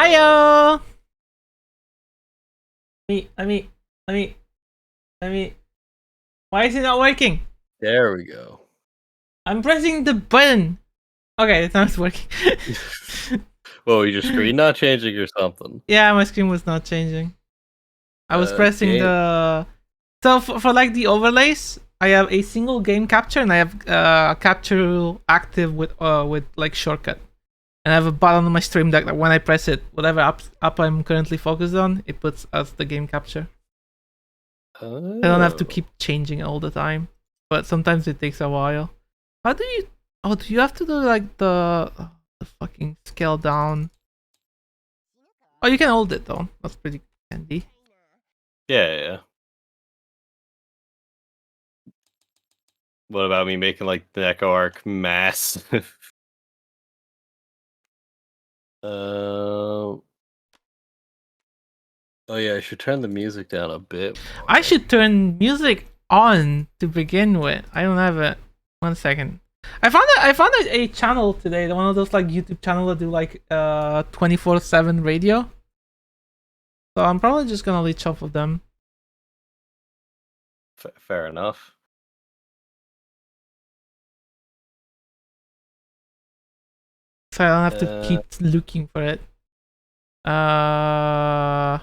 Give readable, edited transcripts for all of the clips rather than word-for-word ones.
Hiyo! Let me. Why is it not working? There we go. I'm pressing the button. Okay, it's not working. Whoa, your screen not changing or something? Yeah, my screen was not changing. I was pressing the... So for like the overlays, I have a single game capture and I have capture active with like shortcut. And I have a button on my stream deck that when I press it, whatever app I'm currently focused on, it puts as the game capture. Oh. I don't have to keep changing all the time, but sometimes it takes a while. How do you... Oh, do you have to do like the fucking scale down? Oh, you can hold it though. That's pretty handy. Yeah. What about me making like the Echo Arc massive? Oh yeah, I should turn the music down a bit more. I should turn music on to begin with. I don't have it. 1 second. I found a channel today, one of those like YouTube channels that do like 24/7 radio. So I'm probably just gonna leech off of them. Fair enough. So I don't have to keep looking for it. Yeah,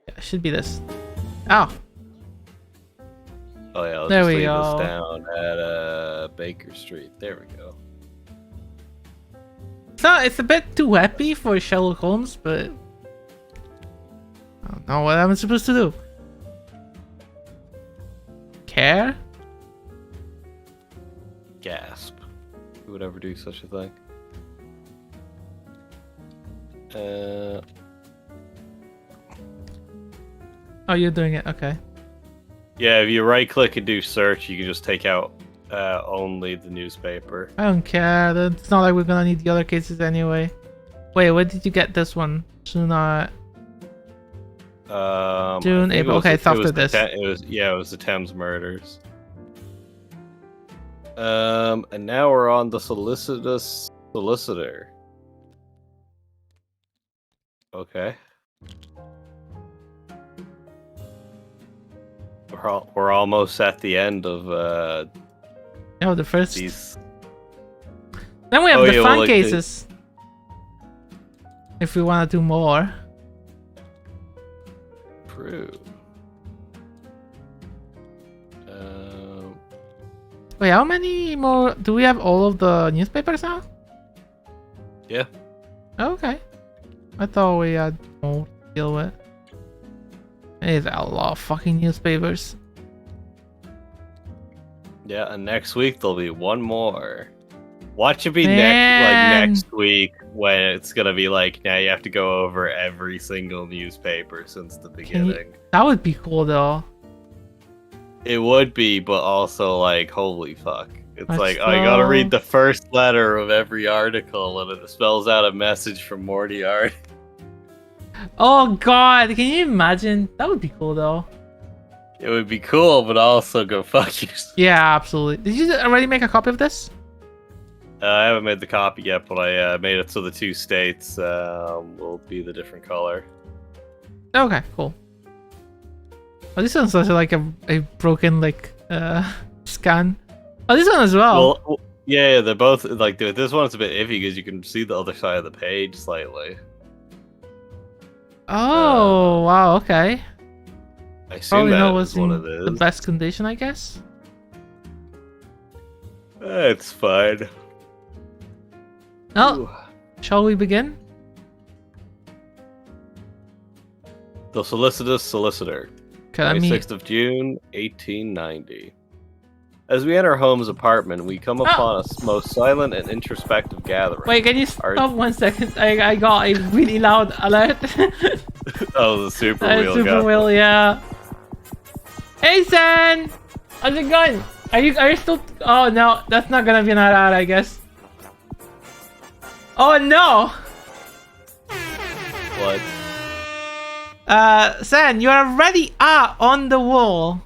it should be this. Oh. Oh yeah, let's there just we leave go. this down at Baker Street. There we go. It's a bit too happy for Sherlock Holmes, but I don't know what I'm supposed to do. Care? Gasp. Who would ever do such a thing? Oh, you're doing it. Okay. Yeah, if you right click and do search, you can just take out only the newspaper. I don't care. It's not like we're gonna need the other cases anyway. Wait, where did you get this one? June, April. Okay, it's after this. It was the Thames murders. And now we're on the solicitor. Okay. We're almost at the end of the first. These. Then we have the fun cases. If we want to do more. true. Wait, how many more? Do we have all of the newspapers now? Yeah. Okay. I thought we had more to deal with. It's a lot of fucking newspapers. Yeah, and next week there'll be one more. Watch it be Man. next week when it's gonna be like now you have to go over every single newspaper since the beginning. That would be cool though. It would be, but also like holy fuck. It's Let's like, oh, you gotta go. read the first letter of every article and it spells out a message from Moriarty. Oh god, can you imagine? That would be cool though. It would be cool, but also go fuck yourself. Yeah, absolutely. Did you already make a copy of this? I haven't made the copy yet, but I made it so the two states will be the different color. Okay, cool. Oh, this one's also like a broken like scan. Oh, this one as well. Well, yeah, they're both like this one's a bit iffy because you can see the other side of the page slightly. Oh, wow, okay. I assume Probably that not is was what in it the is. best condition, I guess. It's fine. Oh, Ooh. shall we begin? The Solicitous Solicitor. Okay, let me. 26th of June, 1890. As we enter Holmes' apartment, we come upon a most silent and introspective gathering. Wait, can you stop 1 second? I got a really loud alert. Oh, the super wheel. Super wheel, yeah. Hey, San! How's it going? Are you still? Oh no, that's not gonna be an ad, I guess. Oh no! What? San, you are already on the wall.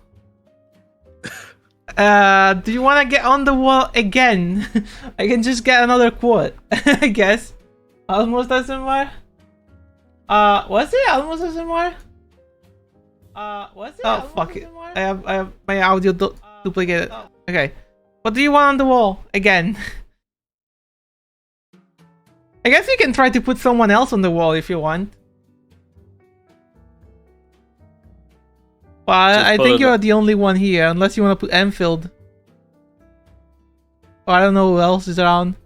Do you want to get on the wall again? I can just get another quote, I guess. Almost SMR? Was it almost SMR? Was it? Oh, fuck it. I have my audio duplicated. Okay. What do you want on the wall again? I guess you can try to put someone else on the wall if you want. Well, I think you're the only one here, unless you want to put Enfield. Or I don't know who else is around.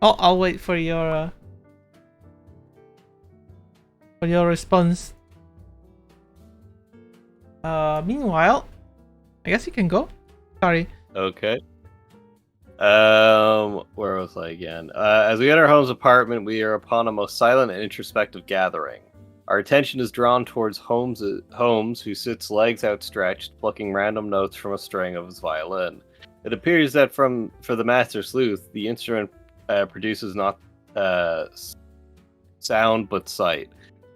Oh, I'll wait for your response. Meanwhile, I guess you can go. Sorry. Okay. Where was I again? As we enter Holmes' apartment, we are upon a most silent and introspective gathering. Our attention is drawn towards Holmes, who sits legs outstretched, plucking random notes from a string of his violin. It appears that for the master sleuth, the instrument produces not sound but sight.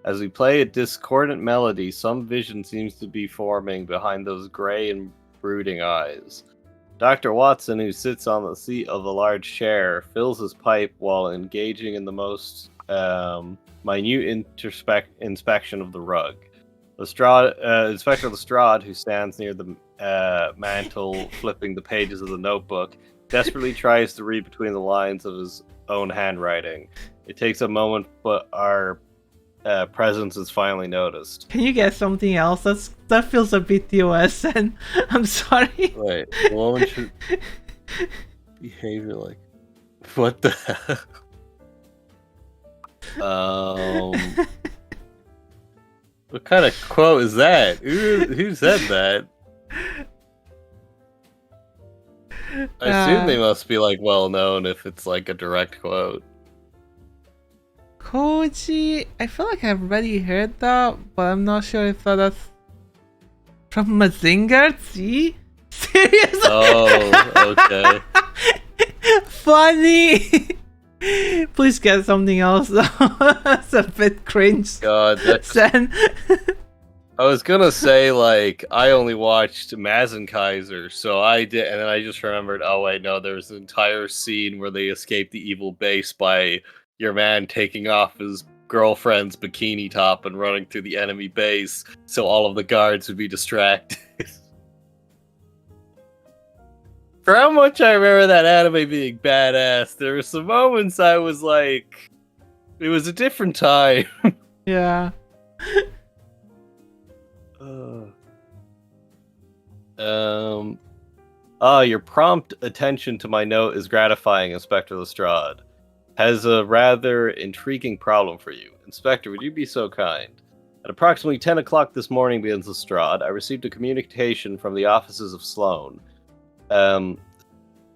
As we play a discordant melody, some vision seems to be forming behind those gray and brooding eyes. Dr. Watson, who sits on the seat of the large chair, fills his pipe while engaging in the most minute inspection of the rug. Inspector Lestrade, who stands near the mantel, flipping the pages of the notebook, desperately tries to read between the lines of his own handwriting. It takes a moment, but our presence is finally noticed. Can you get something else? That feels a bit TOS, and I'm sorry. Wait, the woman should behave like what the hell? What kind of quote is that? Who said that? I assume they must be like well known if it's like a direct quote. Koji, I feel like I've already heard that, but I'm not sure if that's from Mazinger Z? Seriously? Oh, okay. Funny! Please get something else though. That's a bit cringe. God, that's... I was gonna say, like, I only watched Mazinkaiser, so I did, and then I just remembered, oh wait, no, there's an entire scene where they escape the evil base by your man taking off his girlfriend's bikini top and running through the enemy base, so all of the guards would be distracted. For how much I remember that anime being badass, there were some moments I was like, It was a different time. Yeah. Your prompt attention to my note is gratifying, Inspector Lestrade. Has a rather intriguing problem for you. Inspector, would you be so kind? At approximately 10 o'clock this morning, begins Lestrade, I received a communication from the offices of Sloane,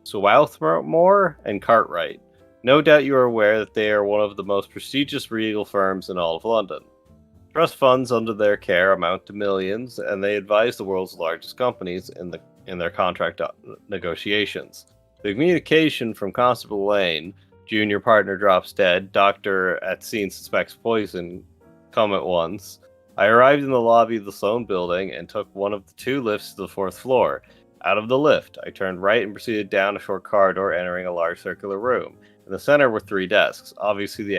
Swarthmore and Cartwright. No doubt you are aware that they are one of the most prestigious legal firms in all of London. Trust funds under their care amount to millions, and they advise the world's largest companies in their contract negotiations. The communication from Constable Lane, junior partner drops dead, doctor at scene suspects poison, come at once. I arrived in the lobby of the Sloane building and took one of the 2 lifts to the 4th floor. Out of the lift, I turned right and proceeded down a short corridor, entering a large circular room. In the center were 3 desks, obviously the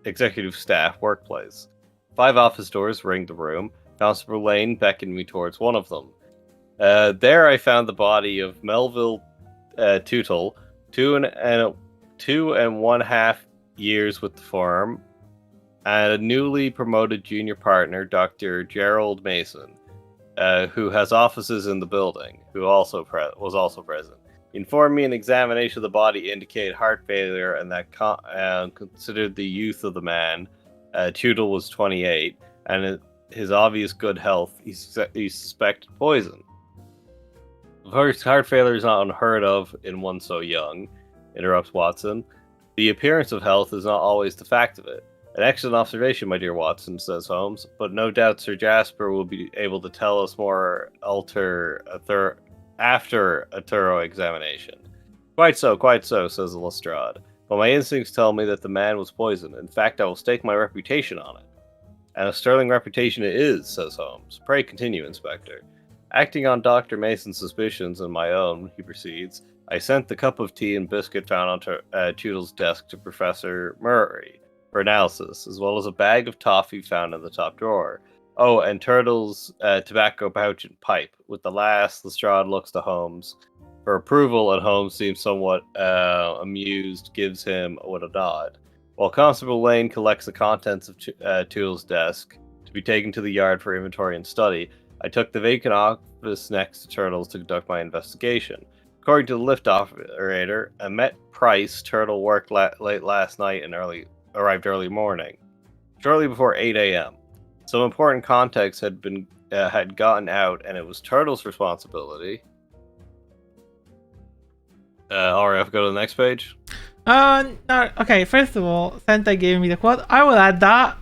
executive staff workplace. 5 office doors ringed the room. Constable Lane beckoned me towards one of them. There I found the body of Melville Tootle, 2.5 years with the firm, and a newly promoted junior partner, Dr. Gerald Mason, who has offices in the building, who was also present. He informed me an examination of the body indicated heart failure and that considered the youth of the man. Tootle was 28, and his obvious good health, he suspected poison. Of course, heart failure is not unheard of in one so young, interrupts Watson. The appearance of health is not always the fact of it. An excellent observation, my dear Watson, says Holmes, but no doubt Sir Jasper will be able to tell us more after a thorough examination. Quite so, says Lestrade. But my instincts tell me that the man was poisoned. In fact, I will stake my reputation on it. And a sterling reputation it is, says Holmes. Pray continue, Inspector. Acting on Dr. Mason's suspicions and my own, he proceeds, I sent the cup of tea and biscuit found on Tootle's desk to Professor Murray for analysis, as well as a bag of toffee found in the top drawer. Oh, and Turtle's tobacco pouch and pipe. With the last, Lestrade looks to Holmes for approval, and Holmes seems somewhat amused, gives him a nod. While Constable Lane collects the contents of Tootle's desk to be taken to the yard for inventory and study, I took the vacant office next to Turtle's to conduct my investigation. According to the lift operator, Met Price, Turtle worked late last night and arrived early morning, shortly before 8 a.m. Some important context had gotten out, and it was Turtle's responsibility. Alright, I'll go to the next page. No, okay, first of all, Santa gave me the quote. I will add that.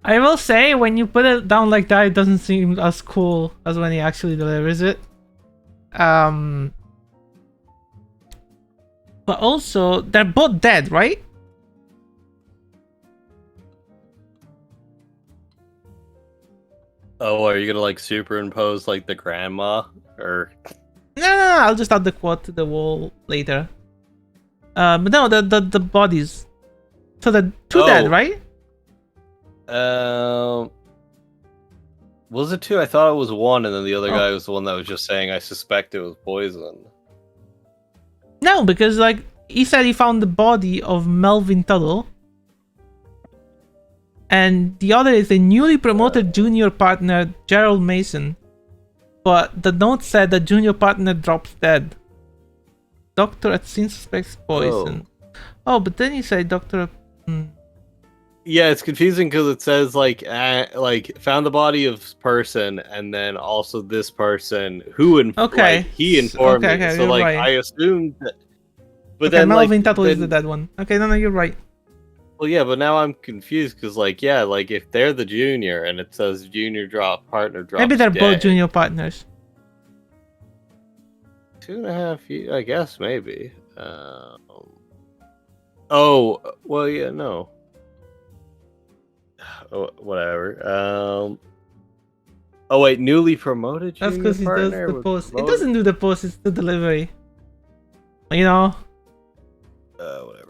I will say, when you put it down like that, it doesn't seem as cool as when he actually delivers it. But also, they're both dead, right? Oh, are you gonna like superimpose like the grandma or? No, I'll just add the quote to the wall later. But no, the bodies. So the 2 dead, right? Was it 2? I thought it was 1, and then the other guy was the one that was just saying, I suspect it was poison. No, because like he said he found the body of Melvin Tuttle. And the other is a newly promoted junior partner, Gerald Mason. But the note said the junior partner drops dead. Doctor at scene suspects poison. Oh, but then you say doctor... Yeah, it's confusing because it says like found the body of person, and then also this person who he informed me. So like right. I assumed that, but then Melvin Tuttle is the dead one. Okay, no, you're right. Well, yeah, but now I'm confused because like if they're the junior and it says junior partner drops, maybe they're dead, both junior partners. 2.5 years, I guess maybe. Oh well, yeah, no. Oh, whatever. Oh wait, newly promoted junior partner? That's because he does the post. It doesn't do the post, it's the delivery. You know? Whatever.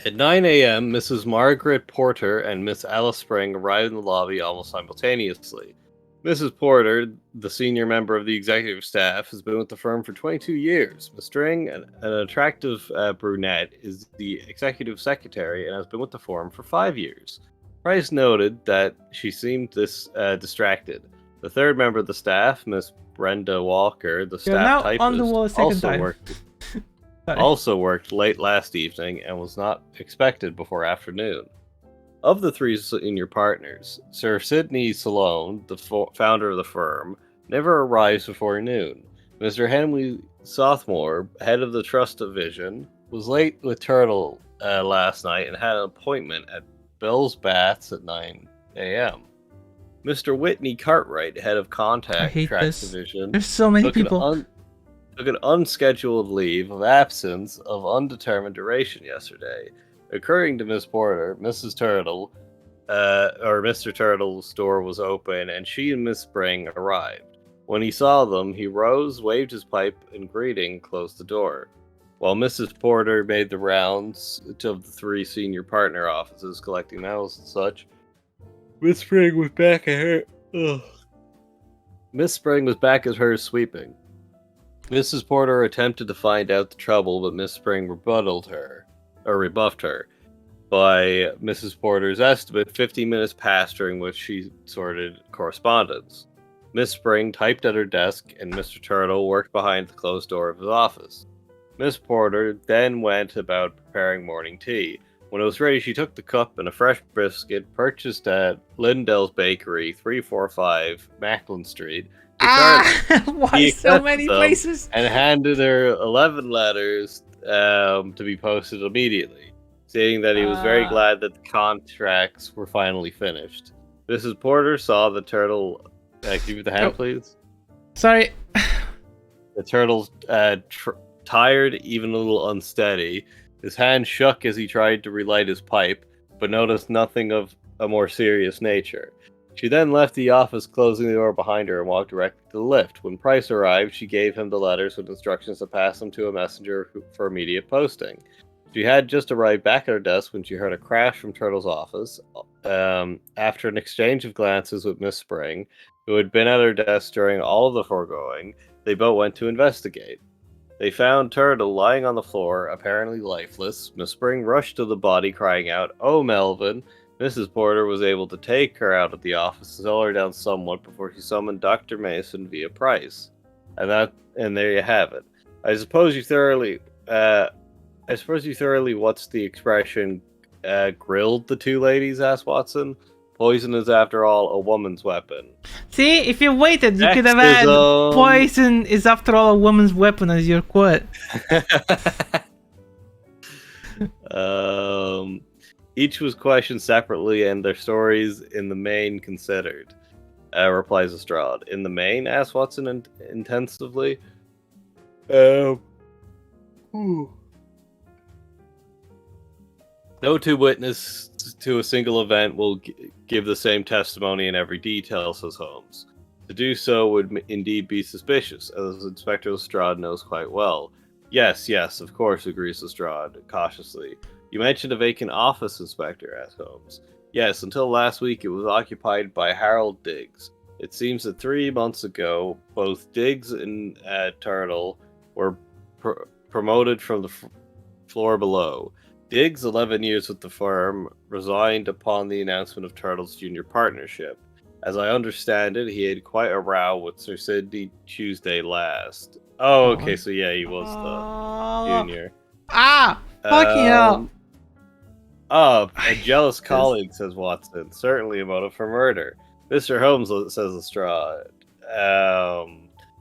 At 9 a.m., Mrs. Margaret Porter and Miss Alice Spring arrived in the lobby almost simultaneously. Mrs. Porter, the senior member of the executive staff, has been with the firm for 22 years. Miss String, an attractive brunette, is the executive secretary and has been with the firm for 5 years. Price noted that she seemed distracted. The third member of the staff, Miss Brenda Walker, the You're staff now on the typist, wall a second time. also worked late last evening and was not expected before afternoon. Of the three senior partners, Sir Sidney Salone, the founder of the firm, never arrives before noon. Mr. Henry Sothmore, head of the trust division, was late with Turtle last night and had an appointment at Bill's Baths at 9 a.m. Mr. Whitney Cartwright, head of contact track division, there's so many people. Took an unscheduled leave of absence of undetermined duration yesterday. According to Miss Porter, Mrs. Turtle, or Mr. Turtle's door was open, and she and Miss Spring arrived. When he saw them, he rose, waved his pipe in greeting, closed the door. While Mrs. Porter made the rounds of the three senior partner offices, collecting mails and such, Miss Spring was back at her. Miss Spring was back at hers sweeping. Mrs. Porter attempted to find out the trouble, but Miss Spring rebuffed her. By Mrs. Porter's estimate, 15 minutes passed during which she sorted correspondence. Miss Spring typed at her desk, and Mr. Turtle worked behind the closed door of his office. Miss Porter then went about preparing morning tea. When it was ready, she took the cup and a fresh biscuit purchased at Lindell's Bakery, 345 Macklin Street. Why so many places? And handed her 11 letters to be posted immediately, saying that he was very glad that the contracts were finally finished. Mrs. Porter saw the turtle. Give me the hand, please. Sorry. The turtle's tired, even a little unsteady. His hand shook as he tried to relight his pipe, but noticed nothing of a more serious nature. She then left the office, closing the door behind her, and walked directly to the lift. When Price arrived, she gave him the letters with instructions to pass them to a messenger for immediate posting. She had just arrived back at her desk when she heard a crash from Turtle's office. After an exchange of glances with Miss Spring, who had been at her desk during all of the foregoing, they both went to investigate. They found Turtle lying on the floor, apparently lifeless. Miss Spring rushed to the body, crying out, "Oh, Melvin!" Mrs. Porter was able to take her out of the office and settle her down somewhat before she summoned Dr. Mason via Price. And there you have it. I suppose you thoroughly, what's the expression, grilled the two ladies, asked Watson. Poison is, after all, a woman's weapon. See, if you waited, you could have had poison is, after all, a woman's weapon as your quote. Each was questioned separately and their stories in the main considered, replies Lestrade. In the main, asked Watson intensively. No two witnesses to a single event will give the same testimony in every detail, says Holmes. To do so would indeed be suspicious, as Inspector Lestrade knows quite well. Yes, of course, agrees Lestrade, cautiously. You mentioned a vacant office, Inspector, asked Holmes. Yes, until last week it was occupied by Harold Diggs. It seems that 3 months ago, both Diggs and Turtle were promoted from the floor below. Diggs, 11 years with the firm, resigned upon the announcement of Turtle's junior partnership. As I understand it, he had quite a row with Sir Sidney Tuesday last. Oh, okay, so yeah, he was the junior. Fucking hell. A jealous colleague, says Watson. Certainly a motive for murder. Mr. Holmes, says Lestrade,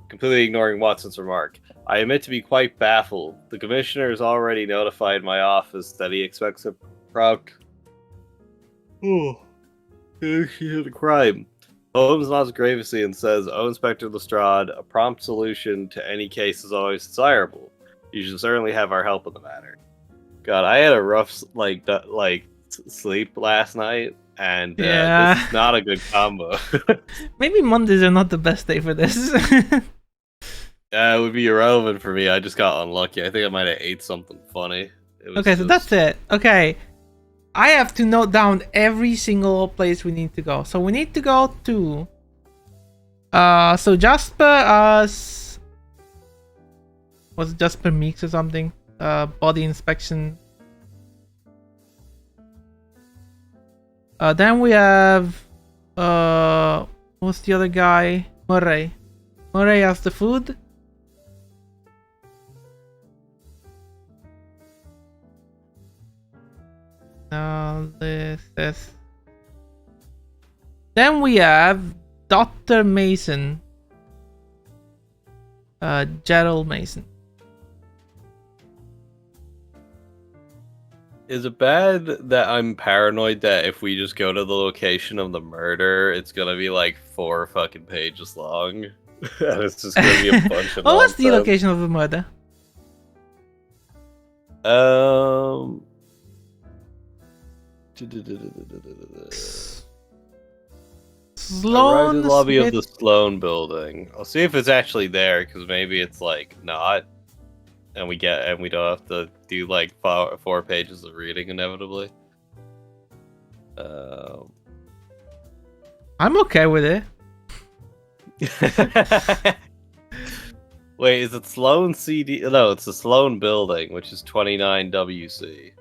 completely ignoring Watson's remark. I admit to be quite baffled. The commissioner has already notified my office that he expects a crime. Holmes nods gravely and says, "Oh, Inspector Lestrade, a prompt solution to any case is always desirable. You should certainly have our help in the matter." God, I had a rough sleep last night, and this is not a good combo. Maybe Mondays are not the best day for this. It would be irrelevant for me. I just got unlucky. I think I might have ate something funny. So that's it. Okay. I have to note down every single place we need to go. So we need to go to So Jasper as was it Jasper Meeks or something? Body inspection. Then we have what's the other guy? Murray. Murray as the food. This is. Then we have Dr. Mason. Gerald Mason. Is it bad that I'm paranoid that if we just go to the location of the murder, it's gonna be like 4 fucking pages long? And it's just gonna be a bunch of What was the nonsense. location of the murder? Arrived in the lobby Smith. of the Sloan building. I'll see if it's actually there, because maybe it's like not, and we don't have to do like 4 pages of reading inevitably. I'm okay with it. Wait, is it Sloan CD? No, it's the Sloan building, which is 29 WC.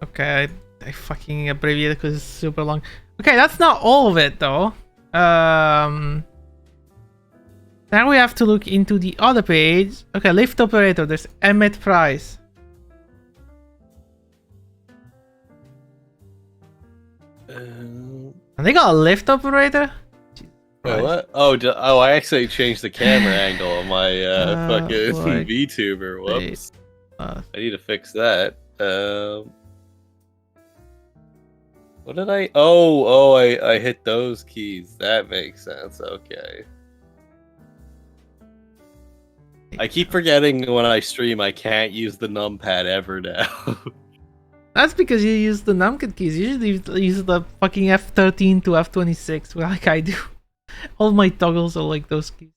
Okay, I fucking abbreviated because it's super long. Okay, that's not all of it though. Then we have to look into the other page. Okay, lift operator. There's Emmett Price. And they got a lift operator? Wait, what? Oh, I actually changed the camera angle on my fucking like, VTuber. Whoops. I need to fix that. What did I? Oh, I hit those keys. That makes sense. Okay. I keep forgetting when I stream I can't use the numpad ever now. That's because you use the numpad keys. You usually use the fucking F13 to F26, like I do. All my toggles are like those keys.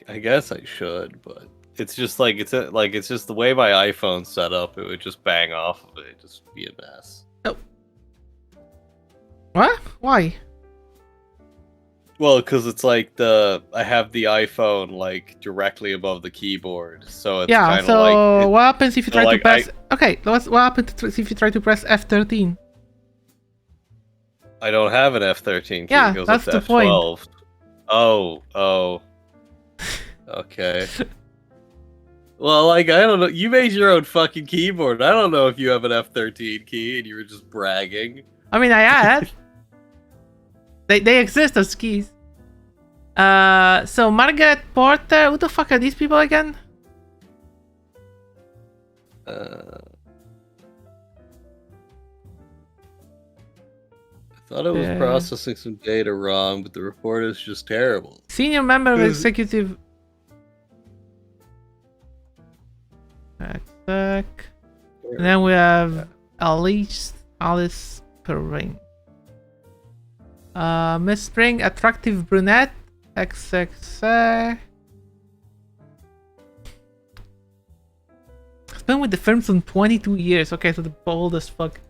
I guess I should, but it's just like it's just the way my iPhone's set up. It would just bang off of it. It'd just be a mess. Oh. What? Why? Well, because it's like I have the iPhone like directly above the keyboard, so it's yeah. So like what happens if you try like, to press? Okay, what happens if you try to press F13? I don't have an F13 key. Yeah, it goes that's up to the point. F12. Oh. Okay. Well, like, I don't know. You made your own fucking keyboard. I don't know if you have an F13 key and you were just bragging. I mean, I had. They exist as keys. So Margaret Porter. Who the fuck are these people again? I thought it was processing some data wrong, but the report is just terrible. Senior member of executive. And then we have Alice Spring. Miss Spring, attractive brunette. XX. It's been with the firm for 22 years. Okay, so the bold as fuck.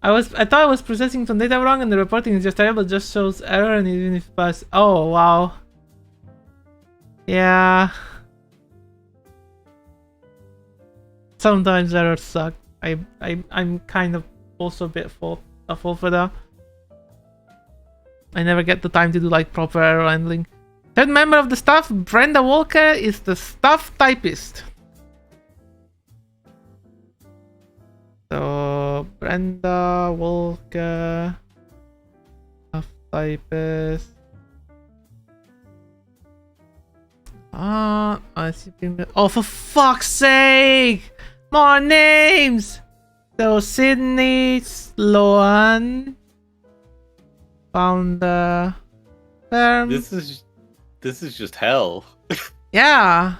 I thought I was processing some data wrong and the reporting is just terrible. It just shows error and even if pass. Oh wow. Yeah. Sometimes errors suck. I'm kind of also a bit fault for that. I never get the time to do like proper error handling. Third member of the staff, Brenda Walker, is the staff typist. So Brenda Walker, staff typist. Oh, for fuck's sake! More names! So Sydney Sloan found the firm. This is just hell. Yeah.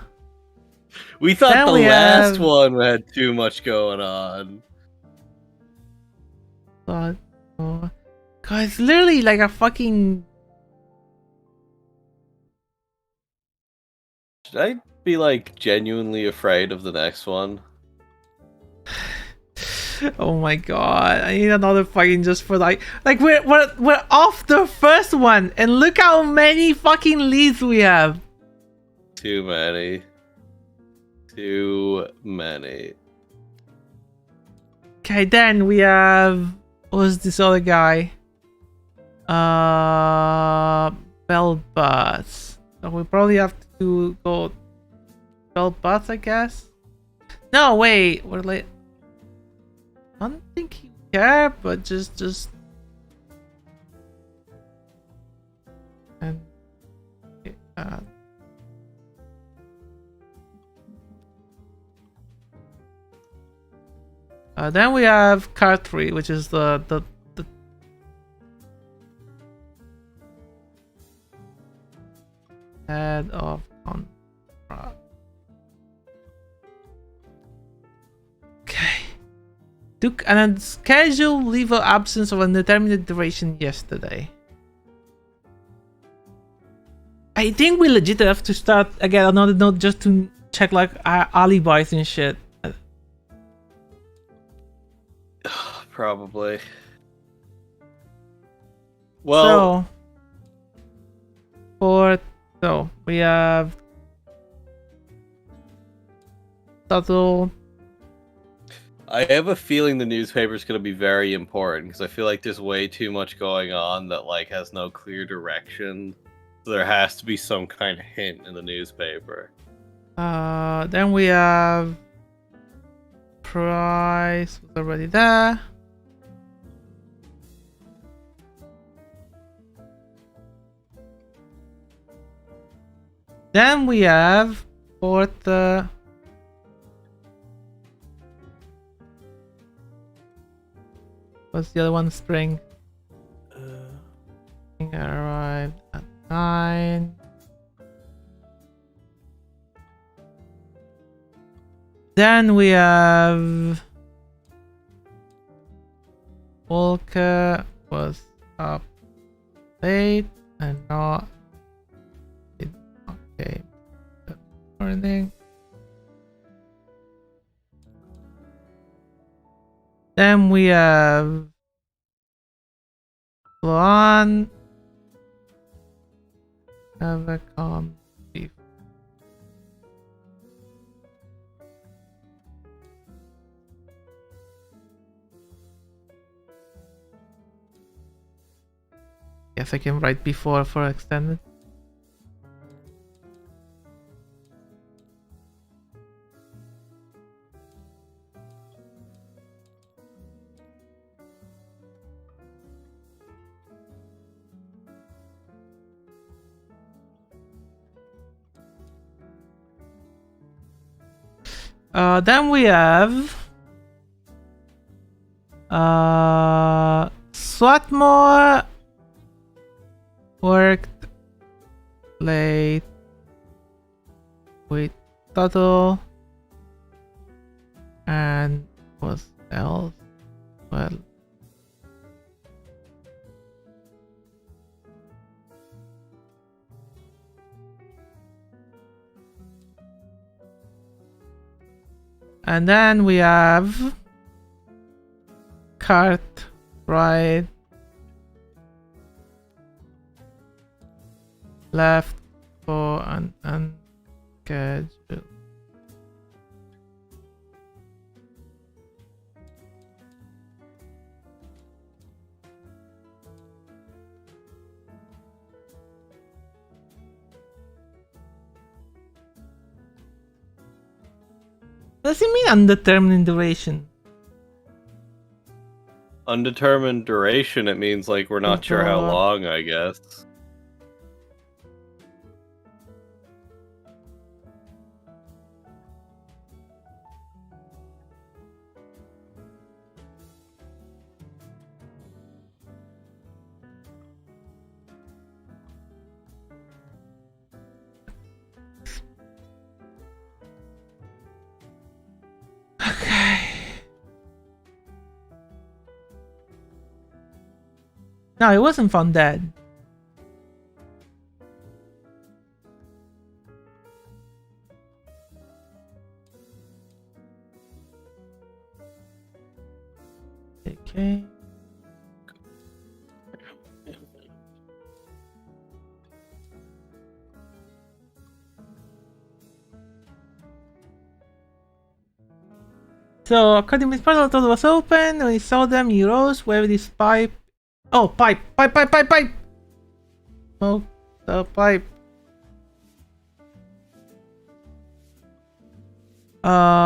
We thought then the last one had too much going on. God, oh. God, it's literally like a fucking. Should I be like genuinely afraid of the next one? Oh my god, I need another fucking just for like we're off the first one and look how many fucking leads we have. Too many. Too many. Okay, then we have who's this other guy? Bell Butts. So we probably have to go Bell Butts, I guess. No, wait, we're late. I don't think he care, but just and then we have card 3, which is the head of contract. Okay. Took an unscheduled leave of absence of undetermined duration yesterday. I think we legit have to start again another note just to check like our alibis and shit. Probably. Well, so we have Tuttle. I have a feeling the newspaper's going to be very important because I feel like there's way too much going on that like has no clear direction. So there has to be some kind of hint in the newspaper. Then we have Price was already there. Then we have fourth. What's the other one? Spring. Spring arrived at 9. Then we have Volker was up late and not. Okay. Good morning. Then we have Luan. Never come before. Guess I can write before for extended. Then we have Swartmore worked late with Tuttle and was else well. And then we have Cartwright left for an unscheduled. Does it mean undetermined duration? Undetermined duration, it means like we're not sure how long, I guess. Okay. No, it wasn't found dead. So, according to his portal, the door was open. When he saw them, he rose, waved his pipe. Oh, pipe! Pipe, pipe, pipe, pipe! Smoke the pipe. Hmm.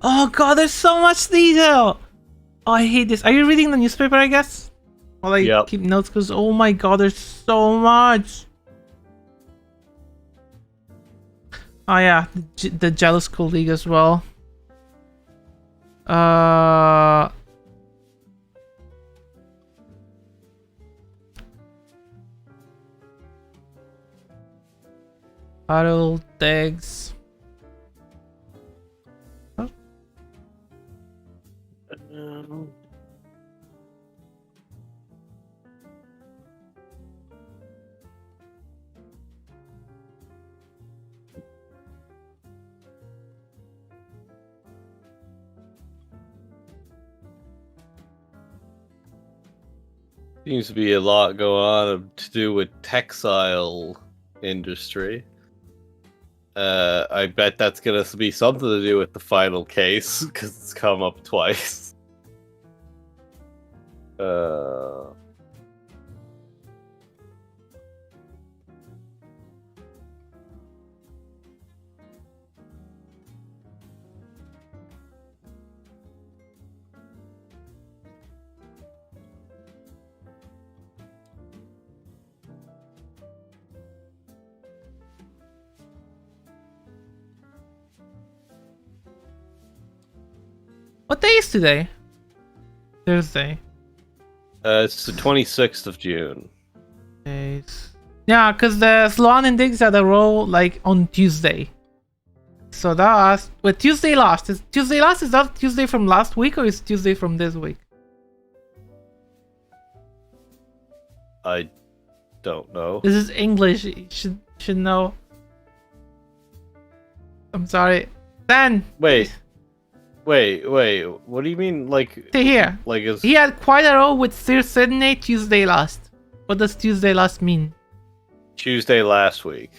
Oh god, there's so much detail! Oh, I hate this. Are you reading the newspaper, I guess? While I keep notes, because oh my god, there's so much! Oh yeah, the Jealous Colleague as well. Harold Diggs. Seems to be a lot going on to do with textile industry. I bet that's gonna be something to do with the final case because it's come up twice. What day is today? Thursday. It's the 26th of June. Days. Yeah, because the Sloan and Diggs had a roll like on Tuesday. So that's with Tuesday last. Is Tuesday last? Is that Tuesday from last week or is Tuesday from this week? I don't know. This is English. You should know. I'm sorry. Then Wait. What do you mean, like? Stay here. Like, he had quite a row with Sir Sydney Tuesday last. What does Tuesday last mean? Tuesday last week.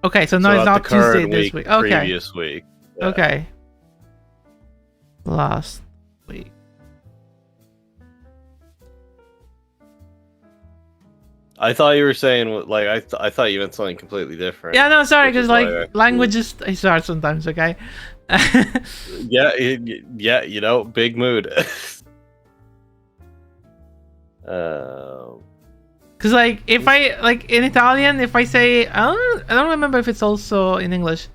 Okay, so no, it's not Tuesday this week. Okay. Previous week. Yeah. Okay. Last week. I thought you were saying like I thought you meant something completely different. Yeah, no, sorry, because like languages is hard sometimes. Okay. Yeah, you know, big mood. Because like if I like in Italian, if I say I don't remember if it's also in English,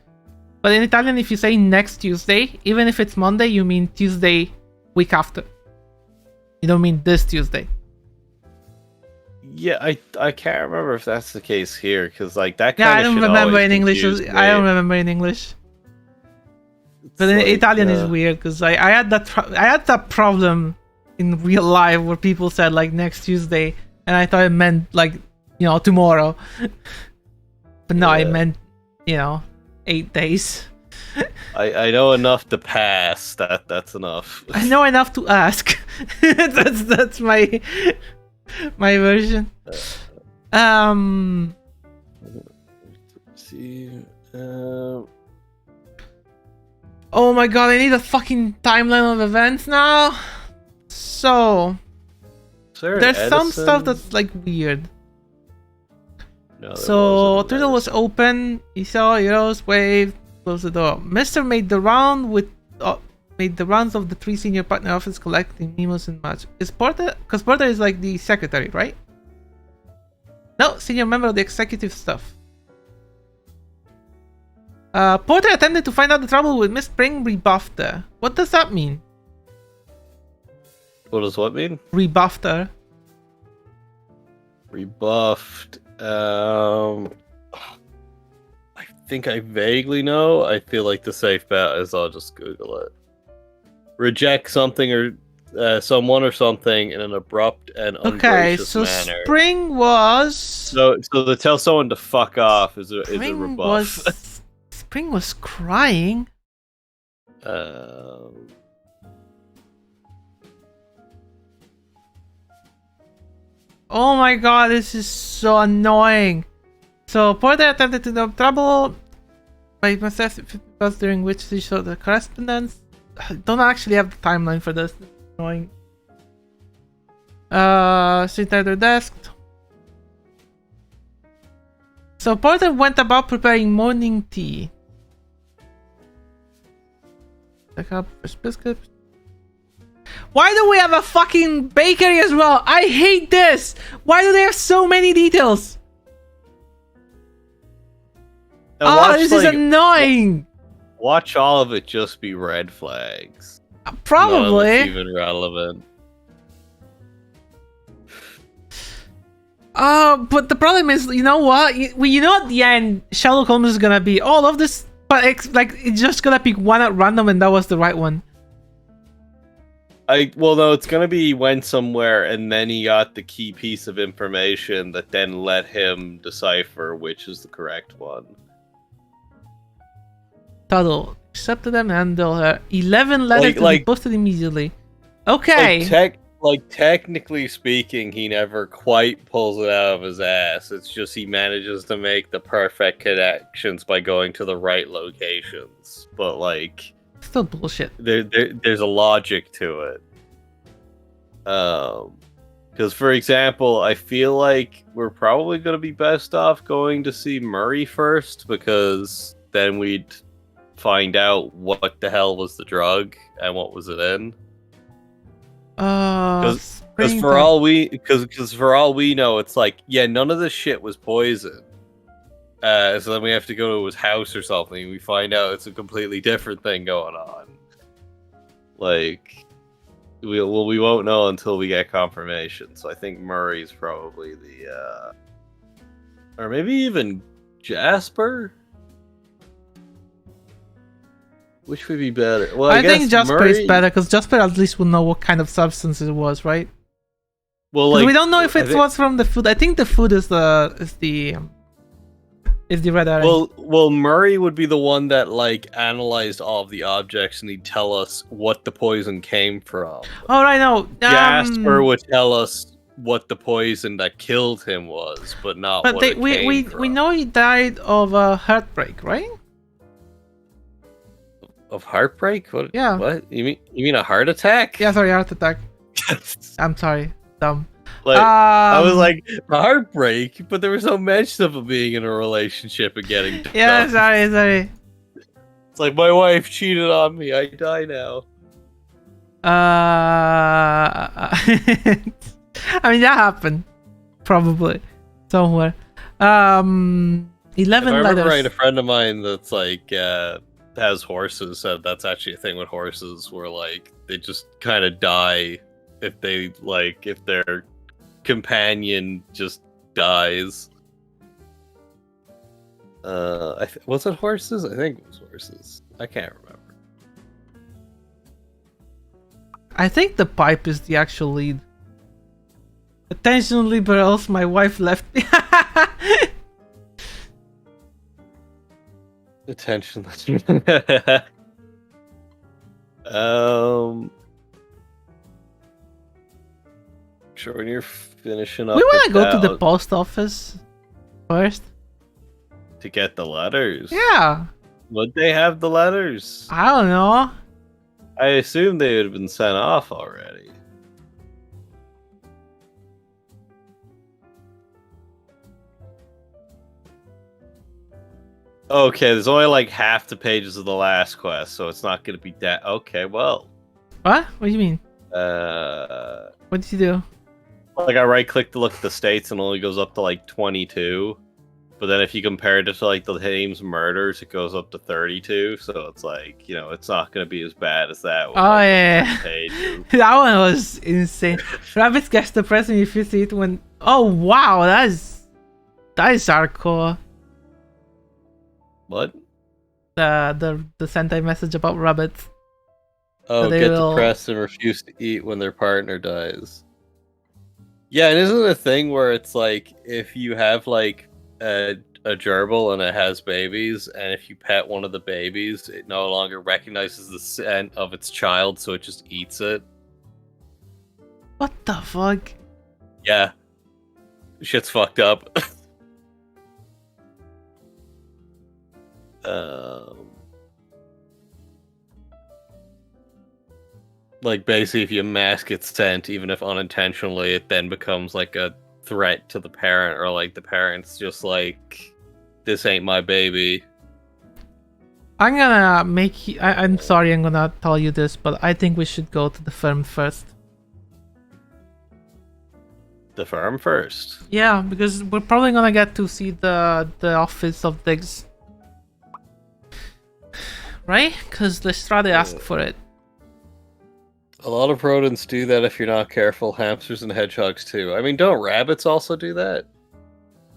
but in Italian, if you say next Tuesday, even if it's Monday, you mean Tuesday week after. You don't mean this Tuesday. Yeah, I can't remember if that's the case here because like that. Yeah, I don't remember in English. I don't remember in English. But in Italian is weird because I had that problem in real life where people said like next Tuesday and I thought it meant like, you know, tomorrow. But no, I meant, you know, 8 days. I know enough to pass. That's enough. I know enough to ask. that's my version. Let's see. Oh my god, I need a fucking timeline of events now. So there's some stuff that's like weird. No, so Turtle was open. He saw heroes wave, closed the door. Mister made the rounds of the 3 senior partner office collecting memos and match. Is Porter? Because Porter is like the secretary, right? No, senior member of the executive staff. Porter attempted to find out the trouble with Miss Spring, rebuffed her. What does that mean? What does what mean? Rebuffed her. Rebuffed. I think I vaguely know. I feel like the safe bet is I'll just Google it. Reject something or someone or something in an abrupt and ungracious manner. Spring was. So to tell someone to fuck off is a rebuff. Spring was crying. Oh my god, this is so annoying. So Porter attempted to know trouble by necessity during which she showed the correspondence. I don't actually have the timeline for this. It's annoying. Sit at her desk. So Porter went about preparing morning tea. Check out first biscuit. Why do we have a fucking bakery as well? I hate this! Why do they have so many details? This is annoying! Watch all of it just be red flags. Probably. None of it's even relevant. But the problem is, you know what? You know at the end, Sherlock Holmes is gonna be all of this, but it's just gonna pick one at random and that was the right one. Well, no, it's gonna be went somewhere and then he got the key piece of information that then let him decipher which is the correct one. Tuttle accepted them and they'll have 11 letters to be posted immediately. Okay. Technically speaking, he never quite pulls it out of his ass. It's just he manages to make the perfect connections by going to the right locations. But still bullshit. There's a logic to it. Because for example, I feel like we're probably going to be best off going to see Murray first, because then we'd find out what the hell was the drug and what was it in. Because for all we know, it's none of this shit was poison. So then we have to go to his house or something, and we find out it's a completely different thing going on. We won't know until we get confirmation. So I think Murray's probably the, or maybe even Jasper. Which would be better? Well, I think Jasper is better because Jasper at least will know what kind of substance it was, right? Well, we don't know if it was from the food. I think the food is the red herring. Well, Murray would be the one that analyzed all of the objects and he'd tell us what the poison came from. Oh, right, no. Jasper would tell us what the poison that killed him was, but not what it came from. We know he died of a heartbreak, right? Of heartbreak? What? Yeah. What? You mean a heart attack? Yeah, sorry, heart attack. I'm sorry, dumb. I was like, heartbreak, but there was no mention of him being in a relationship and getting. Yeah, sorry. It's like my wife cheated on me. I die now. I mean that happened, probably somewhere. 11 letters. I remember right, a friend of mine that's has horses said that's actually a thing with horses where they just kind of die if they if their companion just dies. Was it horses? I think it was horses. I can't remember. I think the pipe is the actual lead. Attention liberals, my wife left me. Attention. Sure, when you're finishing up. We want to go to the post office first to get the letters. Yeah. Would they have the letters? I don't know. I assume they would have been sent off already. Okay, there's only half the pages of the last quest, so it's not going to be that. Okay, well. What? What do you mean? What did you do? I right-click to look at the states and it only goes up to 22. But then if you compare it to the Hames murders, it goes up to 32. So it's it's not going to be as bad as that one. Oh, yeah. That one was insane. Rabbit gets depressing if you see it when... Oh, wow, that is hardcore. What? The Sentai message about rabbits. Oh, get depressed and refuse to eat when their partner dies. Yeah, and isn't it a thing where it's like if you have like a gerbil and it has babies, and if you pet one of the babies, it no longer recognizes the scent of its child, so it just eats it. What the fuck? Yeah, shit's fucked up. Like basically, if you mask its scent, even if unintentionally, it then becomes like a threat to the parent, or like the parent's just like, "This ain't my baby." I'm gonna make. I'm sorry, I'm gonna tell you this, but I think we should go to the firm first. The firm first. Yeah, because we're probably gonna get to see the office of Diggs, right? Because Lestrade asked for it. A lot of rodents do that if you're not careful. Hamsters and hedgehogs too. I mean, don't rabbits also do that?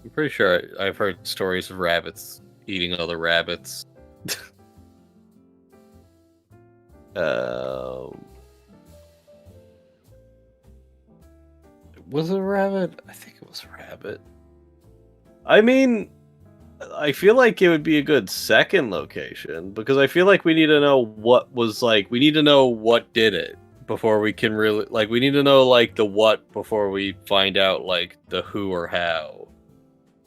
I'm pretty sure I've heard stories of rabbits eating other rabbits. Was it a rabbit? I think it was a rabbit. I mean, I feel like it would be a good second location, because I feel like we need to know what was like. We need to know what did it before we can really like. We need to know like the what before we find out like the who or how.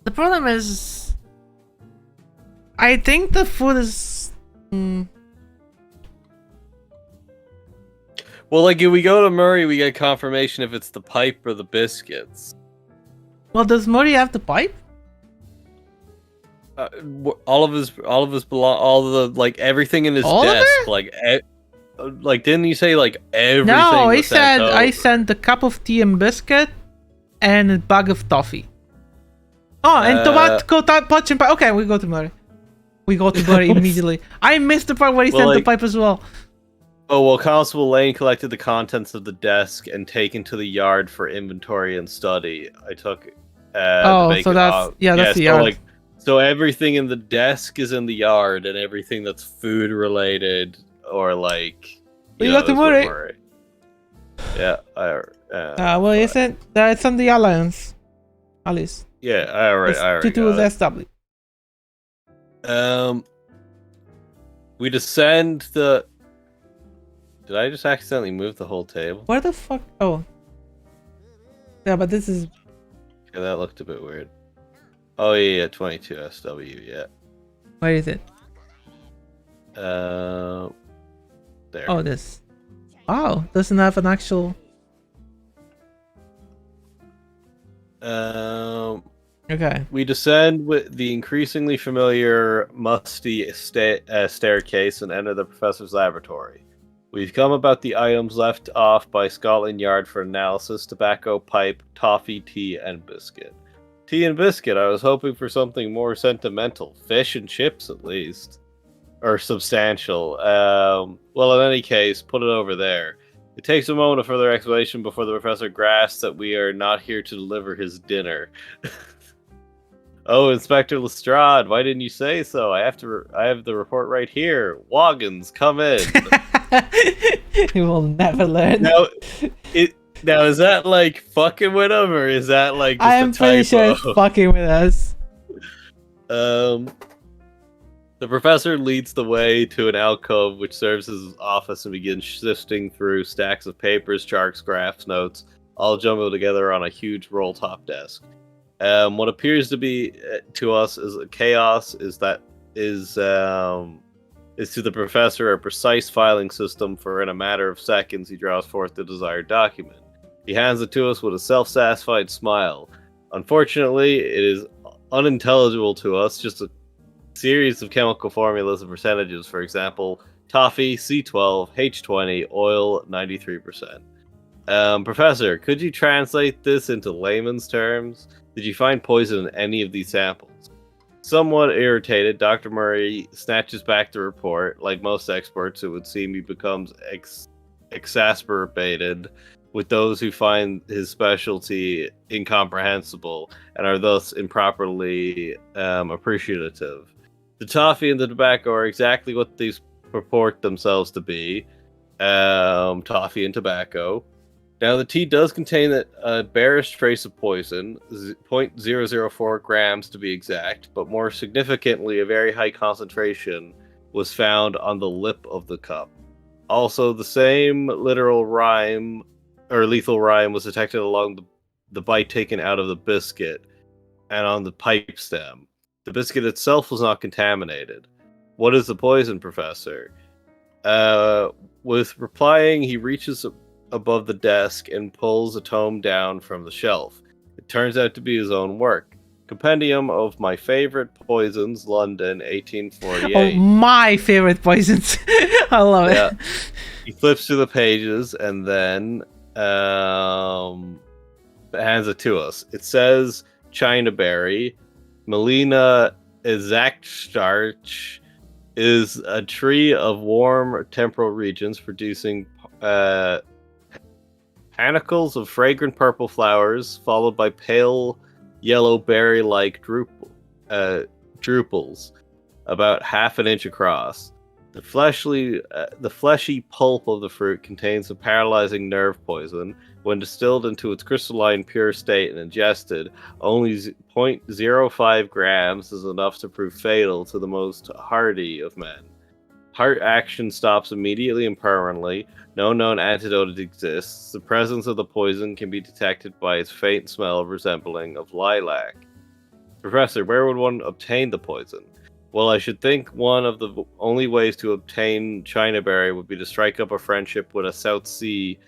The problem is, I think the food is. Well, like if we go to Murray, we get confirmation if it's the pipe or the biscuits. Well, does Murray have the pipe? All of his all the like everything in his all desk, like didn't he say like everything? No, he said I sent a cup of tea and biscuit and a bag of toffee. Oh, and tomato touch and pipe. Okay, we go to Murray. We go to Murray immediately. I missed the part where he sent the pipe as well. Oh, well, Constable Lane collected the contents of the desk and taken to the yard for inventory and study. I took so that's that's the yard. Like, so everything in the desk is in the yard, and everything that's food related or like you got to Murray. Yeah, well, isn't it's on the Alliance, Alice? Yeah, I already. T2SW. We descend the. Did I just accidentally move the whole table? Where the fuck? Oh. Yeah, but this is. Yeah, that looked a bit weird. Oh yeah, 22 SW. Yeah. Where is it? There. Oh, this. Wow, doesn't have an actual. Okay. We descend with the increasingly familiar, musty staircase and enter the professor's laboratory. We've come about the items left off by Scotland Yard for analysis: tobacco, pipe, toffee, tea, and biscuit. Tea and biscuit, I was hoping for something more sentimental. Fish and chips, at least. Or substantial. Well, in any case, put it over there. It takes a moment of further explanation before the professor grasps that we are not here to deliver his dinner. Oh, Inspector Lestrade, why didn't you say so? I have the report right here. Woggins, come in. He will never learn. Now, is that like fucking with him, or is that like just I am pretty sure it's fucking with us. The professor leads the way to an alcove which serves as his office and begins sifting through stacks of papers, charts, graphs, notes, all jumbled together on a huge roll-top desk. What appears to be to us is chaos is to the professor a precise filing system, for in a matter of seconds he draws forth the desired document. He hands it to us with a self-satisfied smile. Unfortunately, it is unintelligible to us, just a series of chemical formulas and percentages. For example, toffee, C12, H20, oil, 93%. Professor, could you translate this into layman's terms? Did you find poison in any of these samples? Somewhat irritated, Dr. Murray snatches back the report. Like most experts, it would seem he becomes exasperated with those who find his specialty incomprehensible and are thus improperly appreciative. The toffee and the tobacco are exactly what these purport themselves to be. Toffee and tobacco. Now, the tea does contain a barest trace of poison, 0.004 grams to be exact, but more significantly, a very high concentration was found on the lip of the cup. Also, the same lethal rhyme was detected along the bite taken out of the biscuit and on the pipe stem. The biscuit itself was not contaminated. What is the poison, Professor? With replying, he reaches above the desk and pulls a tome down from the shelf. It turns out to be his own work. Compendium of My Favorite Poisons, London, 1848. Oh, my favorite poisons. I love it. He flips through the pages and then hands it to us. It says Chinaberry. Melina exactstarch is a tree of warm temporal regions producing panicles of fragrant purple flowers, followed by pale yellow berry-like drupals, about half an inch across. The fleshy pulp of the fruit contains a paralyzing nerve poison. When distilled into its crystalline pure state and ingested, only 0.05 grams is enough to prove fatal to the most hardy of men. Heart action stops immediately and permanently. No known antidote exists. The presence of the poison can be detected by its faint smell resembling of lilac. Professor, where would one obtain the poison? Well, I should think one of the only ways to obtain Chinaberry would be to strike up a friendship with a South Sea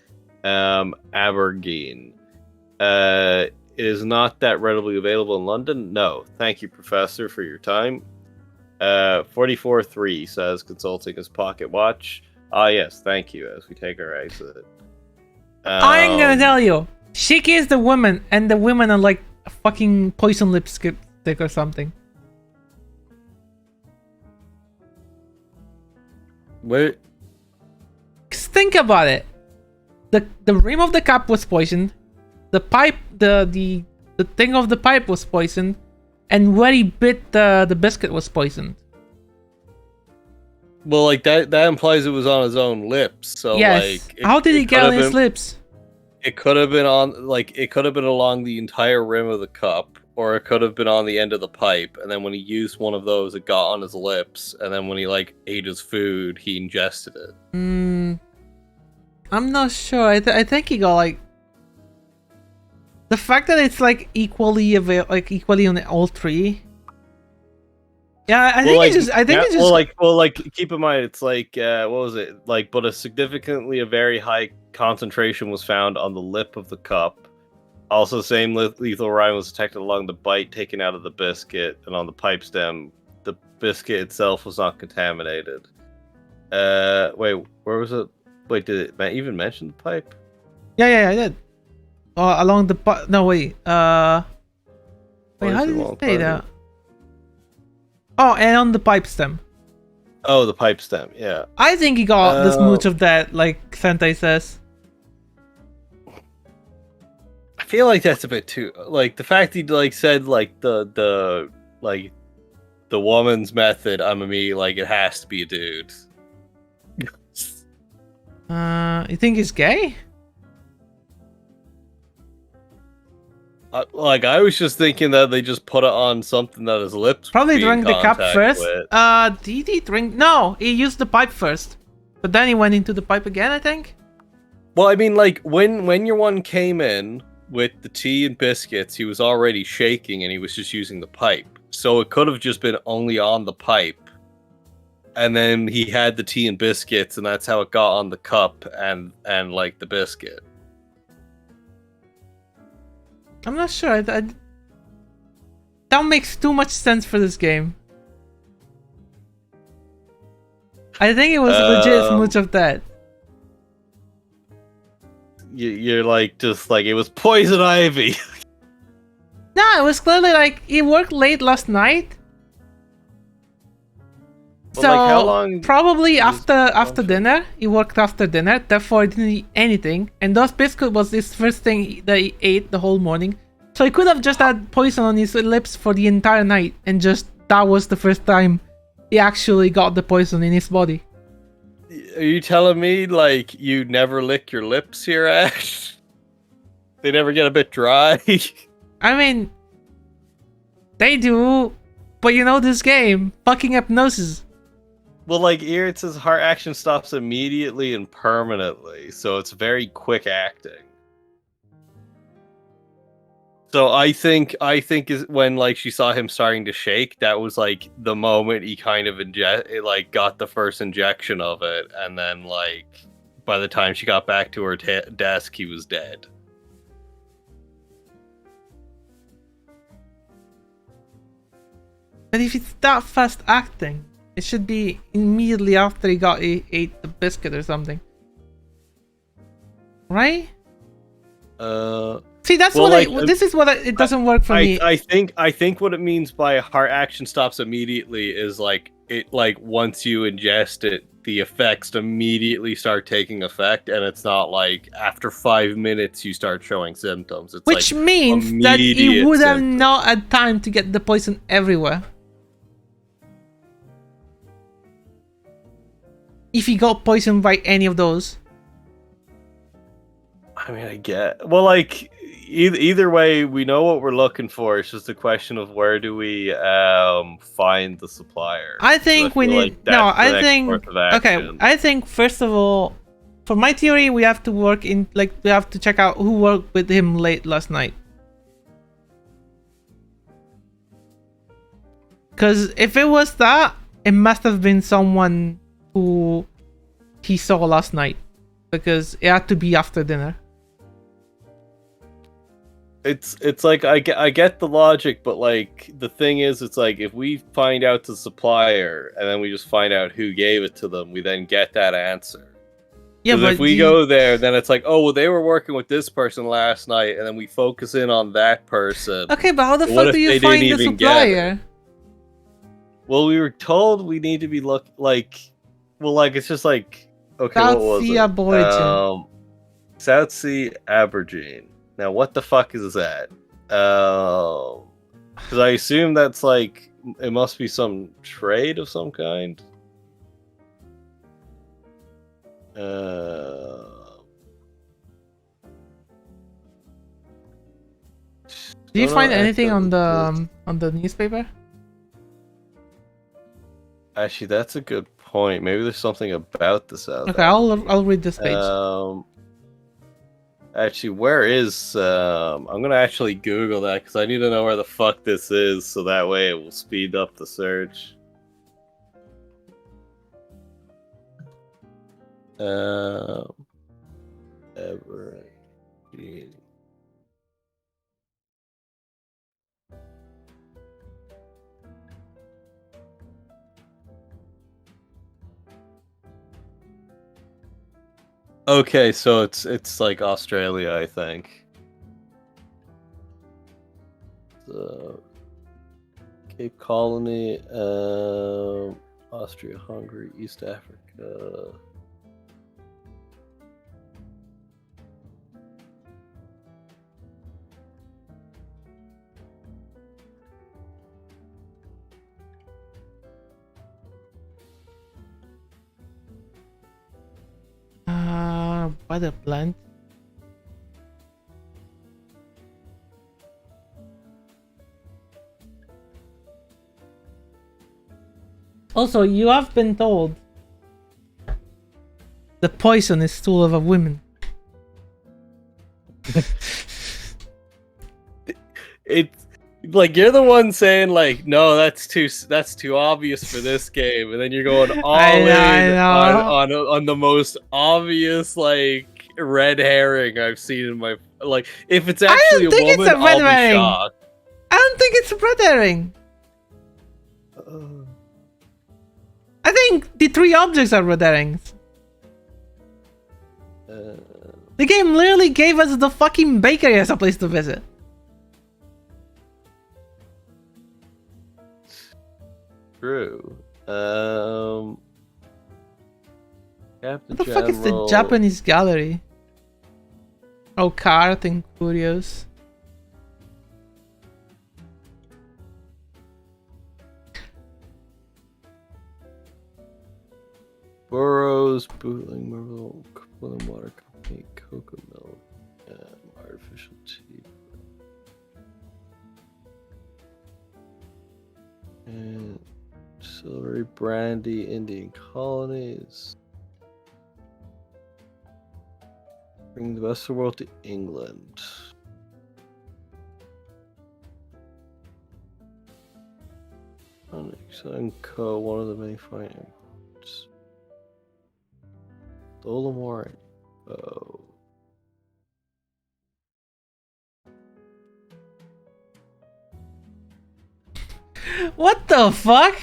Abergine. It is not that readily available in London? No. Thank you, Professor, for your time. 44.3 says, consulting his pocket watch. Ah, yes, thank you, as we take our exit. I'm gonna tell you, she is the woman, and the women are like a fucking poison lipstick or something. Wait. Just think about it. The rim of the cup was poisoned. The pipe, the thing of the pipe was poisoned, and where he bit the biscuit was poisoned. Well, like that implies it was on his own lips. So yes. Like, how did he get on his lips? It could have been along the entire rim of the cup, or it could have been on the end of the pipe. And then when he used one of those, it got on his lips. And then when he ate his food, he ingested it. I'm not sure. I think he got the fact that it's equally equally on all three. Yeah, I think it's just keep in mind it's what was it? But a very high concentration was found on the lip of the cup. Also, same lethal rhyme was detected along the bite taken out of the biscuit, and on the pipe stem, the biscuit itself was not contaminated. Wait, where was it? Wait, did it even mention the pipe? Yeah, I did. Along the pipe. No, wait. Wait, how did it say that? Oh, and on the pipe stem. Oh, the pipe stem, yeah. I think he got this much of that, like Sentai says. I feel like that's a bit too the fact he said the woman's method. I'm it has to be a dude. You think he's gay? I was just thinking that they just put it on something that his lips probably drank the cup first. Did he drink? No, he used the pipe first, but then he went into the pipe again, I think. Well, I mean, when your one came in with the tea and biscuits, he was already shaking and he was just using the pipe, so it could have just been only on the pipe, and then he had the tea and biscuits, and that's how it got on the cup and the biscuit. I'm not sure. That makes too much sense for this game. I think it was legit much of that. You're it was poison ivy. No, it was clearly he worked late last night. Well, so how long? Probably after dinner. He worked after dinner, therefore he didn't eat anything. And those biscuits was his first thing that he ate the whole morning. So he could have just had poison on his lips for the entire night, and just that was the first time he actually got the poison in his body. Are you telling me, like, you never lick your lips here, Ash? They never get a bit dry? I mean, they do, but you know this game, fucking hypnosis. Well, like, here it says heart action stops immediately and permanently, so it's very quick acting. So I think is when, like, she saw him starting to shake, that was like the moment he kind of got the first injection of it, and then, like, by the time she got back to her desk, he was dead. But if it's that fast acting, it should be immediately after he ate the biscuit or something, right? See, that's well, what like, this is what it doesn't work for me. I think what it means by heart action stops immediately is, like, it, like, once you ingest it, the effects immediately start taking effect, and it's not like after 5 minutes you start showing symptoms. It's which like means that he would have symptoms. not had time to get the poison everywhere. If he got poisoned by any of those. I mean, I get. Well, like, either way, we know what we're looking for. It's just a question of where do we find the supplier. I think we need. Like, no, I think. Okay, I think first of all, for my theory, we have to work in. Like, we have to check out who worked with him late last night. Because if it was that, it must have been someone who he saw last night. Because it had to be after dinner. It's like I get the logic, but, like, the thing is, it's like if we find out the supplier and then we just find out who gave it to them, we then get that answer. Yeah, but if we go there, then it's like, oh, well, they were working with this person last night, and then we focus in on that person. Okay, but how the fuck do you find the supplier? Well, we were told we need to be it's just like, okay, South what was Sea it? Aborigine. South Sea Aborigine. Now, what the fuck is that? Because I assume that's, like, it must be some trade of some kind. Did you find anything on the newspaper? Actually, that's a good point. Maybe there's something about the South. Okay, I'll read this page. Actually, where is I'm gonna actually Google that because I need to know where the fuck this is, so that way it will speed up the search. Aborigine. Okay, so it's like Australia, I think. So, Cape Colony, Austria, Hungary, East Africa. By the plant. Also, you have been told the poison is stool of a woman. It's like you're the one saying, like, no, that's too obvious for this game, and then you're going all in on the most obvious, like, red herring I've seen in my, like, if it's actually a woman, I'll be shocked. I don't think it's a red herring. I think the 3 objects are red herrings. The game literally gave us the fucking bakery as a place to visit. True. What the fuck is the Japanese gallery? Oh, Cart and Curios. Rose, Bootling, Marvel, Boiling Water Company, Cocoa Milk, and Artificial Tea. And Distillery, Brandy, Indian Colonies. Bring the best of the world to England. Onyx and Co., one of the many fine imports. Dolomore and Co. What the fuck?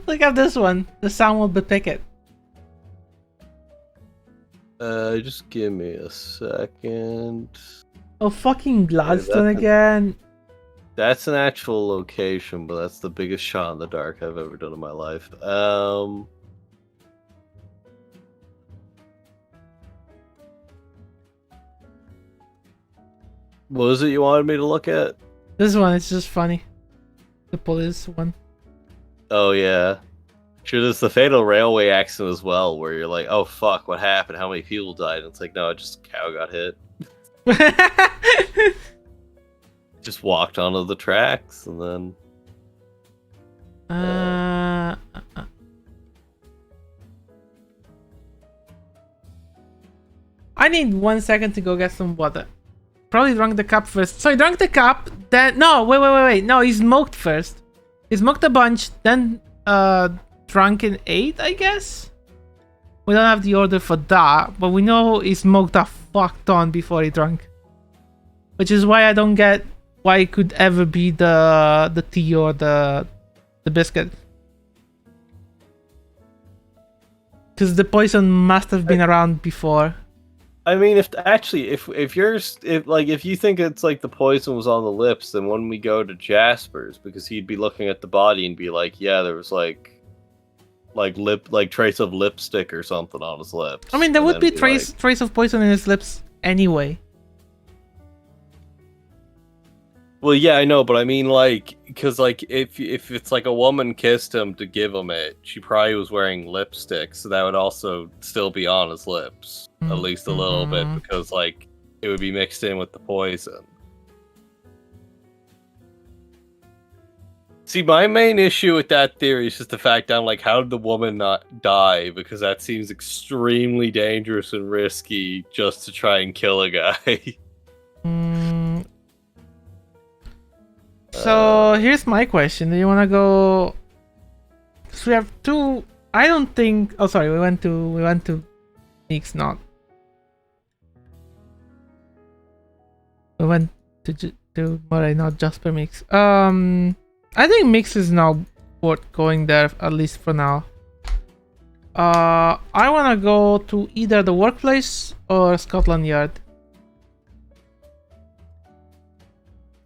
Look at this one. The sound will bepick it. Just give me a second. Oh, fucking Gladstone again. That's an actual location, but that's the biggest shot in the dark I've ever done in my life. What was it you wanted me to look at? This one, it's just funny. The police one. Oh, yeah. Sure, there's the fatal railway accident as well, where you're like, oh fuck, what happened? How many people died? And it's like, no, just a cow got hit. Just walked onto the tracks, and then... I need 1 second to go get some water. Probably drank the cup first. So he drank the cup, then... No, wait. No, he smoked first. He smoked a bunch, then drank and ate, I guess? We don't have the order for that, but we know he smoked a fuck ton before he drank. Which is why I don't get why it could ever be the tea or the biscuit. Because the poison must have been around before. I mean, if you think it's like the poison was on the lips, then when we go to Jasper's, because he'd be looking at the body and be like, yeah, there was like trace of lipstick or something on his lips. I mean, there would be trace of poison in his lips anyway. Well, yeah, I know, but I mean, like, because like if it's like a woman kissed him to give him it, she probably was wearing lipstick, so that would also still be on his lips, at least a little bit, because like it would be mixed in with the poison. See, my main issue with that theory is just the fact that I'm like, how did the woman not die? Because that seems extremely dangerous and risky just to try and kill a guy. So here's my question: do you want to go? So we have two. I don't think. Oh, sorry. We went to Mix, not. We went to Murray, not Jasper Mix. I think Mix is now worth going there, at least for now. I want to go to either the workplace or Scotland Yard.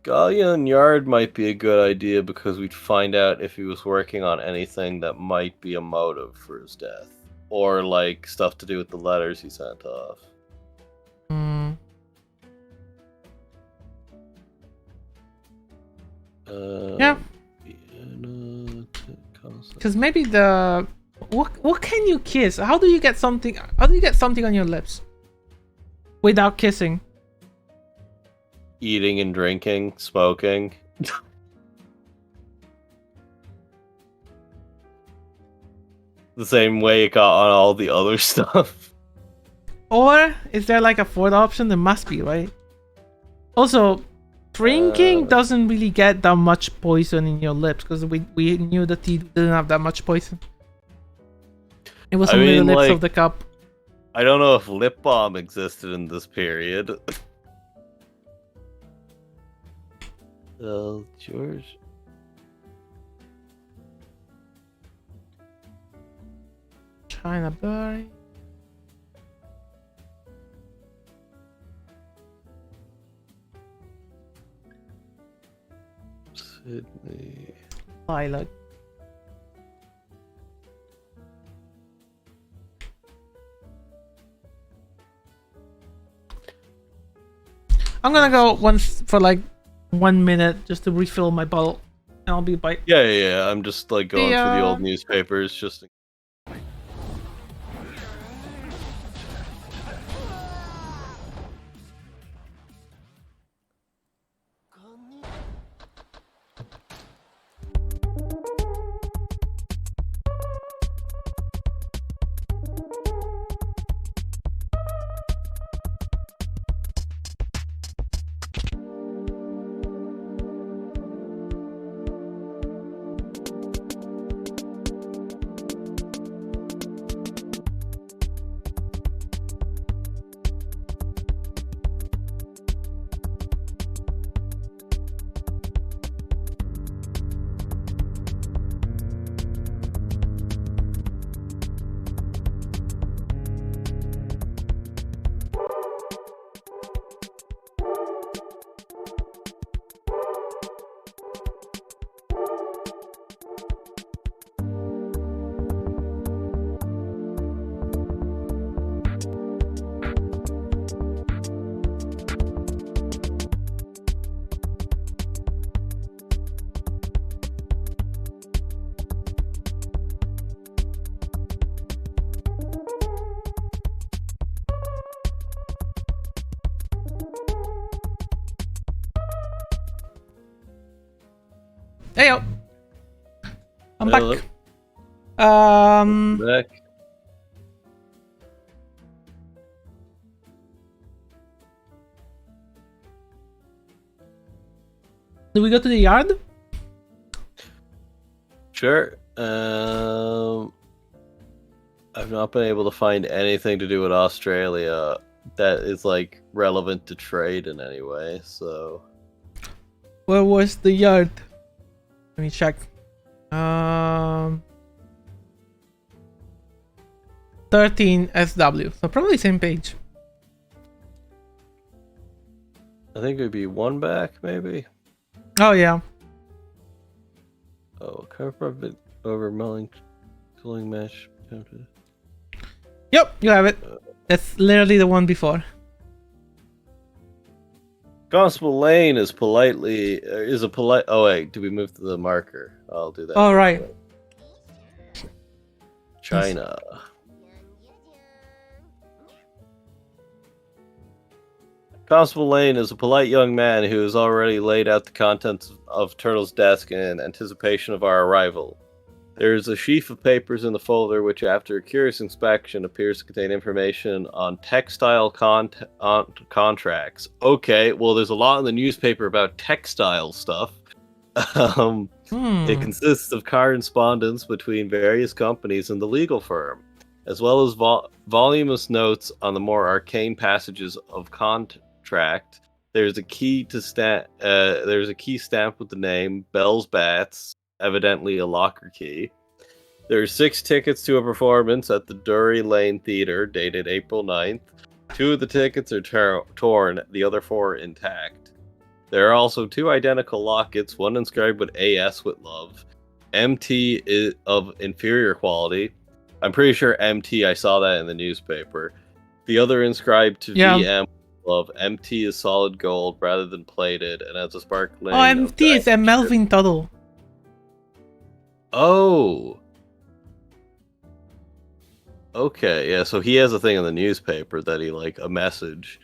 Scotland Yard might be a good idea because we'd find out if he was working on anything that might be a motive for his death. Or like stuff to do with the letters he sent off. Yeah. Because maybe the... What can you kiss? How do you get something on your lips? Without kissing? Eating and drinking, smoking. The same way it got on all the other stuff. Or is there like a fourth option? There must be, right? Also, drinking doesn't really get that much poison in your lips because we knew that he didn't have that much poison. It was only the lips of the cup. I don't know if lip balm existed in this period. George. China Berry. Sydney. Lilac. I'm gonna go once for like 1 minute just to refill my bottle, and I'll be back. Yeah. I'm just like going through the old newspapers just. Hey yo, I'm Hello. back. Back. Do we go to the yard? Sure. I've not been able to find anything to do with Australia that is like relevant to trade in any way. So Where was the yard? Let me check. 13 SW. So probably same page. I think it would be one back, maybe. Oh yeah. Oh, cover bit over mulling, cooling mesh. Yep, you have it. That's literally the one before. Constable Lane is a polite. Oh wait, do we move to the marker? I'll do that. All right. China. Constable Lane is a polite young man who has already laid out the contents of Turtle's desk in anticipation of our arrival. There is a sheaf of papers in the folder which, after a curious inspection, appears to contain information on textile contracts. Okay, well, there's a lot in the newspaper about textile stuff. It consists of correspondence between various companies and the legal firm, as well as voluminous notes on the more arcane passages of contract. There's a key stamp with the name Bell's Bats, evidently a locker key. There are 6 tickets to a performance at the Drury Lane Theatre, dated April 9th. 2 of the tickets are torn, the other 4 are intact. There are also 2 identical lockets, one inscribed with AS with love. MT is of inferior quality. I'm pretty sure MT, I saw that in the newspaper. The other inscribed to VM with love. MT is solid gold rather than plated and has a sparkling. Oh, MT is a Melvin Tuttle. Oh. Okay, yeah, so he has a thing in the newspaper that he, like, a message.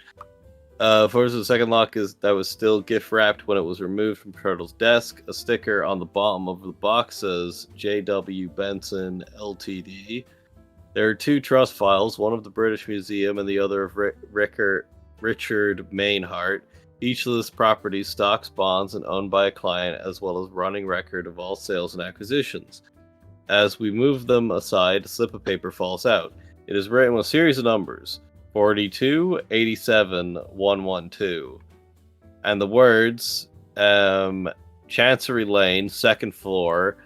First, the second lock is that was still gift wrapped when it was removed from Turtle's desk. A sticker on the bottom of the box says J.W. Benson Ltd. There are 2 trust files, one of the British Museum and the other of Richard Mainhart. Each lists properties, stocks, bonds, and owned by a client, as well as running record of all sales and acquisitions. As we move them aside, a slip of paper falls out. It is written with a series of numbers. 42, 87, 112. And the words, Chancery Lane, 2nd floor,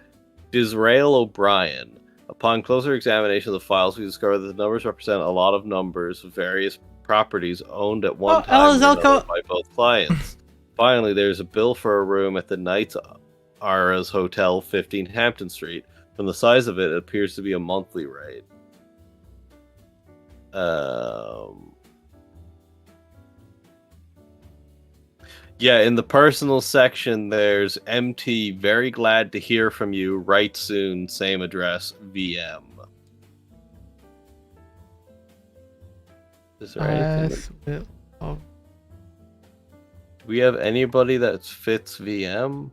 Disrael O'Brien. Upon closer examination of the files, we discover that the numbers represent a lot of numbers of various properties owned at one time or another by both clients. Finally, there's a bill for a room at the Knights Ara's Hotel, 15 Hampton Street. From the size of it, it appears to be a monthly rate. Yeah, in the personal section, there's MT, very glad to hear from you, write soon, same address, VM. Is there anything? Do we have anybody that fits VM?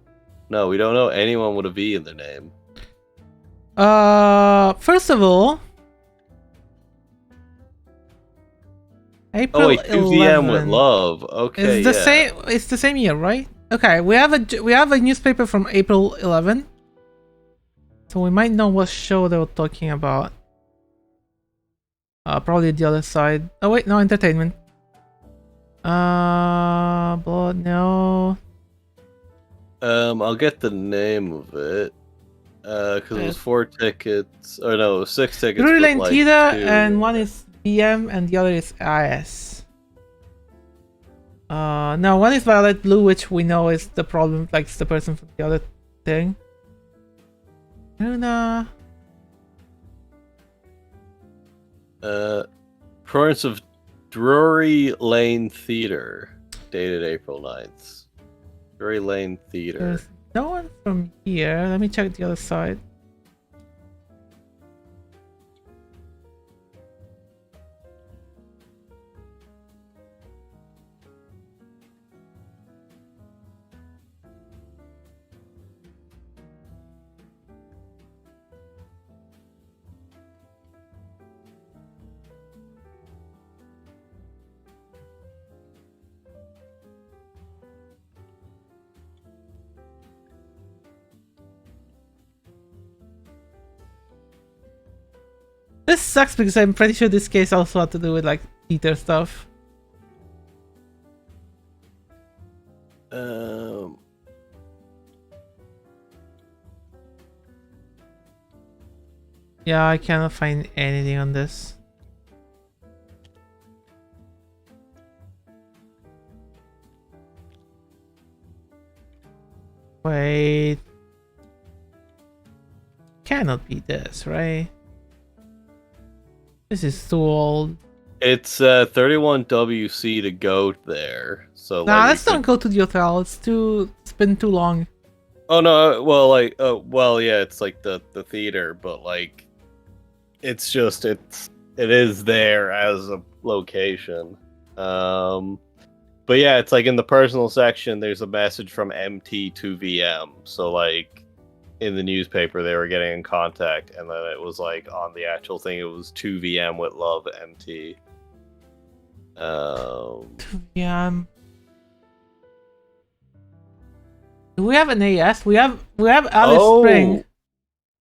No, we don't know anyone with a V in their name. First of all, April 2 VM with love. Okay, it's the same. It's the same year, right? Okay, we have a newspaper from April 11, so we might know what show they were talking about. Probably the other side. Oh wait, no, entertainment. But no. I'll get the name of it. Because it was 4 tickets. Or no, it was 6 tickets. Drury Lane Theatre, and one is BM and the other is IS. No, one is Violet Blue, which we know is the problem, like it's the person from the other thing. Luna. Performance of Drury Lane Theatre, dated April 9th. Drury Lane Theatre. There's no one from here. Let me check the other side. This sucks because I'm pretty sure this case also had to do with like ether stuff. Yeah, I cannot find anything on this. Wait. Cannot be this, right? This is too old. It's 31WC to go there. So Nah, like, let's not go to the hotel. It's been too long. Oh no, well like yeah, it's like the theater, but like it's just it is there as a location. But yeah, it's like in the personal section there's a message from MT to VM. So like in the newspaper they were getting in contact, and then it was like on the actual thing it was to VM with love MT. VM. Do we have an AS? We have Alice Spring.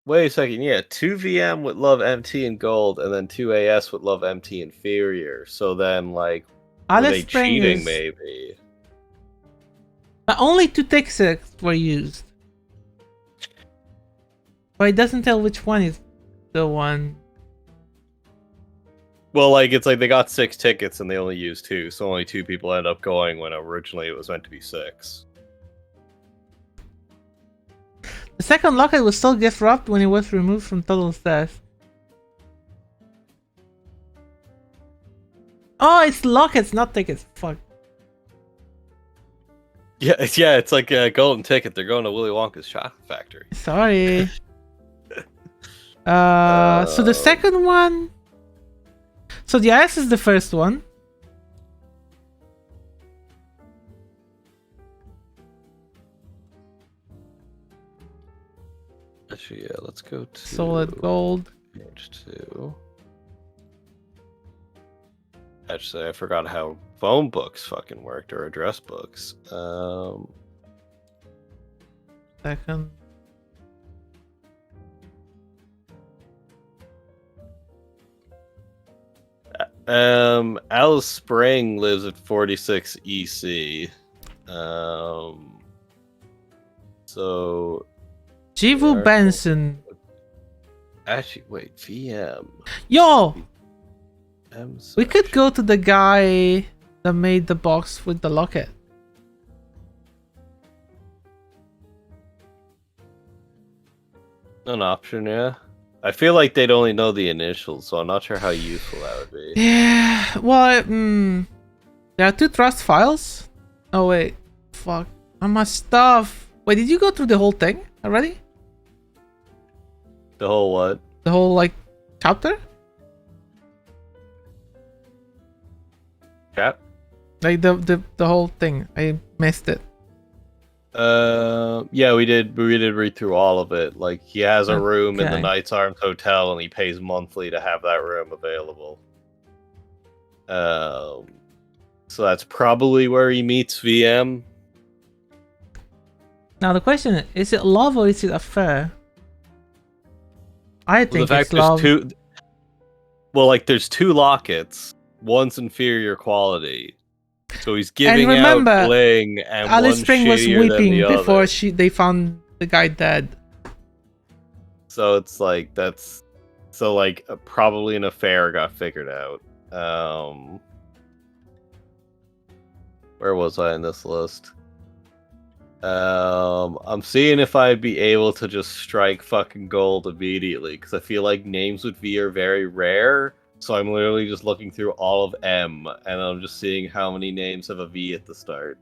Wait a second, yeah, 2 VM with love MT and gold, and then 2 AS with love MT inferior. So then, like, were they cheating, maybe? Only 2 tickets were used. But it doesn't tell which one is the one. Well, like, it's like they got 6 tickets and they only used 2, so only 2 people end up going when originally it was meant to be 6. The second locket was still gift wrapped when it was removed from total stash. Oh, it's lockets, not tickets. Fuck. Yeah, it's like a golden ticket. They're going to Willy Wonka's chocolate factory. Sorry. So the second one. So the IS is the first one. Actually, yeah, let's go to solid gold. Page 2. Actually, I forgot how phone books fucking worked, or address books. Second. Alice Spring lives at 46 EC. So Jivu Benson. Actually, wait, VM. Yo! VM we could go to the guy that made the box with the locket. An option, yeah. I feel like they'd only know the initials, so I'm not sure how useful that would be. Yeah, well, there are 2 trust files. Oh wait, fuck, how much stuff? Wait, did you go through the whole thing already? The whole what? The whole like chapter? Chat? Like the whole thing. I missed it. Yeah, we did read through all of it. Like, he has a room in the Knights Arms Hotel, and he pays monthly to have that room available. So that's probably where he meets VM. Now the question is it love or is it affair? I think it's love. Well, like, there's 2 lockets. One's inferior quality. So he's giving out bling, and Alice Spring was weeping before they found the guy dead. So it's like probably an affair got figured out. Where was I in this list? I'm seeing if I'd be able to just strike fucking gold immediately, because I feel like names with V are very rare. So I'm literally just looking through all of M, and I'm just seeing how many names have a V at the start.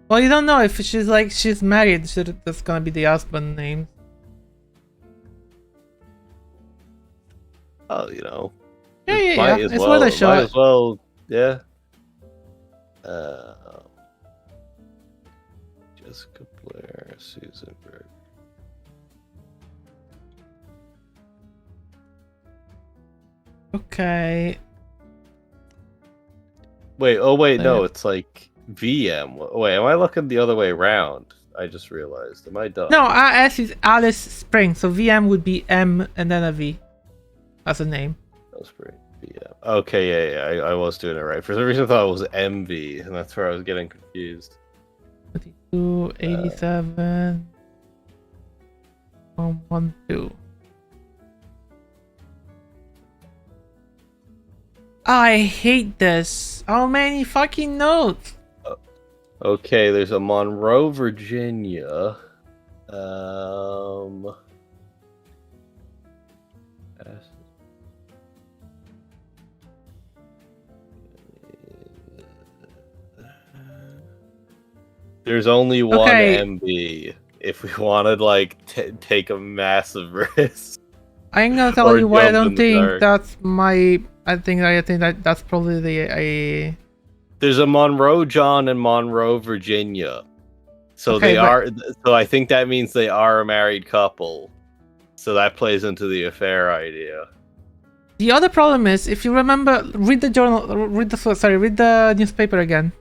Well, you don't know if she's married. That's gonna be the husband name. Oh, you know. Yeah. It's worth a shot. Might as well, yeah. Jessica Blair, Susan Berg. Okay. Wait, no, it's like VM. Wait, am I looking the other way around? I just realized. Am I dumb? No, AS is Alice Spring, so VM would be M and then a V. as a name. Osprey. Yeah. Okay, yeah. I was doing it right. For some reason, I thought it was MV, and that's where I was getting confused. 22, 87, 112. I hate this. How many fucking notes? Okay, there's a Monroe, Virginia. There's only one MB. If we wanted like take a massive risk. I'm gonna tell you why I don't think that's my. I think that's probably the. There's a Monroe John and Monroe Virginia, so they are. So I think that means they are a married couple. So that plays into the affair idea. The other problem is, if you remember, read the newspaper again.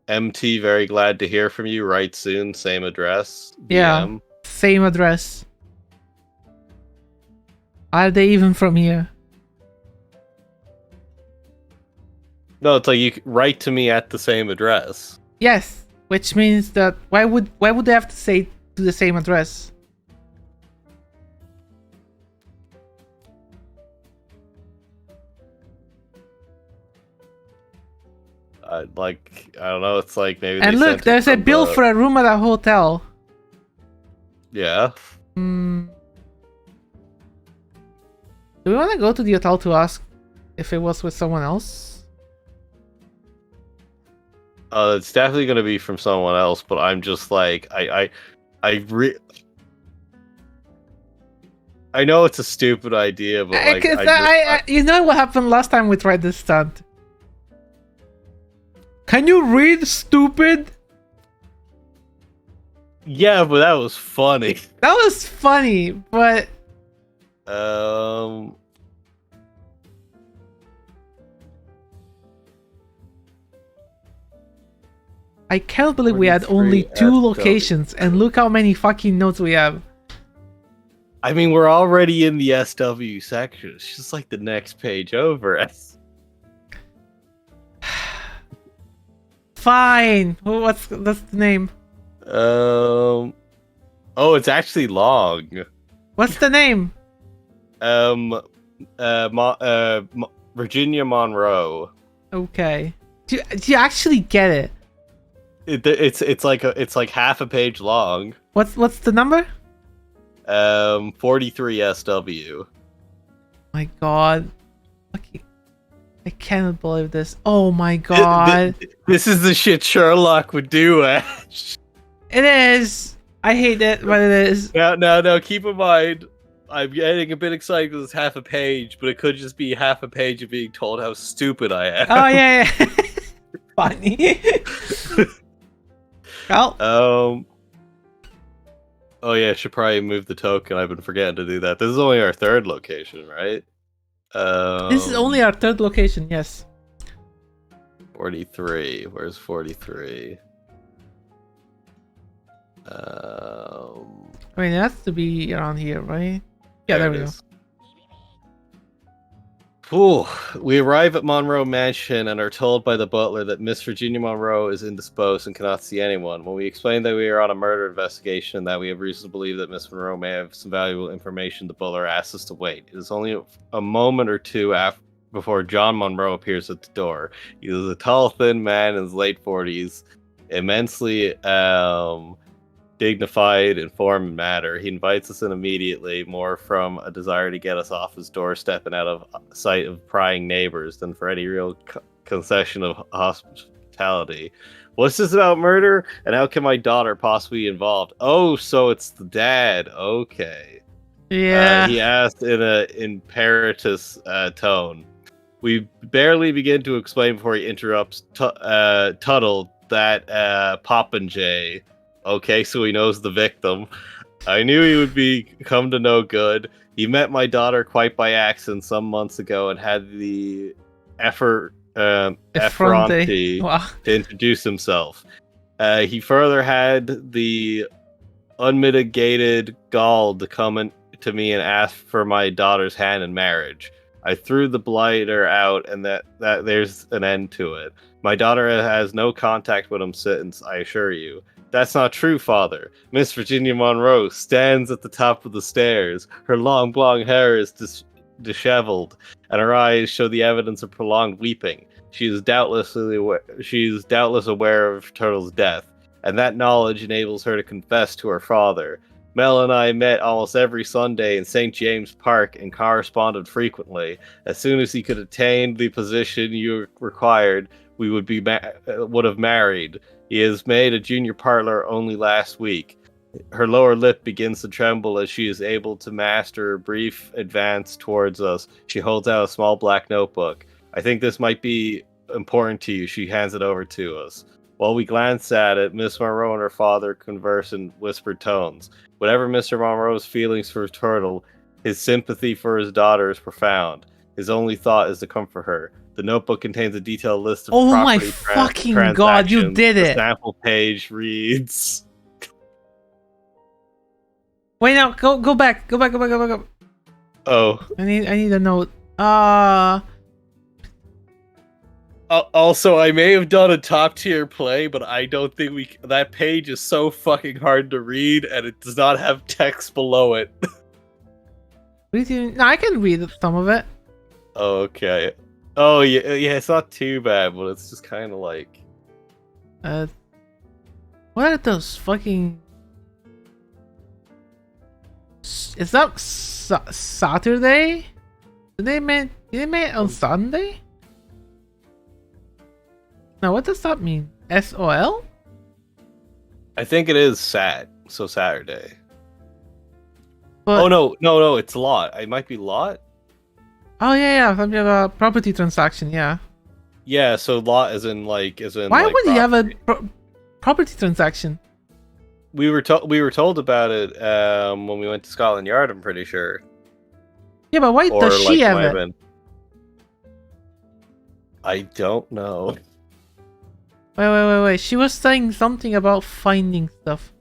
MT, very glad to hear from you. Write soon. Same address. Yeah, DM. same address. Are they even from here? No, it's like you write to me at the same address. Yes, which means that why would they have to say to the same address? I don't know. It's like maybe. And look, there's a bill for a room at a hotel. Yeah. Do we want to go to the hotel to ask if it was with someone else? It's definitely going to be from someone else, but I'm just like I know it's a stupid idea, but like you know what happened last time we tried this stunt. Can you read, stupid? Yeah, but that was funny. That was funny, but I can't believe we had only 2 locations, and look how many fucking notes we have. I mean, we're already in the SW section. It's just like the next page over. Fine. That's the name? Oh, it's actually long. What's the name? Virginia Monroe. Okay. Do you actually get it? It's like half a page long. What's the number? 43 SW. My God. Okay. I cannot believe this. Oh my God. This is the shit Sherlock would do, Ash. It is. I hate it, but it is. No. Keep in mind, I'm getting a bit excited because it's half a page, but it could just be half a page of being told how stupid I am. Oh yeah. Funny. Well. Oh yeah, I should probably move the token. I've been forgetting to do that. This is only our 3rd location, right? This is only our 3rd location, yes. 43. Where's 43? I mean, it has to be around here, right? Yeah, there we go. Ooh, we arrive at Monroe Mansion and are told by the butler that Miss Virginia Monroe is indisposed and cannot see anyone. When we explain that we are on a murder investigation and that we have reason to believe that Miss Monroe may have some valuable information, the butler asks us to wait. It is only a moment or two before John Monroe appears at the door. He is a tall, thin man in his late 40s, immensely dignified in form and matter. He invites us in immediately, more from a desire to get us off his doorstep and out of sight of prying neighbors than for any real concession of hospitality. What's this about murder? And how can my daughter possibly be involved? Oh, so it's the dad. Okay. Yeah. He asked in an imperative tone. We barely begin to explain before he interrupts Tuttle that Popinjay. Okay, so he knows the victim. I knew he would come to no good. He met my daughter quite by accident some months ago and had the effrontery to introduce himself. He further had the unmitigated gall to come in to me and ask for my daughter's hand in marriage. I threw the blighter out, and that there's an end to it. My daughter has no contact with him since, I assure you. That's not true, Father. Miss Virginia Monroe stands at the top of the stairs. Her long blonde hair is disheveled, and her eyes show the evidence of prolonged weeping. She is doubtless aware of Turtle's death, and that knowledge enables her to confess to her father. Mel and I met almost every Sunday in St. James Park and corresponded frequently. As soon as he could attain the position you required, we would have married. He has made a junior partner only last week. Her lower lip begins to tremble as she is able to master a brief advance towards us. She holds out a small black notebook. I think this might be important to you. She hands it over to us. While we glance at it, Miss Monroe and her father converse in whispered tones. Whatever Mr. Monroe's feelings for Turtle, his sympathy for his daughter is profound. His only thought is to comfort her. The notebook contains a detailed list of property fucking god, you did it! The sample page reads... Wait, now, go back. Oh. I need a note. Also, I may have done a top tier play, but I don't think that page is so fucking hard to read, and it does not have text below it. No, I can read some of it. Okay. Oh yeah, it's not too bad, but it's just kind of like. What are those fucking? Is that Saturday? Did they mean on Sunday? Now, what does that mean? SOL? I think it is Saturday. But, oh no, it's lot. It might be lot. Oh yeah, something about property transaction, yeah. Yeah, so lot as in Why like, would you have a property transaction? We were told about it when we went to Scotland Yard, I'm pretty sure. Yeah, but why does she have it? Been. I don't know. Wait. She was saying something about finding stuff.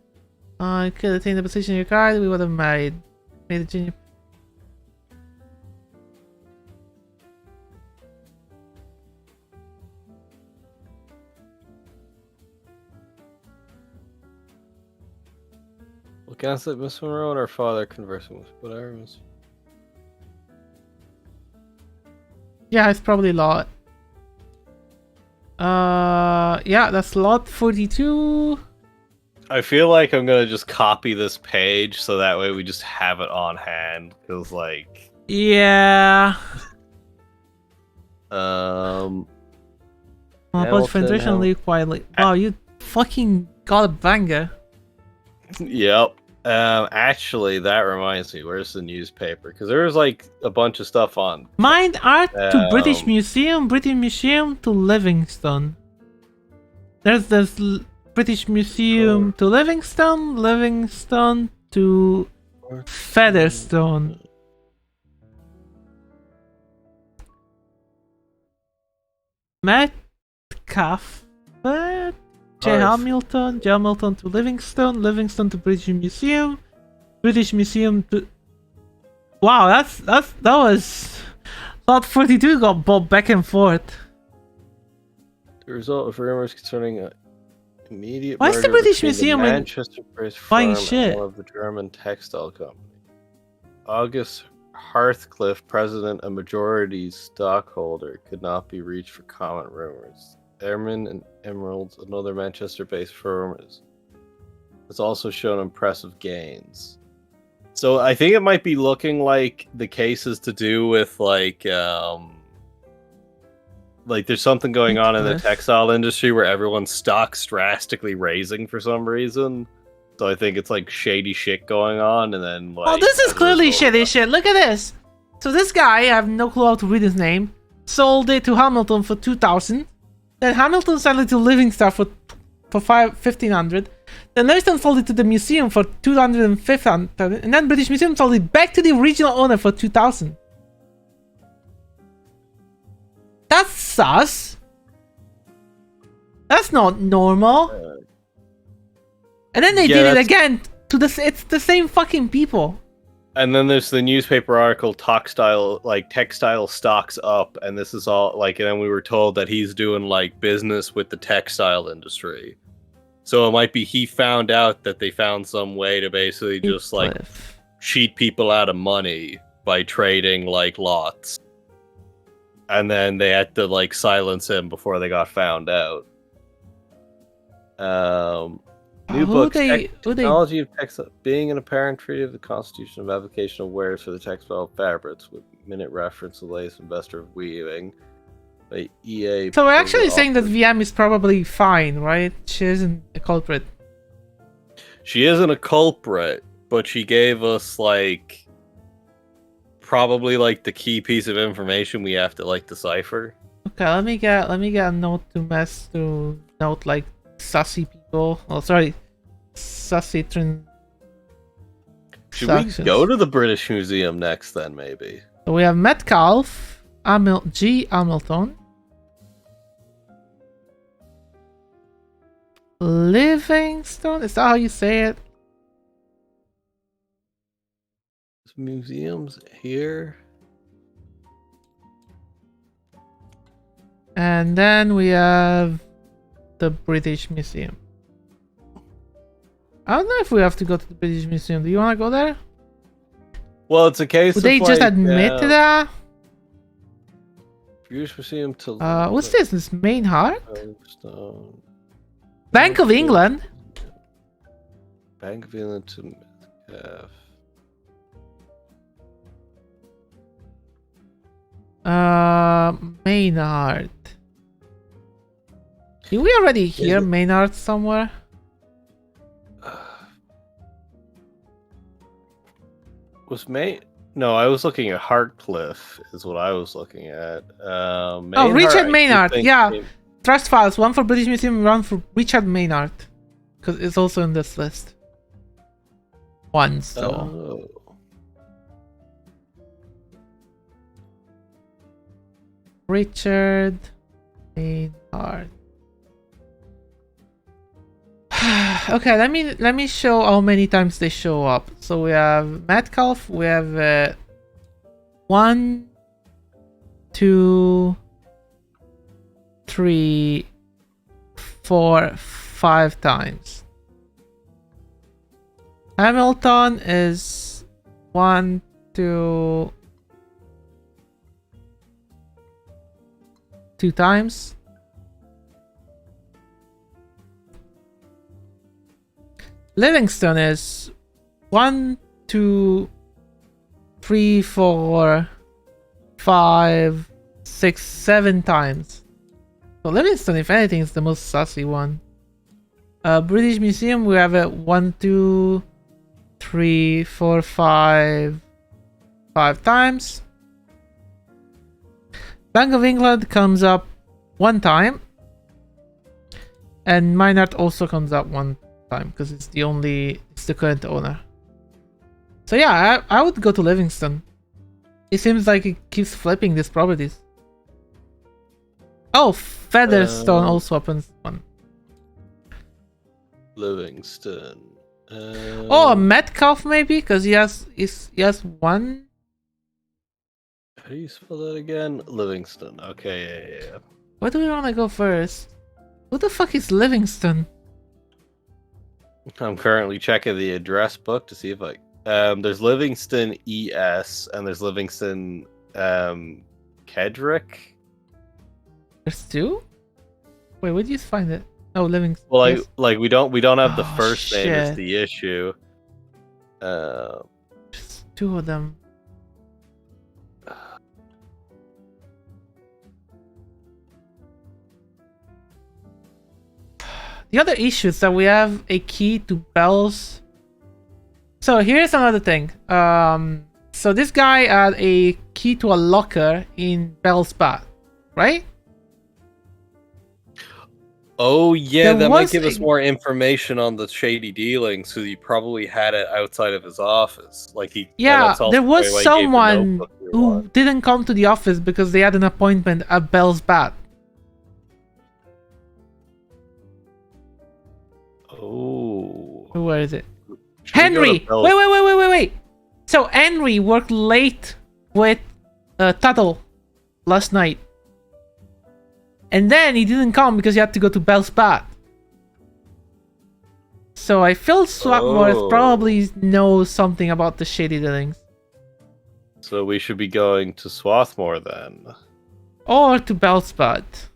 I could attain the position required, we would have married. Made a junior. What can I say? Miss Monroe and her father conversing with whatever. Yeah, it's probably lot. Yeah, that's lot 42. I feel like I'm gonna just copy this page so that way we just have it on hand. Cause like. Yeah. But transition leave quietly. Wow, you fucking got a banger. Yep. Actually, that reminds me. Where's the newspaper? Because there was like a bunch of stuff on. Mind art to British Museum to Livingstone. There's this British Museum to Livingstone to Featherstone. Metcalfe. J. Hamilton to Livingstone to British Museum to. Wow, that was. Lot 42 got bobbed back and forth. The result of rumors concerning immediate. Why is the British Museum in Manchester-based buying firm shit? of the German textile company? August Heathcliff, president and majority stockholder, could not be reached for comment rumors. Ehrman and Emeralds, another Manchester-based firm, has also shown impressive gains. So I think it might be looking like the case is to do with like there's something going on in the textile industry where everyone's stocks drastically raising for some reason. So I think it's like shady shit going on, and then like. Oh, this is clearly shady shit. Look at this. So this guy, I have no clue how to read his name, sold it to Hamilton for 2,000. Then Hamilton sold it to Livingstone for 1,500. Then Livingstone sold it to the museum for 2,500, and then British Museum sold it back to the original owner for 2,000. That's sus. That's not normal. And then they did it again It's the same fucking people. And then there's the newspaper article, textile stocks up, and this is all and then we were told that he's doing business with the textile industry. So it might be he found out that they found some way to basically just cheat people out of money by trading lots. And then they had to silence him before they got found out. New books, Technology of Textile, being an apparent treaty of the Constitution of Application of Wares for the Textile Fabrics with minute reference to latest investor of weaving by EA. So we're actually saying that VM is probably fine, right? She isn't a culprit. She isn't a culprit, but she gave us probably the key piece of information we have to decipher. Okay, let me get a note to note sussy people. Oh, sorry, sussy Should we go to the British Museum next then, maybe? So we have Metcalf, G. Hamilton, Livingstone. Is that how you say it? Museums here. And then we have the British Museum. I don't know if we have to go to the British Museum. Do you want to go there? Well, it's a case Would they just admit to that? British Museum to... what's this? This main heart? Bank of England? Bank of England to Metcalf. Maynard. Did we already hear Maynard somewhere? Was No, I was looking at Hartcliffe, is what I was looking at. Richard Maynard. Yeah. Trust files. One for British Museum, one for Richard Maynard. Because it's also in this list. One, so. Oh. Richard Maynard. Okay, let me show how many times they show up. So we have Metcalf, we have 1, 2, 3, 4, 5 times. Hamilton is 1, 2 times. Livingstone is 1, 2, 3, 4, 5, 6, 7 times. So Livingstone, if anything, is the most sassy one. British Museum, we have it 1, 2, 3, 4, 5 times. Bank of England comes up 1 time. And Maynard also comes up 1 time because it's the current owner. So yeah, I would go to Livingstone. It seems like it keeps flipping these properties. Oh, Featherstone also opens 1. Livingstone. Oh, Metcalf maybe, because he has 1. How do you spell that again? Livingston. Okay, yeah. Where do we want to go first? Who the fuck is Livingston? I'm currently checking the address book to see if there's Livingston ES and there's Livingston Kedrick. There's 2? Wait, where did you find it? Oh, Livingston. Well, yes. we don't have the first name is the issue. There's 2 of them. The other issue is that we have a key to Bell's. So here's another thing. So this guy had a key to a locker in Bell's bath, right? Oh yeah, that might give us more information on the shady dealings. So he probably had it outside of his office, there was someone who didn't come to the office because they had an appointment at Bell's bath. Oh. Where is it? Henry! Wait. So Henry worked late with Tuttle last night. And then he didn't come because he had to go to Bell's Bat. So I feel Swapworth probably knows something about the shady dealings. So we should be going to Swarthmore then. Or to Bell's Bat.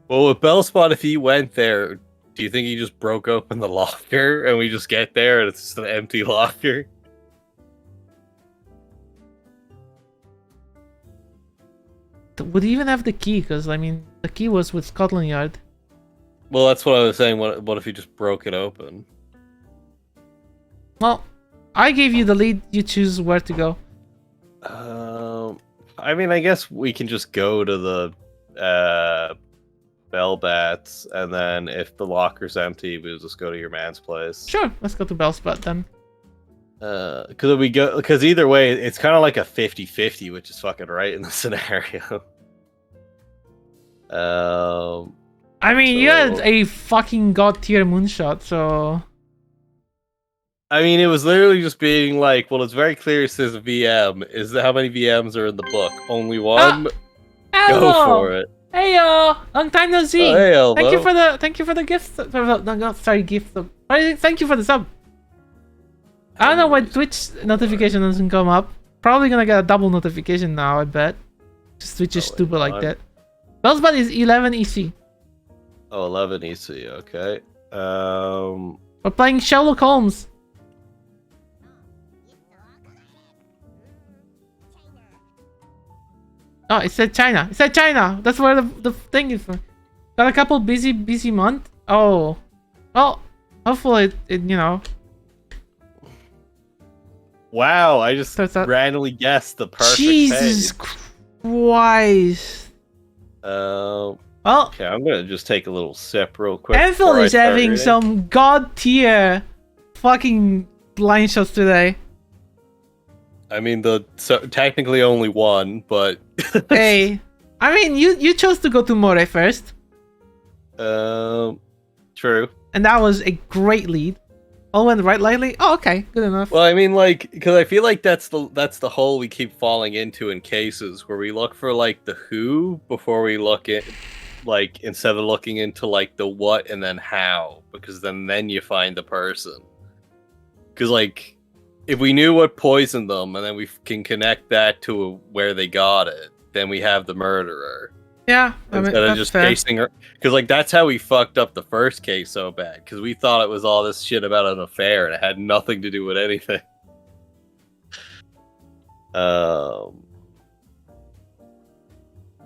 Well, with Bellspot, if he went there, do you think he just broke open the locker and we just get there and it's just an empty locker? Would he even have the key? Because, I mean, the key was with Scotland Yard. Well, that's what I was saying. What if he just broke it open? Well, I gave you the lead. You choose where to go. I mean, I guess we can just go to the Bellbats, and then if the locker's empty, we'll just go to your man's place. Sure, let's go to Bellspot then. Because either way, it's kind of like a 50-50, which is fucking right in the scenario. I mean, you had a fucking god tier moonshot, so. I mean, it was literally just being like, well, it's very clear it says VM. Is how many VMs are in the book? Only one. Go for it. Hey yo, long time no see. Oh, hey, Elmo. Thank you for the gift. No, sorry, gift. Thank you for the sub. I don't know why Twitch notification doesn't come up. Probably gonna get a double notification now, I bet. Just Twitch is stupid like that. Bellspot is 11 EC. Oh, 11 EC, okay. We're playing Sherlock Holmes. Oh, it said China. It said China. That's where the thing is from. Got a couple busy month. Oh. Well, hopefully it you know. Wow, I just randomly guessed the perfect Jesus Christ. Well, well, okay, I'm gonna just take a little sip real quick. Enfield is having some god tier fucking blind shots today. I mean, technically only one, but hey, I mean, you chose to go to Moray first. True. And that was a great lead. Oh, went right lightly. Oh, okay, good enough. Well, I mean, like, because I feel like that's the hole we keep falling into in cases where we look for like the who before we look at, like, instead of looking into like the what and then how, because then you find the person. Because like, if we knew what poisoned them and then we can connect that to where they got it, then we have the murderer. Yeah, I mean, instead of just chasing her, because like that's how we fucked up the first case so bad. Because we thought it was all this shit about an affair and it had nothing to do with anything.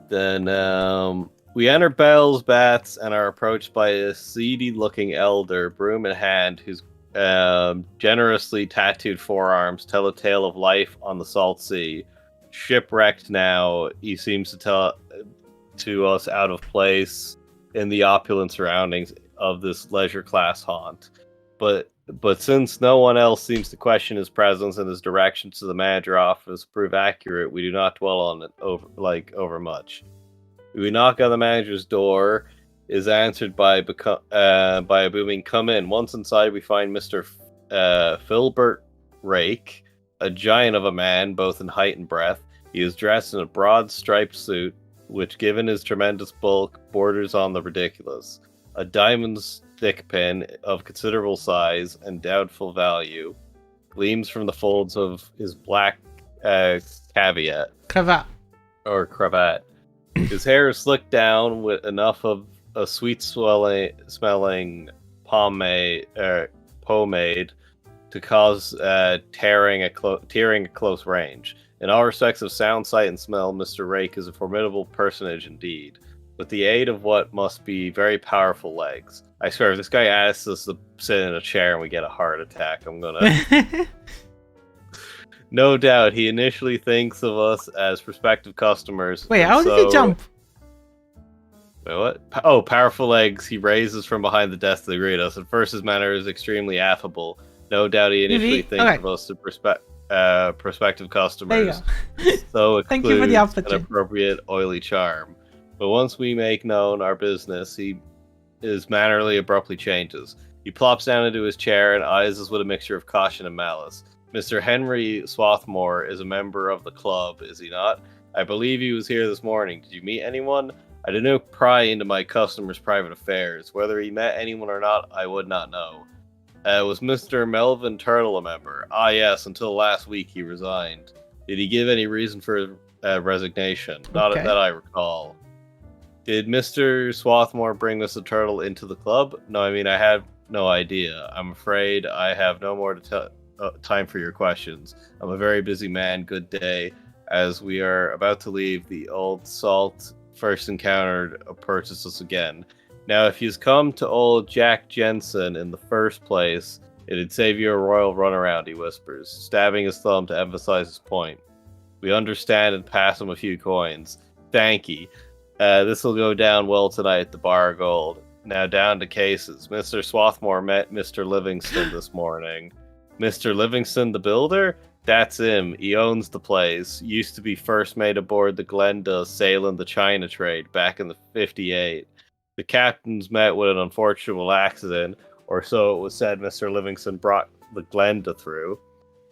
Then we enter Bell's Bats and are approached by a seedy-looking elder, broom in hand, whose generously tattooed forearms tell a tale of life on the salt sea. Shipwrecked now, he seems to tell to us out of place in the opulent surroundings of this leisure class haunt. But since no one else seems to question his presence and his directions to the manager office prove accurate, we do not dwell on it over much. We knock on the manager's door, is answered by a booming "Come in." Once inside, we find Mr. Filbert Rake, a giant of a man, both in height and breadth. He is dressed in a broad striped suit, which, given his tremendous bulk, borders on the ridiculous. A diamond stick pin of considerable size and doubtful value gleams from the folds of his black cravat. His hair is slicked down with enough of a sweet-smelling pomade to cause tearing at close range. In all respects of sound, sight, and smell, Mr. Rake is a formidable personage indeed, with the aid of what must be very powerful legs. I swear, if this guy asks us to sit in a chair and we get a heart attack, I'm gonna... No doubt, he initially thinks of us as prospective customers. Wait, how did he jump? Wait, what? Oh, powerful legs. He raises from behind the desk to greet us. At first, his manner is extremely affable. No doubt he initially thinks of us as prospective customers. So Thank you for the an appropriate oily charm. But once we make known our business, his mannerly abruptly changes. He plops down into his chair and eyes us with a mixture of caution and malice. Mr. Henry Swarthmore is a member of the club, is he not? I believe he was here this morning. Did you meet anyone? I did not pry into my customers' private affairs. Whether he met anyone or not, I would not know. Was Mr. Melvin Turtle a member? Ah, yes, until last week he resigned. Did he give any reason for his resignation? Not that I recall. Did Mr. Swarthmore bring Mr. Turtle into the club? No, I mean, I have no idea. I'm afraid I have no more time for your questions. I'm a very busy man. Good day. As we are about to leave, the old salt first encountered approaches us again. Now, if you've come to old Jack Jensen in the first place, it'd save you a royal runaround, he whispers, stabbing his thumb to emphasize his point. We understand and pass him a few coins. Thank ye. This will go down well tonight at the Bar of Gold. Now down to cases. Mr. Swarthmore met Mr. Livingston this morning. Mr. Livingston the builder? That's him. He owns the place. Used to be first mate aboard the Glenda sailing the China trade back in the 58. The captains met with an unfortunate accident, or so it was said. Mr. Livingston brought the Glenda through.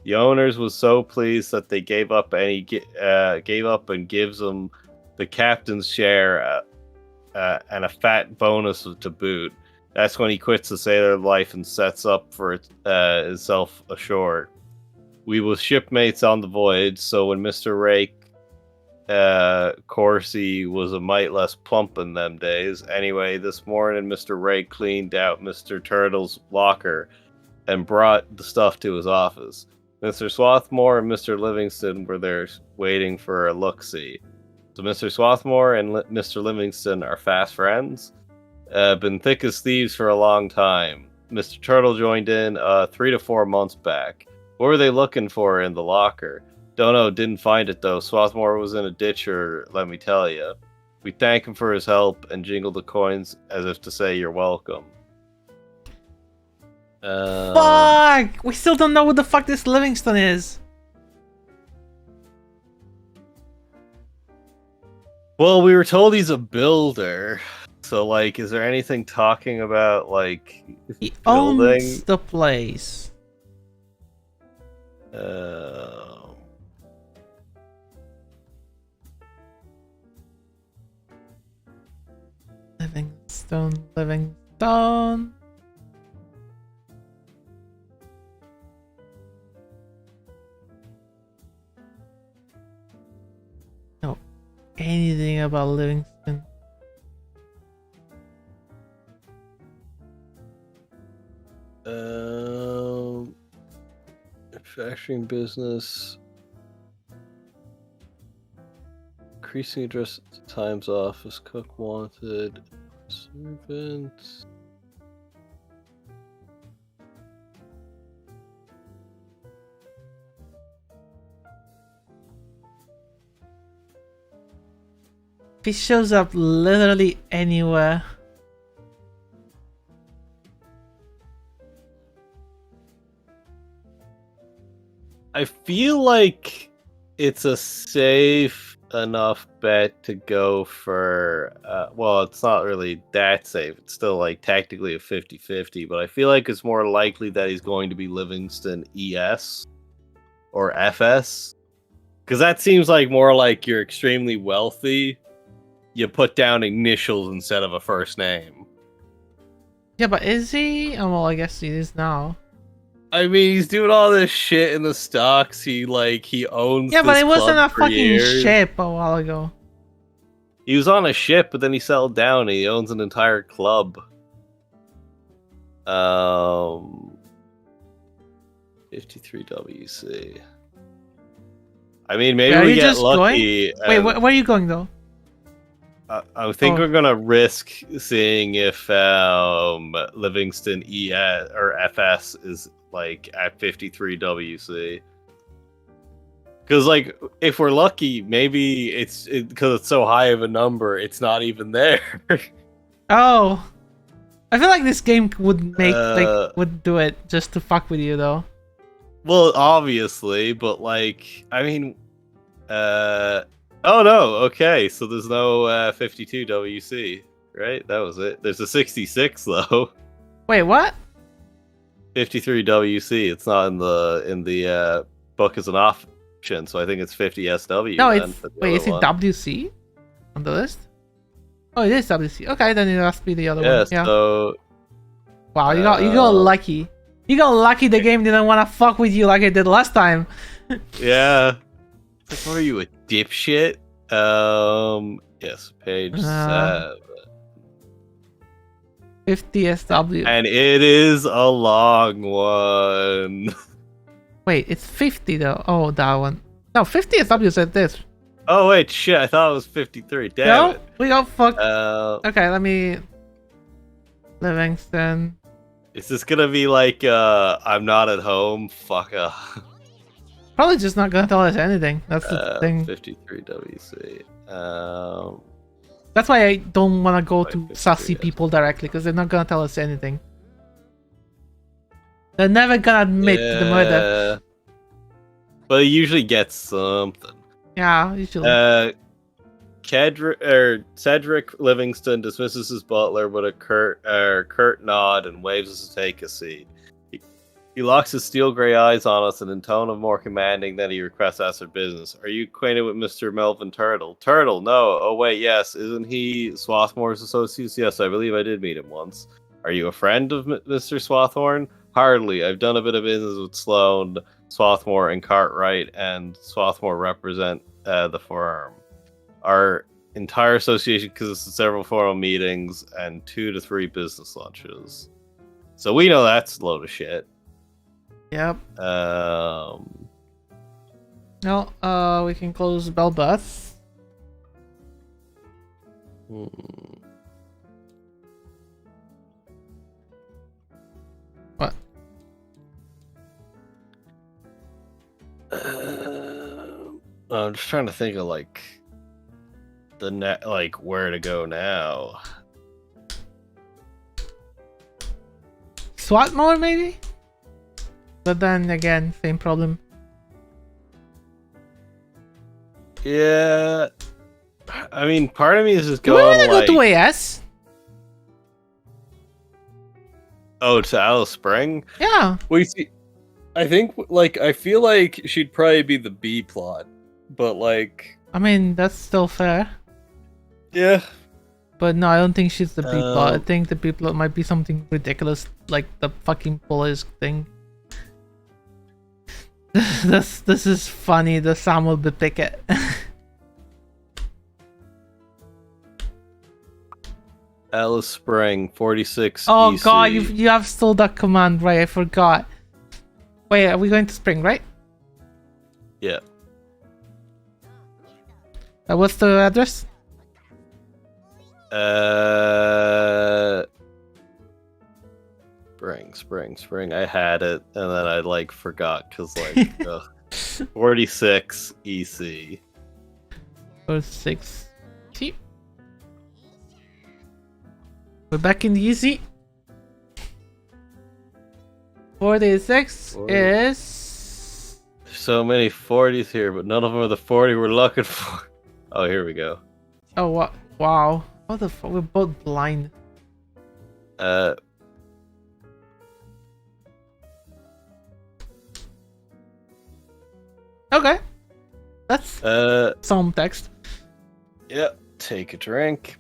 The owners was so pleased that they gave up and gives them the captain's share and a fat bonus to boot. That's when he quits the sailor life and sets up for himself ashore. We was shipmates on the voyage, so when Mr. Rake Corsi was a mite less plump in them days. Anyway, this morning Mr. Rake cleaned out Mr. Turtle's locker and brought the stuff to his office. Mr. Swarthmore and Mr. Livingston were there waiting for a look-see. So Mr. Swarthmore and Mr. Livingston are fast friends. Been thick as thieves for a long time. Mr. Turtle joined in 3 to 4 months back. What were they looking for in the locker? Don't know, didn't find it though. Swarthmore was in a ditcher, let me tell you. We thank him for his help and jingle the coins as if to say you're welcome. Fuck! We still don't know what the fuck this Livingston is. Well, we were told he's a builder. So, like, is there anything talking about, like, he building? Owns the place. Livingstone. No, anything about Livingston? Manufacturing business. Increasing address times office. Cook wanted. Servant. He shows up literally anywhere. I feel like it's a safe enough bet to go for well, it's not really that safe. It's still like technically a 50-50, but I feel like it's more likely that he's going to be Livingston ES or FS, because that seems like more like you're extremely wealthy, you put down initials instead of a first name. Yeah, but is he? Oh, well, I guess he is now. I mean, he's doing all this shit in the stocks. He owns. Yeah, but it wasn't a fucking years. ship a while ago. He was on a ship, but then he settled down. And he owns an entire club. 53WC. I mean, maybe we get lucky. Wait, where are you going though? I think we're gonna risk seeing if Livingston ES or FS is like at 53WC. Because like if we're lucky, maybe it's because it's so high of a number, it's not even there. Oh, I feel like this game would would do it just to fuck with you though. Well, obviously, but like I mean, oh no, okay, so there's no 52WC, right? That was it. There's a 66 though. Wait, what? 53WC. It's not in the book as an option, so I think it's 50SW. No, then, it's wait. Is it WC on the list? Oh, it is WC. Okay, then it must be the other one. Yeah. So. Wow, you got lucky. You got lucky. The game didn't want to fuck with you like it did last time. Yeah. Like, what are you, a dipshit? Yes, page 7. 50 SW. And it is a long one. Wait, it's 50 though. Oh, that one. No, 50 SW said this. Oh wait, shit! I thought it was 53. Damn it. We got fucked. Okay, let me. Livingston. Is this gonna be like I'm not at home? Fuck off. Probably just not gonna tell us anything. That's the thing. 53 WC. That's why I don't want to go to sassy people directly, because they're not gonna tell us anything. They're never gonna admit to the murder. But he usually gets something. Yeah, usually. Cedric Livingston dismisses his butler with a curt nod and waves us to take a seat. He locks his steel grey eyes on us and in tone of more commanding than he requests us for business. Are you acquainted with Mr. Melvin Turtle? Turtle? No. Oh wait, yes. Isn't he Swarthmore's associate? Yes, I believe I did meet him once. Are you a friend of Mr. Swarthmore? Hardly. I've done a bit of business with Sloan, Swarthmore, and Cartwright, and Swarthmore represent the firm. Our entire association consists of several formal meetings and 2 to 3 business lunches. So we know that's a load of shit. Yep. No, we can close Bell Bus. What? I'm just trying to think of like where to go now. Swarthmore maybe? But then again, same problem. Yeah. I mean, part of me is just going We're gonna go to AS. Oh, to Alice Spring? Yeah. We see. I think, I feel like she'd probably be the B plot, but I mean, that's still fair. Yeah. But no, I don't think she's the B plot. I think the B plot might be something ridiculous, like the fucking police thing. This is funny. The Samuel B. Pickett. Alice Spring, 46. Oh EC. god, you have still that command, right? I forgot. Wait, are we going to Spring, right? Yeah. What's the address? Spring. I had it, and then I forgot because 46 EC. 46. See, we're back in the EC. 46 is. So many 40s here, but none of them are the 40 we're looking for. Oh, here we go. Oh, what? Wow. What the fuck? We're both blind. Okay. That's some text. Yep. Take a drink.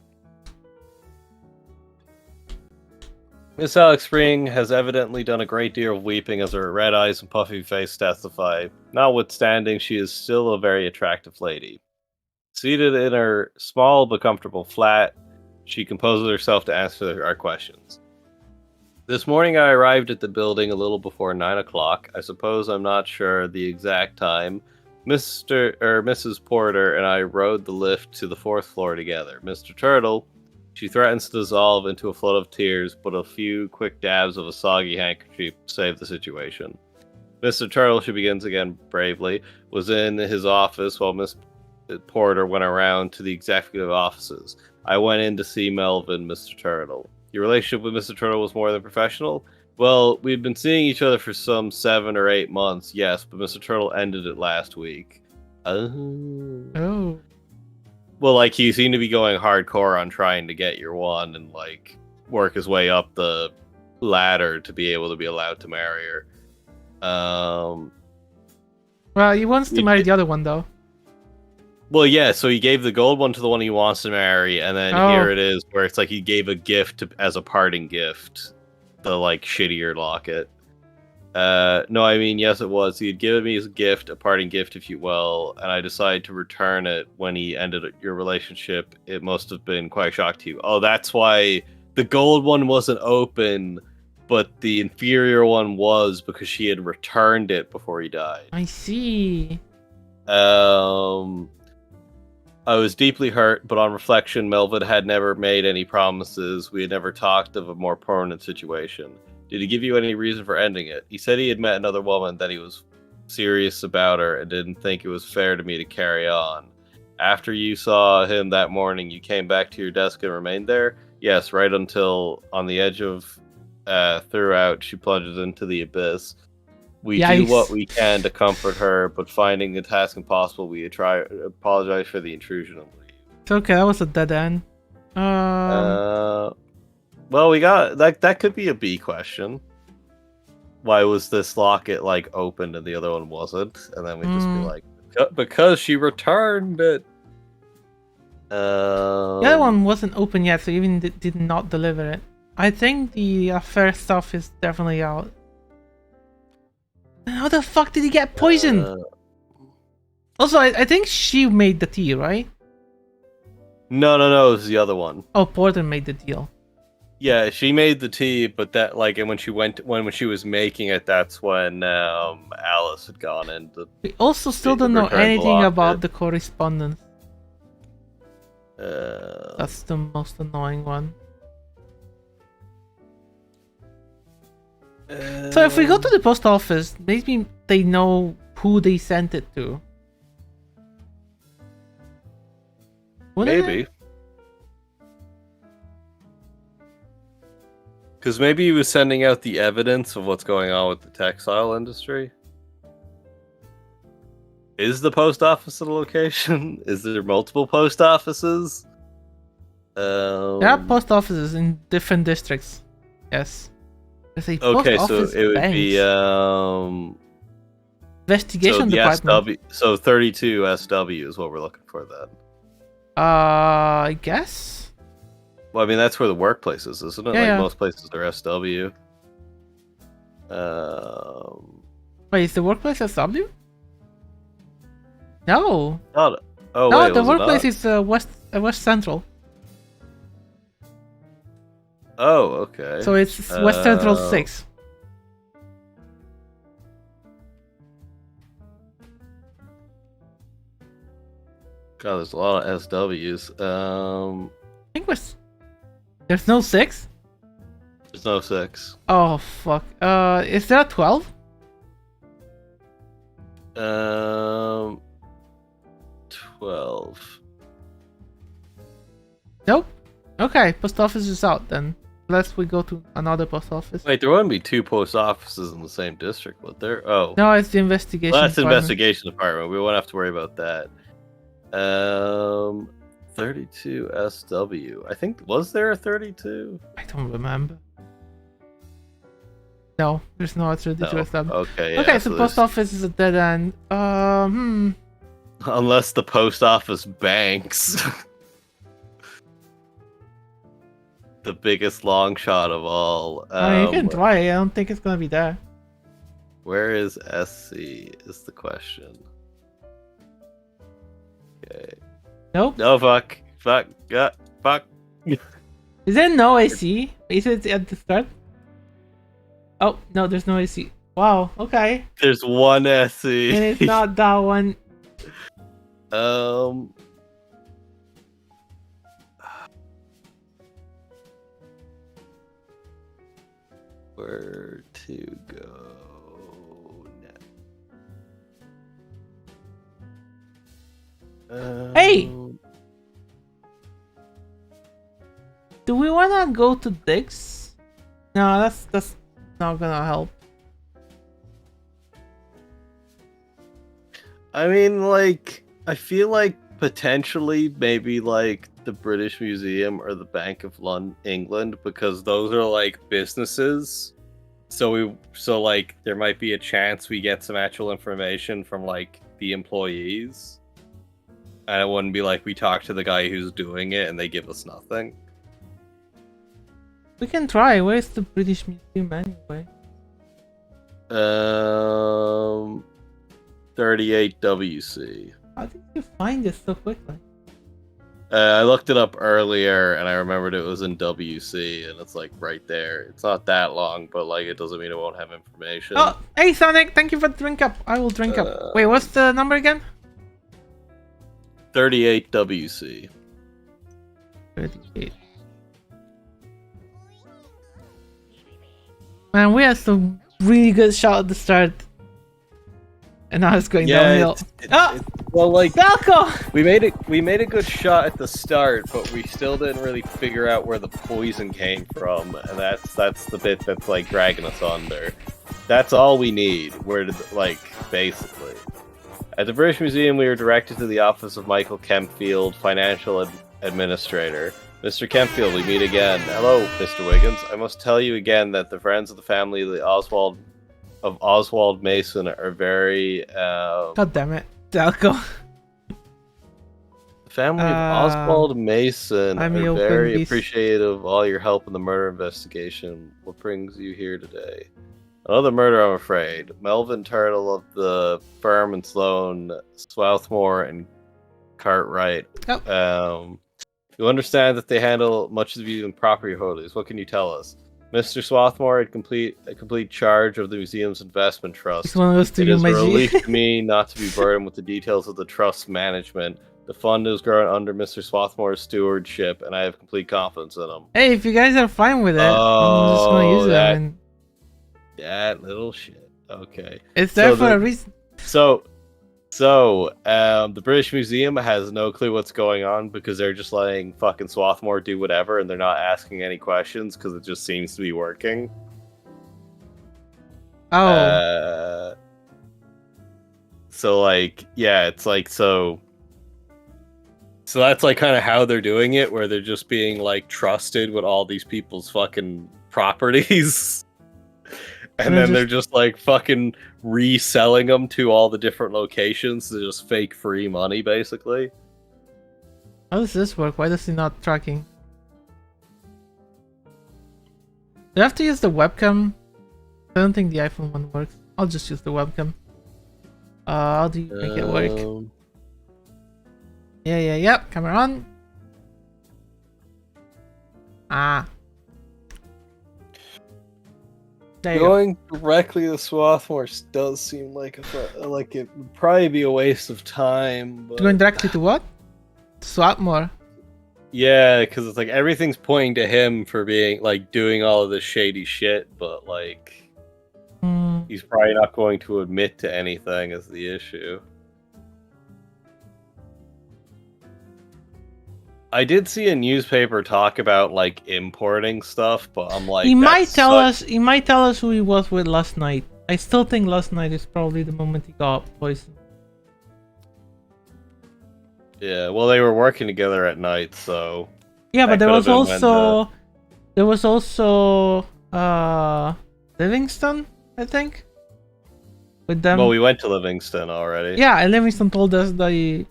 Miss Alex Spring has evidently done a great deal of weeping as her red eyes and puffy face testify. Notwithstanding, she is still a very attractive lady. Seated in her small but comfortable flat, she composes herself to answer our questions. This morning I arrived at the building a little before 9 o'clock. I suppose I'm not sure the exact time. Mrs. Porter and I rode the lift to the 4th floor together. Mr. Turtle, she threatens to dissolve into a flood of tears, but a few quick dabs of a soggy handkerchief save the situation. Mr. Turtle, she begins again bravely, was in his office while Miss Porter went around to the executive offices. I went in to see Melvin, Mr. Turtle. Your relationship with Mr. Turtle was more than professional? Well, we've been seeing each other for some 7 or 8 months, yes, but Mr. Turtle ended it last week. Oh. Well, he seemed to be going hardcore on trying to get your one and, work his way up the ladder to be able to be allowed to marry her. Well, he wants to marry the other one though. Well, yeah, so he gave the gold one to the one he wants to marry, and then here it is where it's like he gave a gift as a parting gift, the like shittier locket. No, I mean, yes, it was. He had given me as a gift, a parting gift, if you will, and I decided to return it when he ended your relationship. It must have been quite a shock to you. Oh, that's why the gold one wasn't open, but the inferior one was because she had returned it before he died. I see. I was deeply hurt, but on reflection, Melvin had never made any promises. We had never talked of a more permanent situation. Did he give you any reason for ending it? He said he had met another woman, that he was serious about her, and didn't think it was fair to me to carry on. After you saw him that morning, you came back to your desk and remained there? Yes, right until on the edge of throughout, she plunges into the abyss. We do what we can to comfort her, but finding the task impossible, we apologize for the intrusion and leave. It's okay, that was a dead end. Well, we got that could be a B question. Why was this locket like open and the other one wasn't? And then we just be like, because she returned it. The other one wasn't open yet, so even did not deliver it. I think the affair stuff is definitely out. How the fuck did he get poisoned? Also, I think she made the tea, right? No, it was the other one. Oh, Porter made the deal. Yeah, she made the tea, but that like, and when she was making it, that's when Alice had gone in. We also still don't know anything about the correspondence. That's the most annoying one. So if we go to the post office, maybe they know who they sent it to. Maybe. Because maybe he was sending out the evidence of what's going on with the textile industry. Is the post office a location? Is there multiple post offices? There are post offices in different districts. Yes. Okay, so it would be investigation department. So 32 SW is what we're looking for then. I guess. Well, I mean that's where the workplace is, isn't it? Yeah, most places are SW. Wait, is the workplace SW? No. No, the workplace is West Central. Oh, okay. So it's West Central 6. God, there's a lot of SWs. I think there's no 6? There's no 6. Oh, fuck. Is there a 12? 12. Nope. Okay, post office is out then. Unless we go to another post office. Wait, there wouldn't be 2 post offices in the same district, would there? Oh. No, it's the investigation department. That's the investigation department. We won't have to worry about that. 32 SW. I think, was there a 32? I don't remember. No, there's no 32 SW. Okay, yeah, okay, so post office is a dead end. Unless the post office banks. The biggest long shot of all. I mean, you can try. I don't think it's gonna be there. Where is SC? Is the question. Okay. Nope. No, fuck. Fuck. Is there no AC? Is it at the start? Oh no, there's no AC. Wow. Okay. There's one SC. And it's not that one. Where to go now? Hey! Do we wanna go to Diggs? No, that's not gonna help. I mean, like, I feel like potentially maybe like the British Museum or the Bank of England, because those are like businesses. So like there might be a chance we get some actual information from like the employees. And it wouldn't be like we talk to the guy who's doing it and they give us nothing. We can try. Where's the British Museum anyway? 38 WC. How did you find it so quickly? I looked it up earlier and I remembered it was in WC and it's like right there. It's not that long, but like it doesn't mean it won't have information. Oh, hey Sonic, thank you for the drink up. I will drink up. Wait, what's the number again? 38 WC. 38. Man, we had some really good shot at the start. And now it's going downhill. Well, like Falco! we made a good shot at the start, but we still didn't really figure out where the poison came from, and that's the bit that's like dragging us under. That's all we need. Basically. At the British Museum, we were directed to the office of Michael Kempfield, financial administrator. Mr. Kempfield, we meet again. Hello, Mr. Wiggins. I must tell you again that the friends of the family of Oswald Mason are very... God damn it. Falco. The family of Oswald Mason are very appreciative of all your help in the murder investigation. What brings you here today? Another murder, I'm afraid. Melvin Turtle of the firm and Sloan, Swarthmore and Cartwright. Oh. You understand that they handle much of the property holdings. What can you tell us? Mr. Swarthmore had complete charge of the museum's investment trust. It is a relief to me not to be burdened with the details of the trust's management. The fund is growing under Mr. Swarthmore's stewardship, and I have complete confidence in him. Hey, if you guys are fine with it, I'm just gonna use it. That little shit. Okay. It's there for a reason. So, the British Museum has no clue what's going on because they're just letting fucking Swarthmore do whatever and they're not asking any questions because it just seems to be working. Oh. So, like, yeah, it's like, so that's, like, kind of how they're doing it, where they're just being, like, trusted with all these people's fucking properties. And then they're just like fucking reselling them to all the different locations to just fake free money, basically. How does this work? Why does he not tracking? Do you have to use the webcam? I don't think the iPhone one works. I'll just use the webcam. How do you make it work? Yeah. Camera on. Ah. Going directly to Swarthmore does seem like it would probably be a waste of time. But... Going directly to what? Swarthmore. Yeah, because it's like everything's pointing to him for being like doing all of this shady shit, but like he's probably not going to admit to anything is the issue. I did see a newspaper talk about like importing stuff, but I'm like, he might tell us who he was with last night. I still think last night is probably the moment he got poisoned. Yeah, well, they were working together at night, so yeah, but there was also Livingston, I think, with them. Well, we went to Livingston already. Yeah, and Livingston told us that he...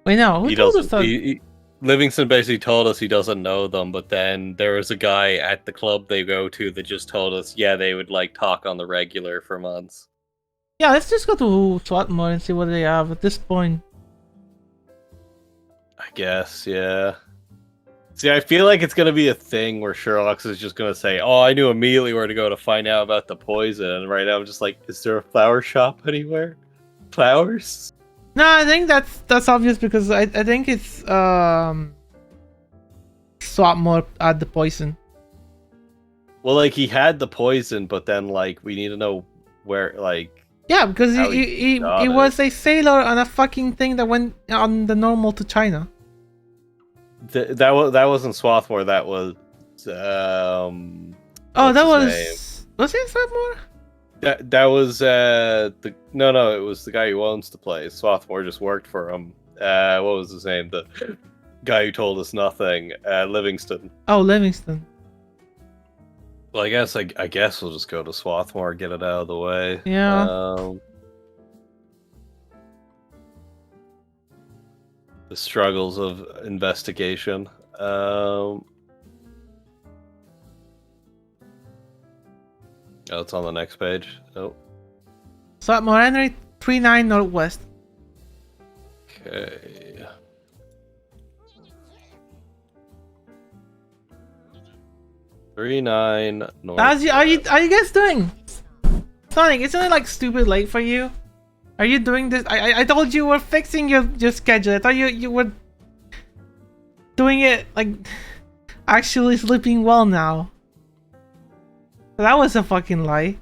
Wait, no, who told us that? Livingston basically told us he doesn't know them, but then there was a guy at the club they go to that just told us, yeah, they would like talk on the regular for months. Yeah, let's just go to Swarthmore and see what they have at this point. I guess, yeah. See, I feel like it's going to be a thing where Sherlock is just going to say, oh, I knew immediately where to go to find out about the poison. And right now I'm just like, is there a flower shop anywhere? Flowers? No, I think that's obvious because I think it's Swarthmore had the poison. Well, like he had the poison, but then like we need to know where, like. Yeah, because he was a sailor on a fucking thing that went on the normal to China. That wasn't Swarthmore. That was. Was it Swarthmore? That was it was the guy who owns the place. Swarthmore just worked for him. what was his name? The guy who told us nothing, Livingston. Oh, Livingston. Well, I guess we'll just go to Swarthmore, get it out of the way. Yeah. The struggles of investigation. Oh, it's on the next page. Oh. Swarthmore Henry 39 Northwest. Okay. $39 North. Are you guys doing? Sonic, isn't it like stupid late for you? Are you doing this? I told you were fixing your schedule. I thought you were doing it like actually sleeping well now. That was a fucking lie.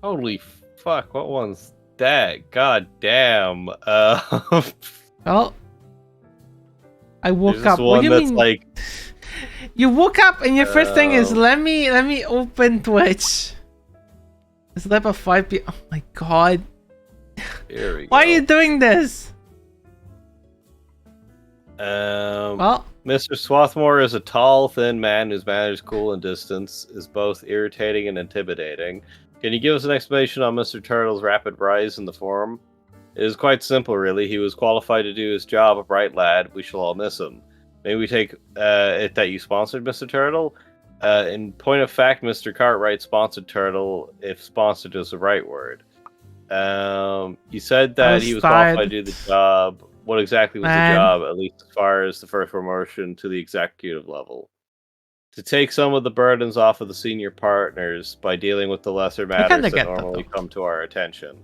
Holy fuck! What one's that? God damn. Well, I woke up. What do you mean? Like... You woke up and your first thing is let me open Twitch. It's like a 5 p.m. Oh my god. Here we go. Why are you doing this? Well, Mr. Swarthmore is a tall, thin man whose manner is cool and distance is both irritating and intimidating. Can you give us an explanation on Mr. Turtle's rapid rise in the forum? It is quite simple, really. He was qualified to do his job, a bright lad. We shall all miss him. Maybe we take it that you sponsored Mr. Turtle? In point of fact, Mr. Cartwright sponsored Turtle, if sponsored is the right word. He said that he was qualified to do the job. What exactly was the job, at least as far as the first promotion to the executive level? To take some of the burdens off of the senior partners by dealing with the lesser matters that normally come to our attention.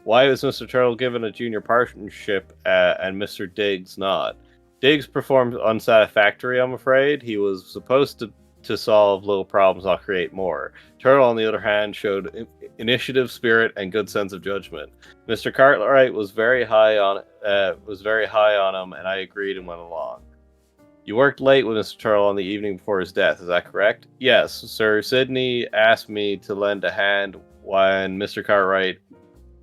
Why was Mr. Turtle given a junior partnership and Mr. Diggs not? Diggs performed unsatisfactory, I'm afraid. He was supposed to solve little problems, I'll create more. Turtle, on the other hand, showed initiative, spirit, and good sense of judgment. Mr. Cartwright was very high on him, and I agreed and went along. You worked late with Mr. Turtle on the evening before his death, is that correct? Yes, Sir Sidney asked me to lend a hand when Mr. Cartwright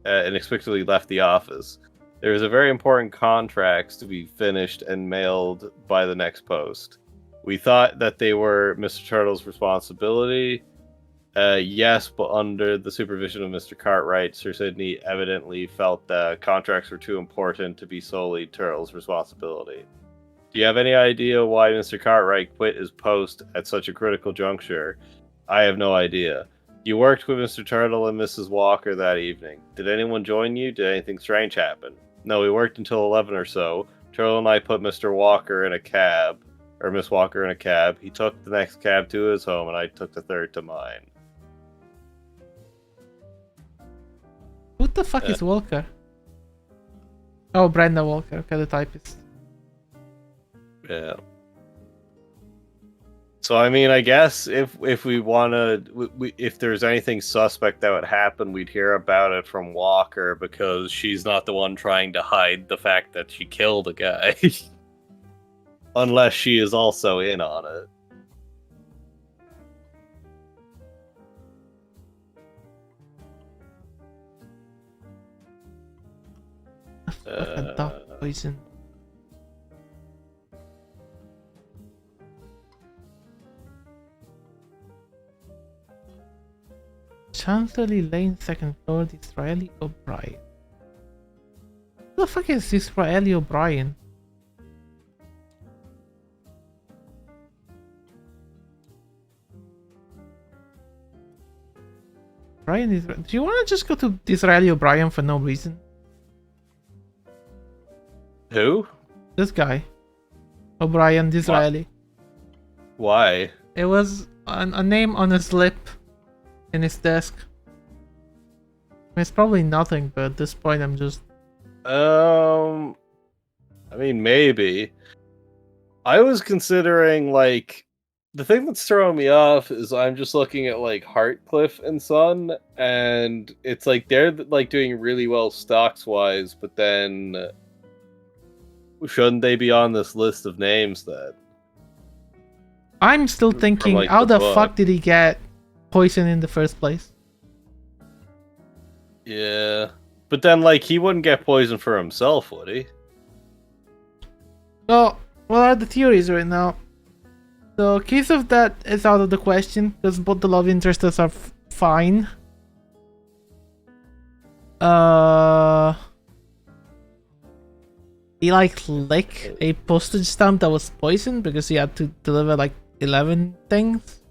inexplicably left the office. There was a very important contracts to be finished and mailed by the next post. We thought that they were Mr. Turtle's responsibility. Yes, but under the supervision of Mr. Cartwright, Sir Sidney evidently felt the contracts were too important to be solely Turtle's responsibility. Do you have any idea why Mr. Cartwright quit his post at such a critical juncture? I have no idea. You worked with Mr. Turtle and Mrs. Walker that evening. Did anyone join you? Did anything strange happen? No, we worked until 11 or so. Turtle and I put Mr. Walker in a cab. Or Miss Walker in a cab. He took the next cab to his home, and I took the third to mine. Who the fuck is Walker? Oh, Brenda Walker. Okay, the typist. Yeah. So I mean, I guess if we wanna, if there's anything suspect that would happen, we'd hear about it from Walker because she's not the one trying to hide the fact that she killed a guy. Unless she is also in on it. Dog poison. Chancery Lane, second floor, Disraeli O'Brien. Who the fuck is Disraeli O'Brien? Brian is. Do you want to just go to Disraeli O'Brien for no reason? Who? This guy. O'Brien Disraeli. Why? It was a name on a slip in his desk. I mean, it's probably nothing, but at this point I'm just... I mean, maybe. I was considering, like... The thing that's throwing me off is I'm just looking at, like, Heartcliff and Son, and it's like they're, like, doing really well stocks-wise, but then... Shouldn't they be on this list of names, then? I'm still thinking, like, how the fuck did he get poison in the first place? Yeah. But then, like, he wouldn't get poisoned for himself, would he? So, what are the theories right now? The case of that is out of the question because both the love interests are fine. He licked a postage stamp that was poisoned because he had to deliver like 11 things.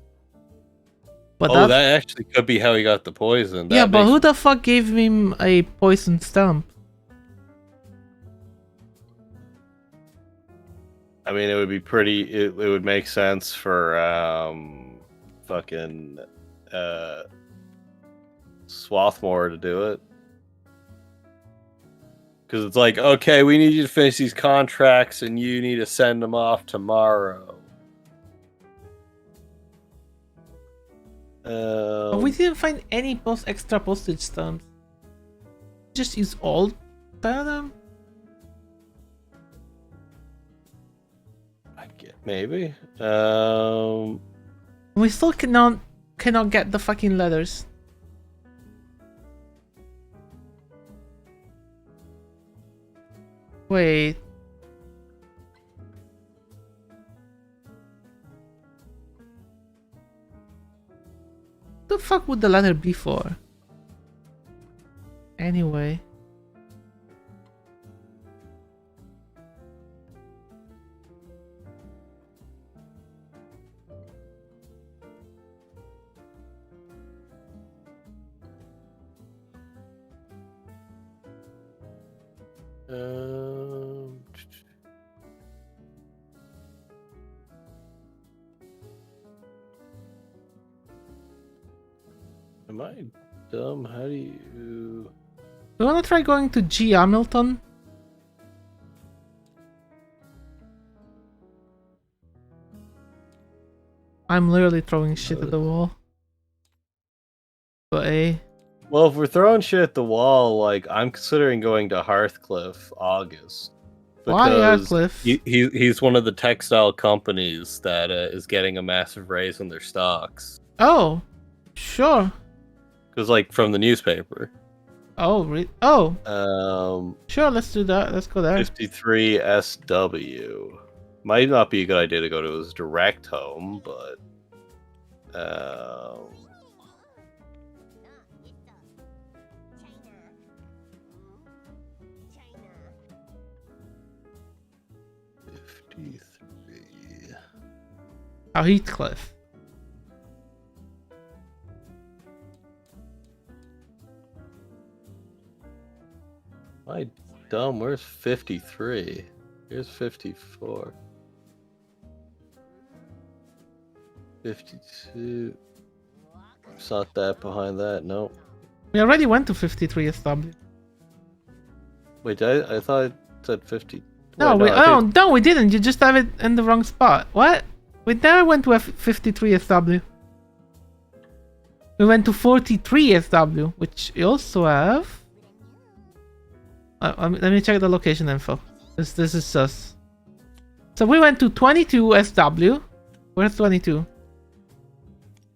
But that actually could be how he got the poison. Yeah, but who the fuck gave him a poison stamp? I mean, it would be pretty. It would make sense for fucking Swarthmore to do it, because it's like, okay, we need you to finish these contracts, and you need to send them off tomorrow. But we didn't find any extra postage stamps. Just use all of them. I get maybe. We still cannot get the fucking letters. Wait. What the fuck would the letter be for? Anyway. Am I dumb? How do you... You wanna try going to G. Hamilton? I'm literally throwing shit at the wall. But well, if we're throwing shit at the wall, like, I'm considering going to Hearthcliff August. Why Hearthcliff? He's one of the textile companies that is getting a massive raise in their stocks. Oh, sure. Because, like, from the newspaper. Oh, sure, let's do that. Let's go there. 53 SW. Might not be a good idea to go to his direct home, but... 53. Oh, Heathcliff. Am I dumb? Where's 53? Here's 54. 52. It's not that behind that, no. We already went to 53 SW. Wait, I thought it said 50. No, no, we didn't. You just have it in the wrong spot. What? We never went to 53 SW. We went to 43 SW, which you also have. Let me check the location info. This is sus. So we went to 22 SW. Where's 22?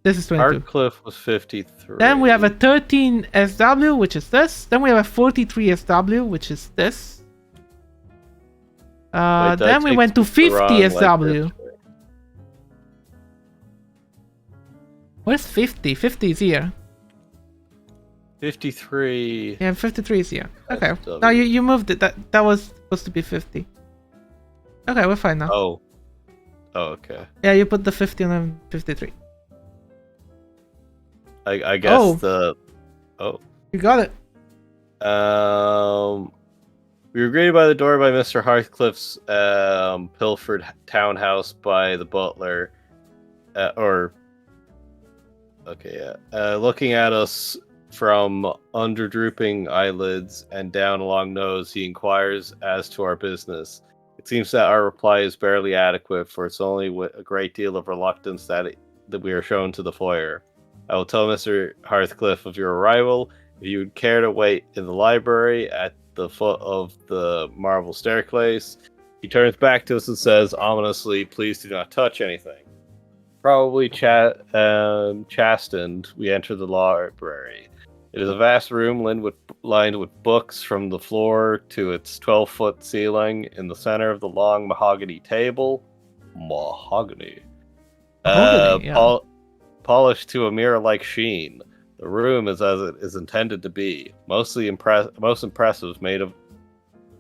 This is 22. Hearthcliff was 53. Then we have a 13 SW, which is this. Then we have a 43 SW, which is this. Then we went to 50 SW. Where's 50? 50 is here. 53. Yeah, 53 is here. Okay. Now you moved it. That was supposed to be 50. Okay, we're fine now. Oh, okay. Yeah, you put the 50 and then 53. I guess You got it. We were greeted by the door by Mr. Hearthcliff's pilfered townhouse by the butler. Looking at us from under drooping eyelids and down a long nose, he inquires as to our business. It seems that our reply is barely adequate, for it's only with a great deal of reluctance that we are shown to the foyer. I will tell Mr. Hearthcliff of your arrival. If you would care to wait in the library at the foot of the marble staircase. He turns back to us and says ominously, "Please do not touch anything." Probably chastened, we enter the library. It is a vast room lined with books from the floor to its 12-foot ceiling. In the center of the long mahogany table, mahogany, Yeah. polished to a mirror-like sheen. The room is as it is intended to be, most impressive, made of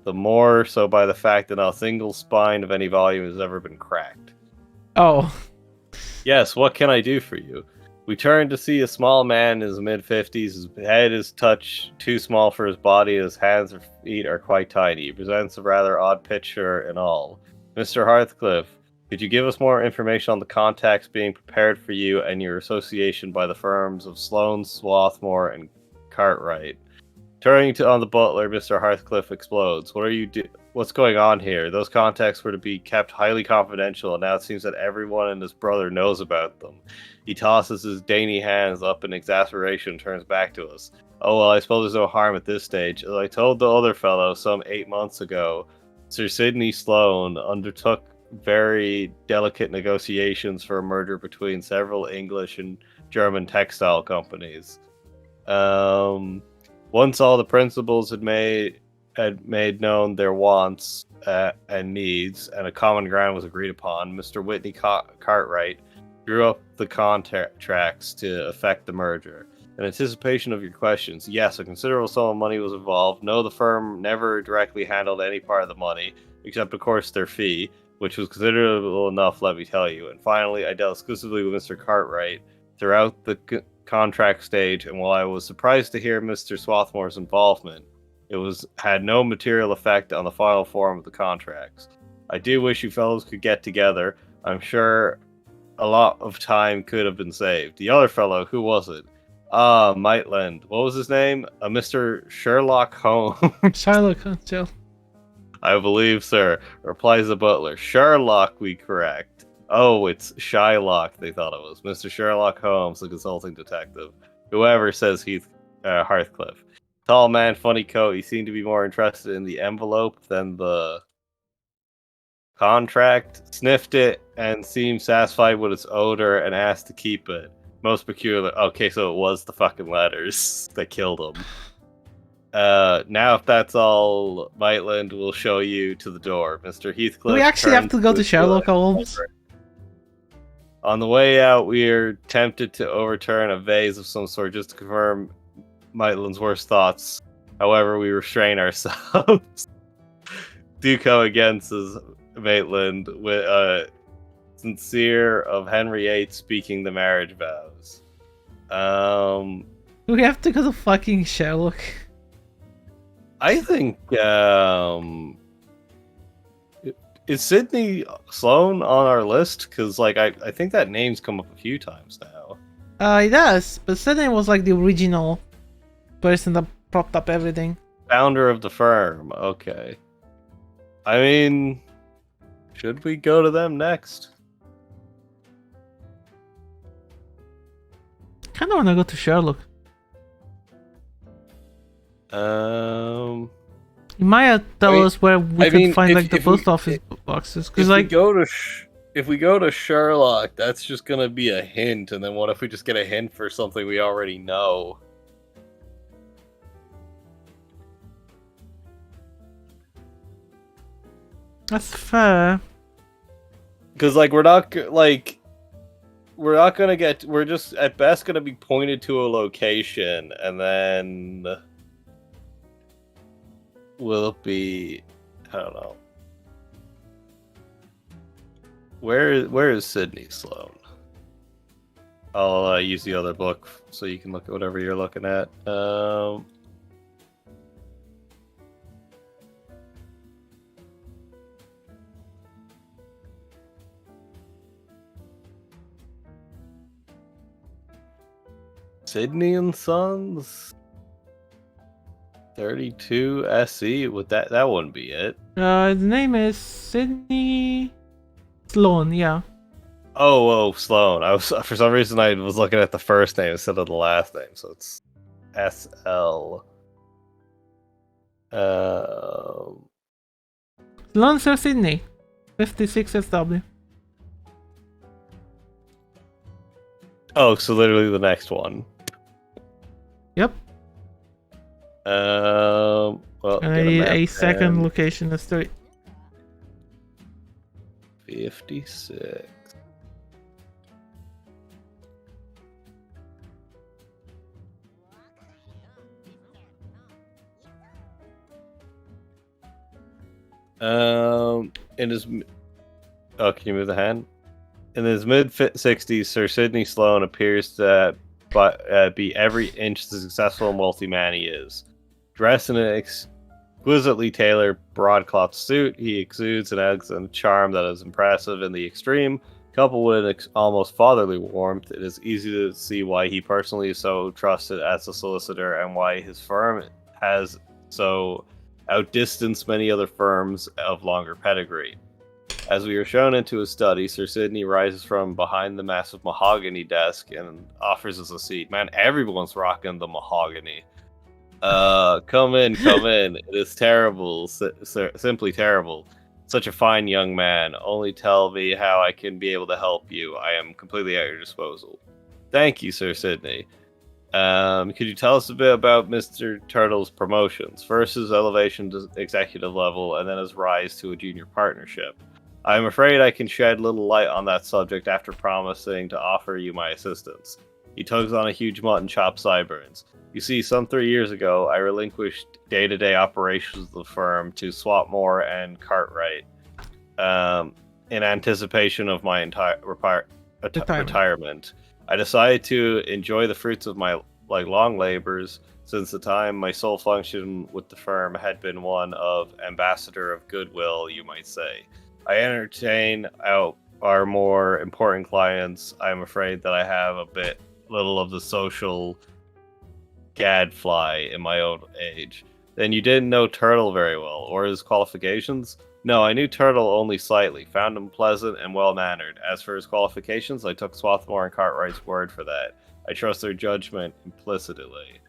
the more so by the fact that not a single spine of any volume has ever been cracked. Oh. Yes, what can I do for you? We turn to see a small man in his mid-50s. His head is too small for his body, and his hands and feet are quite tiny. He presents a rather odd picture in all. Mr. Heathcliff, could you give us more information on the contacts being prepared for you and your association by the firms of Sloane, Swarthmore, and Cartwright? Turning on the butler, Mr. Heathcliff explodes. What's going on here? Those contacts were to be kept highly confidential, and now it seems that everyone and his brother knows about them. He tosses his dainty hands up in exasperation and turns back to us. Oh, well, I suppose there's no harm at this stage. As I told the other fellow some 8 months ago, Sir Sidney Sloane undertook very delicate negotiations for a merger between several English and German textile companies. Once all the principals had made known their wants and needs, and a common ground was agreed upon, Mr. Whitney Cartwright drew up the contracts to effect the merger. In anticipation of your questions, yes, a considerable sum of money was involved. No, the firm never directly handled any part of the money, except, of course, their fee, which was considerable enough, let me tell you. And finally, I dealt exclusively with Mr. Cartwright throughout the contract stage, and while I was surprised to hear Mr. Swarthmore's involvement, it had no material effect on the final form of the contracts. I do wish you fellows could get together. I'm sure a lot of time could have been saved. The other fellow, who was it? Maitland. What was his name? Mr. Sherlock Holmes. Sherlock Holmes. I believe, sir, replies the butler. Sherlock, we correct. Oh, it's Shylock, they thought it was. Mr. Sherlock Holmes, the consulting detective. Whoever, says Heathcliff. Tall man, funny coat. He seemed to be more interested in the envelope than the contract. Sniffed it and seemed satisfied with its odor and asked to keep it. Most peculiar. Okay, so it was the fucking letters that killed him. Now, if that's all, Maitland will show you to the door. Mr. Heathcliff. Do we actually have to go to Sherlock Holmes? On the way out, we are tempted to overturn a vase of some sort just to confirm Maitland's worst thoughts. However, we restrain ourselves. Do come again, says Maitland, with sincere of Henry VIII speaking the marriage vows. Do we have to go to fucking Sherlock? I think, is Sidney Sloane on our list? Because, like, I think that name's come up a few times now. It does, but Sidney was like the original person that propped up everything. Founder of the firm, okay. I mean, should we go to them next? Kind of want to go to Sherlock. You might tell us where we could find like the post office boxes. Because like, if we go to Sherlock, that's just gonna be a hint. And then what if we just get a hint for something we already know? That's fair. Because like we're just at best gonna be pointed to a location, and then will it be, I don't know. Where is Sidney Sloane? I'll use the other book so you can look at whatever you're looking at. Sidney and Sons 32 SE. Would that wouldn't be it? The name is Sidney Sloane. Yeah. Oh, Sloane. I was, for some reason I was looking at the first name instead of the last name, so it's SL. Sloane Sir Sidney, 56 SW. Oh, so literally the next one. Yep. Well, And I get a need map. a second location to start. 56. In his can you move the hand? In his mid-60s, Sir Sidney Sloane appears to be every inch the successful and wealthy man he is. Dressed in an exquisitely tailored broadcloth suit, he exudes an elegant charm that is impressive in the extreme. Coupled with an almost fatherly warmth, it is easy to see why he personally is so trusted as a solicitor and why his firm has so outdistanced many other firms of longer pedigree. As we are shown into his study, Sir Sidney rises from behind the massive mahogany desk and offers us a seat. Man, everyone's rocking the mahogany. Come in, come in. It is terrible, simply terrible. Such a fine young man. Only tell me how I can be able to help you. I am completely at your disposal. Thank you, Sir Sidney. Could you tell us a bit about Mr. Turtle's promotions? First his elevation to executive level, and then his rise to a junior partnership. I am afraid I can shed little light on that subject after promising to offer you my assistance. He tugs on a huge mutton chop sideburns. You see, some 3 years ago, I relinquished day-to-day operations of the firm to Swarthmore and Cartwright, in anticipation of my entire retirement. I decided to enjoy the fruits of my long labors. Since the time my sole function with the firm had been one of ambassador of goodwill, you might say. I entertain our more important clients. I'm afraid that I have a bit little of the social gadfly in my old age. Then you didn't know Turtle very well, or his qualifications? No, I knew Turtle only slightly, found him pleasant and well-mannered. As for his qualifications, I took Swarthmore and Cartwright's word for that. I trust their judgment implicitly.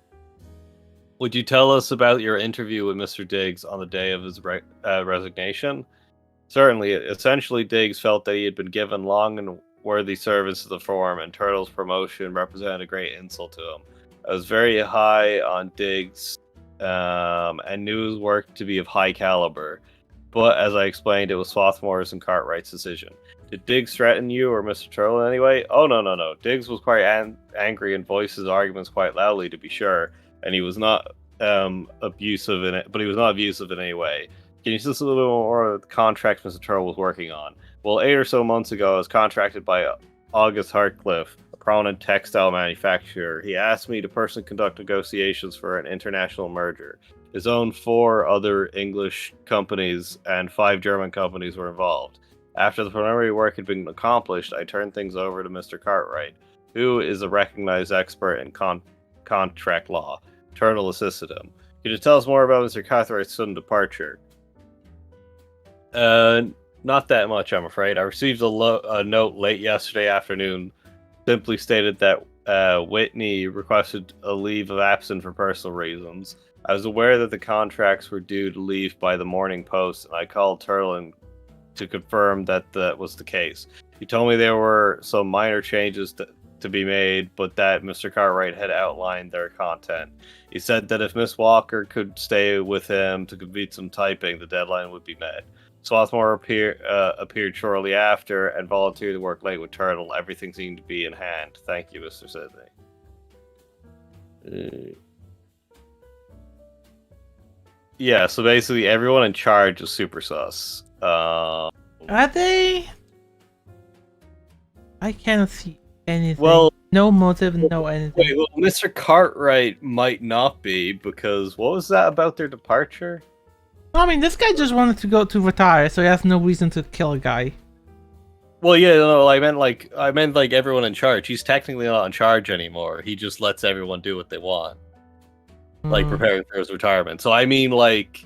Would you tell us about your interview with Mr. Diggs on the day of his resignation? Certainly. Essentially, Diggs felt that he had been given long and worthy service to the firm, and Turtle's promotion represented a great insult to him. I was very high on Diggs, and knew his work to be of high caliber. But as I explained, it was Swarthmore's and Cartwright's decision. Did Diggs threaten you or Mr. Turtle in any way? Oh, no. Diggs was quite angry and voiced his arguments quite loudly, to be sure, and he was not abusive in it, but he was not abusive in any way. Can you just a little bit more of the contract Mr. Turtle was working on? Well, 8 or so months ago, I was contracted by August Hartcliffe, a prominent textile manufacturer. He asked me to personally conduct negotiations for an international merger. His own 4 other English companies and 5 German companies were involved. After the preliminary work had been accomplished, I turned things over to Mr. Cartwright, who is a recognized expert in contract law. Turtle assisted him. Could you tell us more about Mr. Cartwright's sudden departure? Not that much, I'm afraid. I received a note late yesterday afternoon. Simply stated that Whitney requested a leave of absence for personal reasons. I was aware that the contracts were due to leave by the morning post, and I called Turtle to confirm that that was the case. He told me there were some minor changes to be made, but that Mr. Cartwright had outlined their content. He said that if Miss Walker could stay with him to complete some typing, the deadline would be met. Swarthmore appeared shortly after and volunteered to work late with Turtle. Everything seemed to be in hand. Thank you, Mr. Sidney. Yeah, so basically everyone in charge is super sus. Are they? I can't see anything. Well, no motive, no anything. Wait, well, Mr. Cartwright might not be, because what was that about their departure? I mean, this guy just wanted to go to retire, so he has no reason to kill a guy. Well, yeah, no, I meant like everyone in charge. He's technically not in charge anymore. He just lets everyone do what they want, like preparing for his retirement. So I mean, like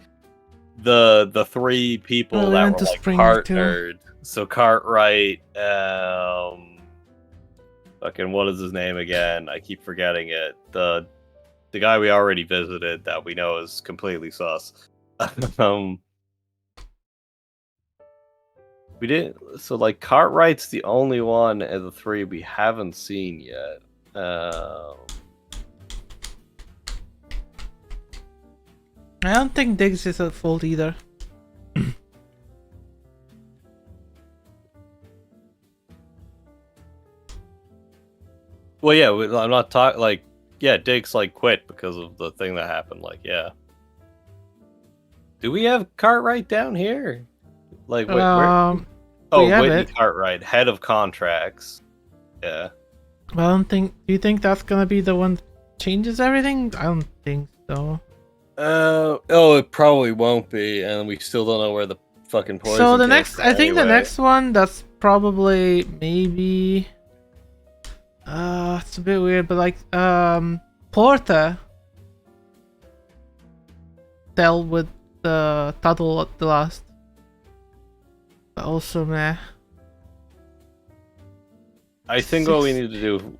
the 3 people that were like partnered. So Cartwright, fucking what is his name again? I keep forgetting it. The guy we already visited that we know is completely sus. We didn't. So like Cartwright's the only one of the 3 we haven't seen yet. I don't think Diggs is at fault either. Well, yeah, I'm not talking like, yeah, Diggs like quit because of the thing that happened. Like, yeah. Do we have Cartwright down here? Like, wait, where? We Oh, have Whitney it. Cartwright, head of contracts. Yeah. I don't think. Do you think that's gonna be the one that changes everything? I don't think so. Oh, it probably won't be, and we still don't know where the fucking poison So the came next, from I think the anyway. next one that's probably maybe. It's a bit weird, but like Porta dealt with the Tuttle at the last. But also meh. I think what we need to do,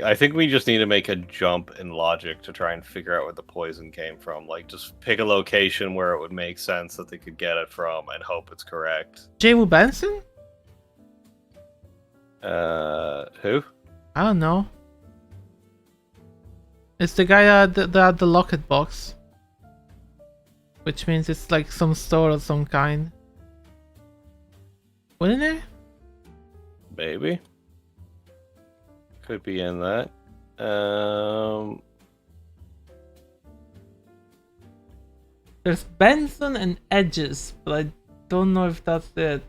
I think we just need to make a jump in logic to try and figure out where the poison came from. Like, just pick a location where it would make sense that they could get it from, and hope it's correct. J.W. Benson? Who? I don't know. It's the guy that had the locket box. Which means it's like some store of some kind. Wouldn't it? Maybe. Could be in that. There's Benson and Edges, but I don't know if that's it.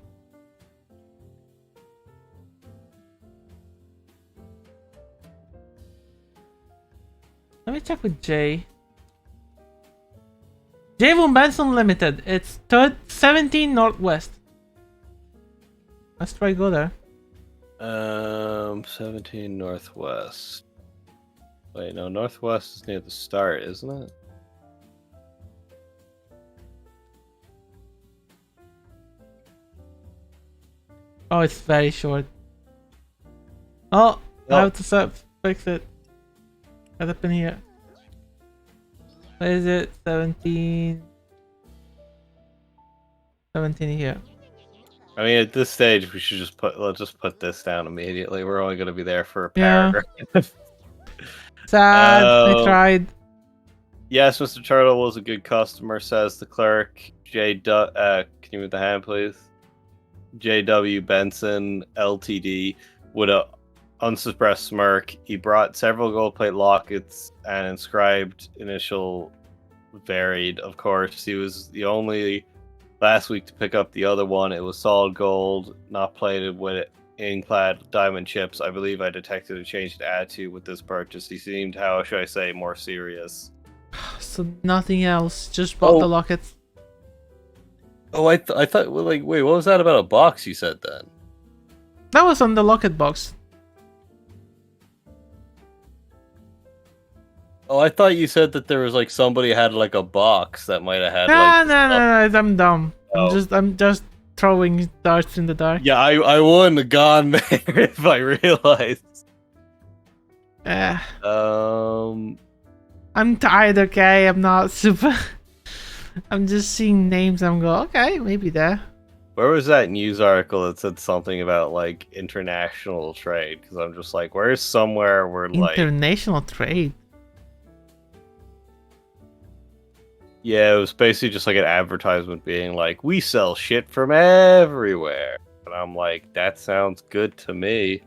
Let me check with Jay. J.W. Benson Limited. It's 17 Northwest. Let's try go there. 17 Northwest. Wait, no, Northwest is near the start, isn't it? Oh, it's very short. Oh, I have to fix it. Right up in here. What is it? 17. 17 here. I mean, at this stage, we should let's just put this down immediately. We're only going to be there for a paragraph. Yeah. Sad. I tried. Yes, Mr. Turtle was a good customer, says the clerk. Can you move the hand, please? J.W. Benson, Ltd. With a unsuppressed smirk. He brought several gold plate lockets and inscribed initial varied. Of course, he was the only last week to pick up the other one. It was solid gold, not plated with ink-clad diamond chips. I believe I detected a change in attitude with this purchase. He seemed, how should I say, more serious. So nothing else. Just bought the lockets. Oh, I thought, like, wait, what was that about a box you said then? That was on the locket box. Oh, I thought you said that there was like somebody had like a box that might have had No, I'm dumb. Oh. I'm just throwing darts in the dark. Yeah, I wouldn't have gone there if I realized. I'm tired, okay? I'm not super... I'm just seeing names and I'm going, okay, maybe there. Where was that news article that said something about like international trade? Because I'm just like, where's somewhere where like... International trade? Yeah, it was basically just like an advertisement being like, we sell shit from everywhere. And I'm like, that sounds good to me.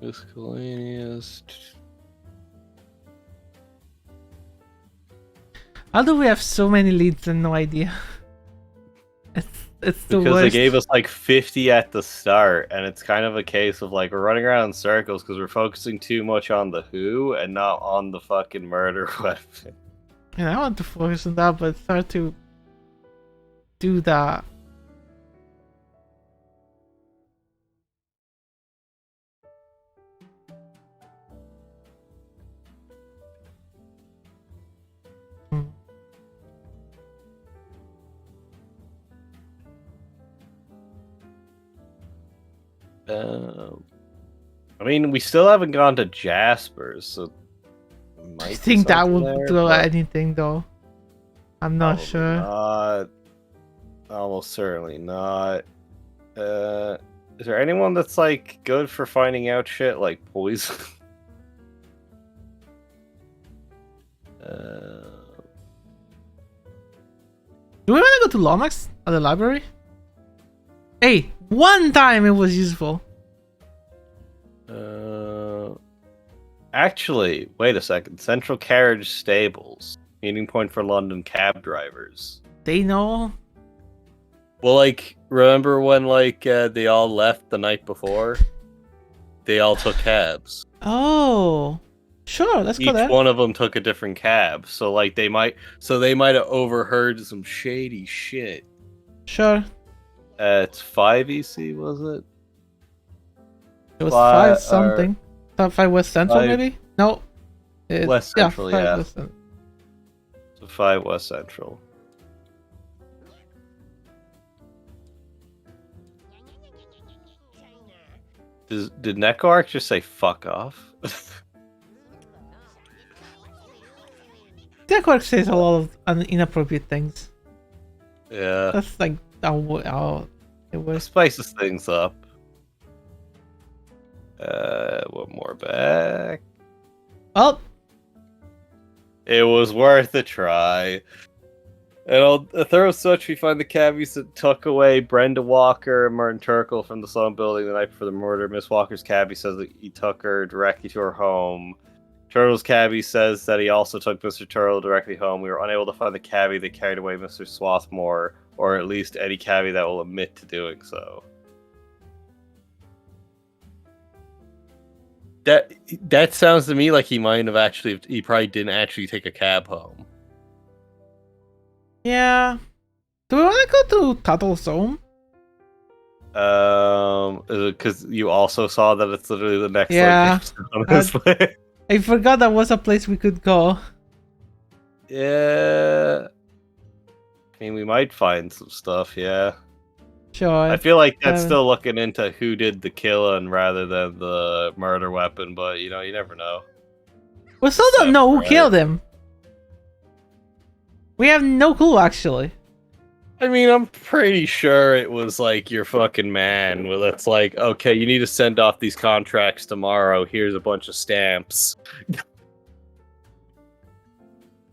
Miscellaneous. How do we have so many leads and no idea? It's the because worst. They gave us like 50 at the start, and it's kind of a case of like we're running around in circles because we're focusing too much on the who and not on the fucking murder weapon. And I want to focus on that, but it's hard to do that. I mean, we still haven't gone to Jasper's, so I think that would do anything though. I'm not sure. Not. Almost certainly not. Is there anyone that's like good for finding out shit like poison? Do we want to go to Lomax at the library? Hey, one time it was useful. Actually, wait a second. Central Carriage Stables, meeting point for London cab drivers. They know. Well, like, remember when like they all left the night before? They all took cabs. Oh, sure. Let's go there. Each one of them took a different cab, so like they might have overheard some shady shit. Sure. It's 5 EC, was it? It was 5 something. 5 West Central, maybe? No. West Central, yeah. West Central. So 5 West Central. Did Nekoark just say fuck off? Nekoark says a lot of inappropriate things. Yeah. That's like how it was. Spices things up. One more back. Oh! It was worth a try. And on a thorough search, we find the cabbies that took away Brenda Walker and Martin Turkle from the Sloan building the night before the murder. Miss Walker's cabbie says that he took her directly to her home. Turtle's cabbie says that he also took Mr. Turtle directly home. We were unable to find the cabbie that carried away Mr. Swarthmore, or at least any cabbie that will admit to doing so. That sounds to me like he probably didn't actually take a cab home. Yeah. Do we want to go to Tuttle's home? Is it because you also saw that it's literally the next like, I forgot that was a place we could go. Yeah. I mean, we might find some stuff, yeah. Sure. I feel like that's still looking into who did the killing rather than the murder weapon, but you know, you never know. We still don't know who killed him. We have no clue, actually. I mean, I'm pretty sure it was like your fucking man. Well, it's like, okay, you need to send off these contracts tomorrow. Here's a bunch of stamps.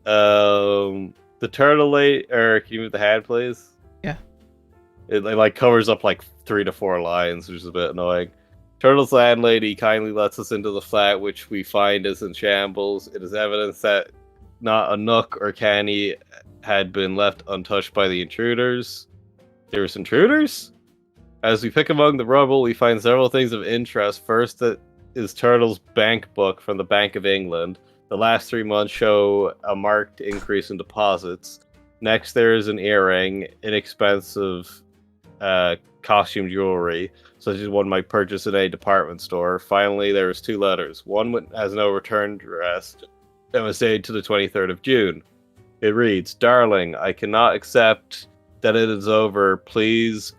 The turtle lady, or can you move the hand, please? Yeah. It like covers up like 3 to 4 lines, which is a bit annoying. Turtle's landlady kindly lets us into the flat, which we find is in shambles. It is evidence that not a nook or canny had been left untouched by the intruders. There was intruders? As we pick among the rubble, we find several things of interest. First, that is Turtle's bank book from the Bank of England. The last 3 months show a marked increase in deposits. Next, there is an earring, inexpensive costume jewelry, such as one might purchase in a department store. Finally, there is 2 letters. One has no return address and was dated to the 23rd of June. It reads, "Darling, I cannot accept that it is over. Please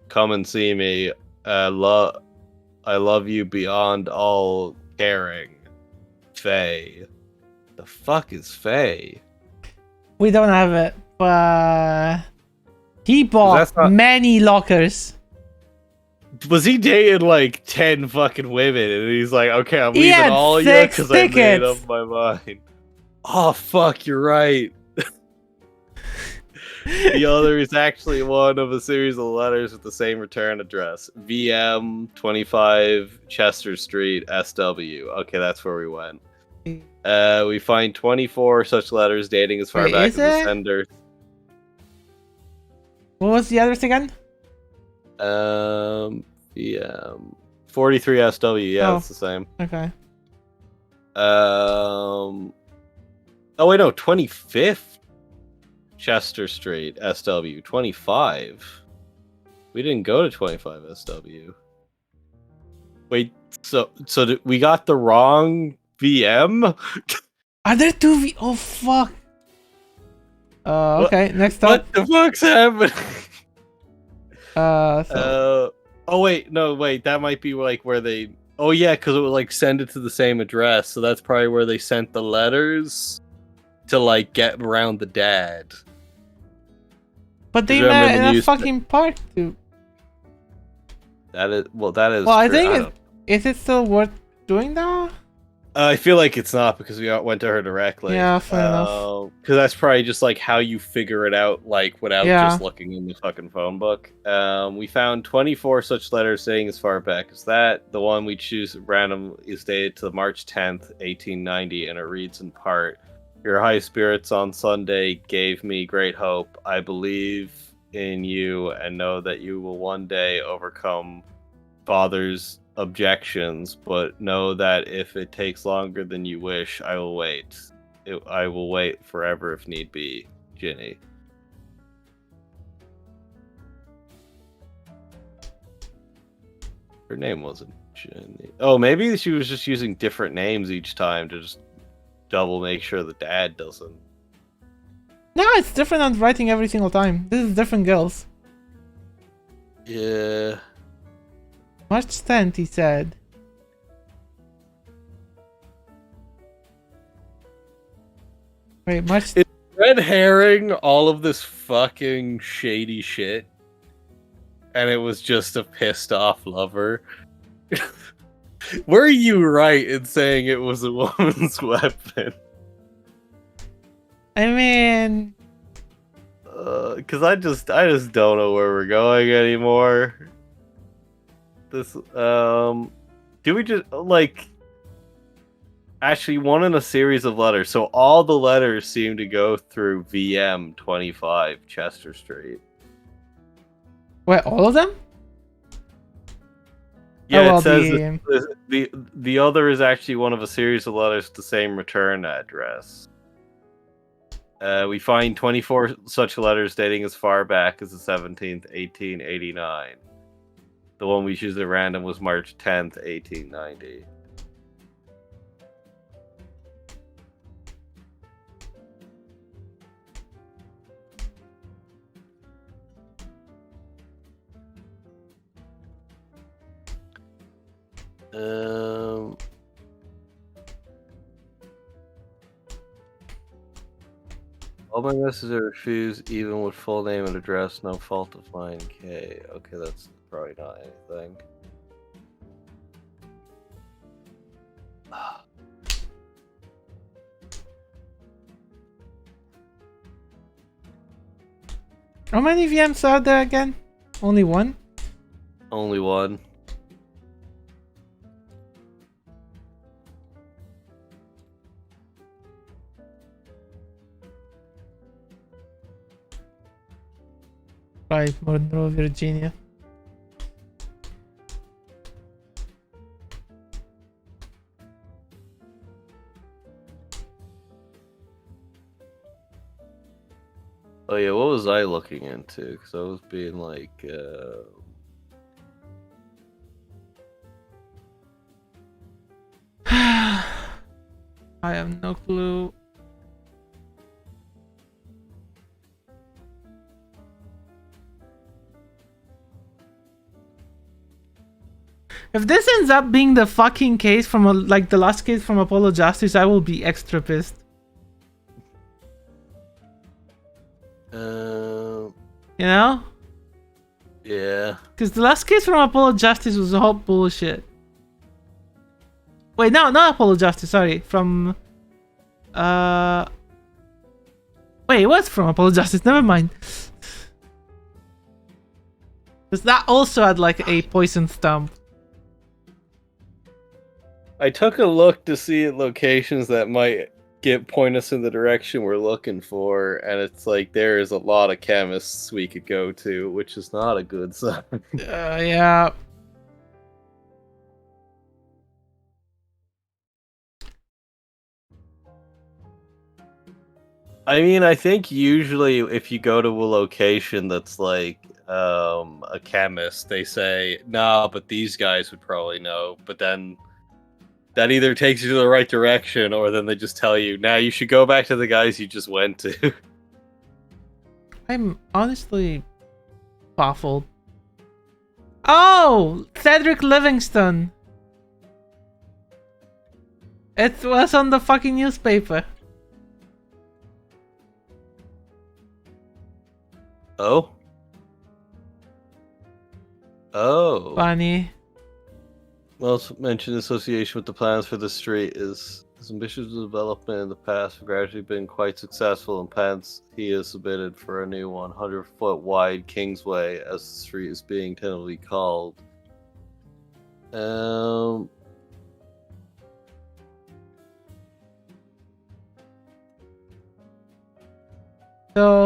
come and see me. I love you beyond all caring. Faye." The fuck is Faye? We don't have it, but he bought many lockers. Was he dating like 10 fucking women and he's like, okay, I'm leaving all you because I made up my mind. Oh fuck, you're right. The other is actually one of a series of letters with the same return address. VM 25 Chester Street, SW. Okay, that's where we went. We find 24 such letters dating as far back as the sender. What was the address again? VM 43 SW. Yeah, it's the same. Okay. Oh wait, no, 25th Chester Street, SW. 25. We didn't go to 25 SW. Wait, so we got the wrong VM? Are there 2 Oh fuck. Okay, next up. What the fuck's happening? Oh wait, no, wait, that might be like where they. Oh yeah, because it would like send it to the same address, so that's probably where they sent the letters to like get around the dad. But they met in a fucking park too. That is Well, true. I think is it still worth doing that? I feel like it's not because we went to her directly. Yeah, fair enough. Because that's probably just like how you figure it out, like without just looking in the fucking phone book. We found 24 such letters saying as far back as that. The one we choose at random is dated to March 10th, 1890, and it reads in part, "Your high spirits on Sunday gave me great hope. I believe in you and know that you will one day overcome Father's objections, but know that if it takes longer than you wish, I will wait. I will wait forever if need be, Ginny." Her name wasn't Ginny. Oh, maybe she was just using different names each time to just double make sure the dad doesn't. No, it's different than writing every single time. This is different girls. Yeah. March 10th, he said. Wait, March... It's red herring all of this fucking shady shit. And it was just a pissed off lover. Were you right in saying it was a woman's weapon? I mean... Because I just don't know where we're going anymore. This, do we just, like, actually one in a series of letters, so all the letters seem to go through VM 25 Chester Street. Wait, all of them? Yeah, it says the other is actually one of a series of letters to the same return address. We find 24 such letters dating as far back as the 17th, 1889. The one we choose at random was March 10th, 1890. All my messages are refused, even with full name and address. No fault to find. K. Okay, that's probably not anything. How many VMs are there again? Only one? Only one. Right, Monroe, Virginia. Oh yeah, what was I looking into? Because I was being like, I have no clue. If this ends up being the fucking case from like the last case from Apollo Justice, I will be extra pissed. You know? Yeah. Because the last case from Apollo Justice was all bullshit. Wait, no, not Apollo Justice, sorry. From... Wait, what's from Apollo Justice? Never mind. Because that also had like a poison stump. I took a look to see at locations that might point us in the direction we're looking for, and it's like there is a lot of chemists we could go to, which is not a good sign. Yeah. I mean, I think usually if you go to a location that's like a chemist, they say, "Nah, but these guys would probably know." But then that either takes you to the right direction, or then they just tell you, "Now you should go back to the guys you just went to." I'm honestly baffled. Oh, Cedric Livingston. It was on the fucking newspaper. Oh. Oh. Funny. Well, mentioned association with the plans for the street is his ambitious development in the past have gradually been quite successful, and plans he has submitted for a new 100-foot wide Kingsway, as the street is being tentatively called. So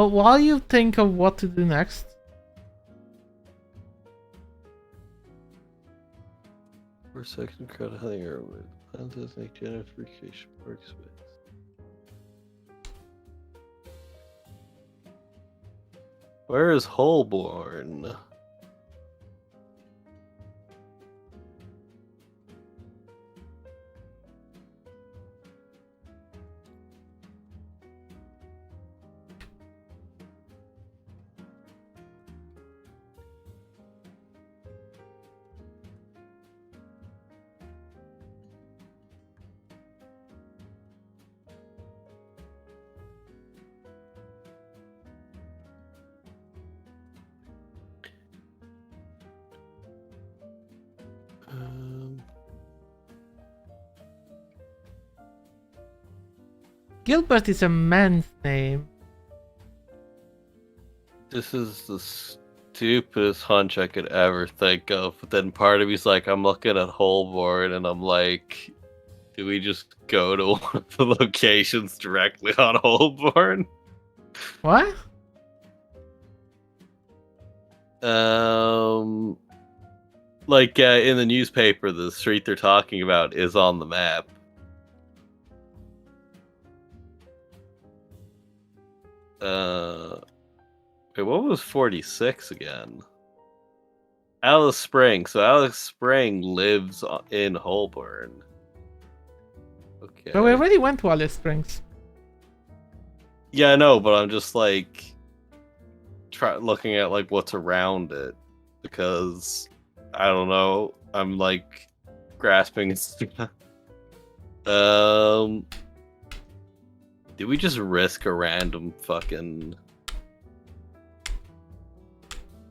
while you think of what to do next, for second crowd hunting with plans to make gentrification workspace. Where is Holborn? Gilbert is a man's name. This is the stupidest hunch I could ever think of. But then part of me's like, I'm looking at Holborn and I'm like, do we just go to one of the locations directly on Holborn? What? Like in the newspaper, the street they're talking about is on the map. Wait, what was 46 again? Alice Spring. So Alice Spring lives in Holborn. Okay. But we already went to Alice Springs. Yeah, I know, but I'm just like looking at like what's around it, because I don't know. I'm like grasping. Did we just risk a random fucking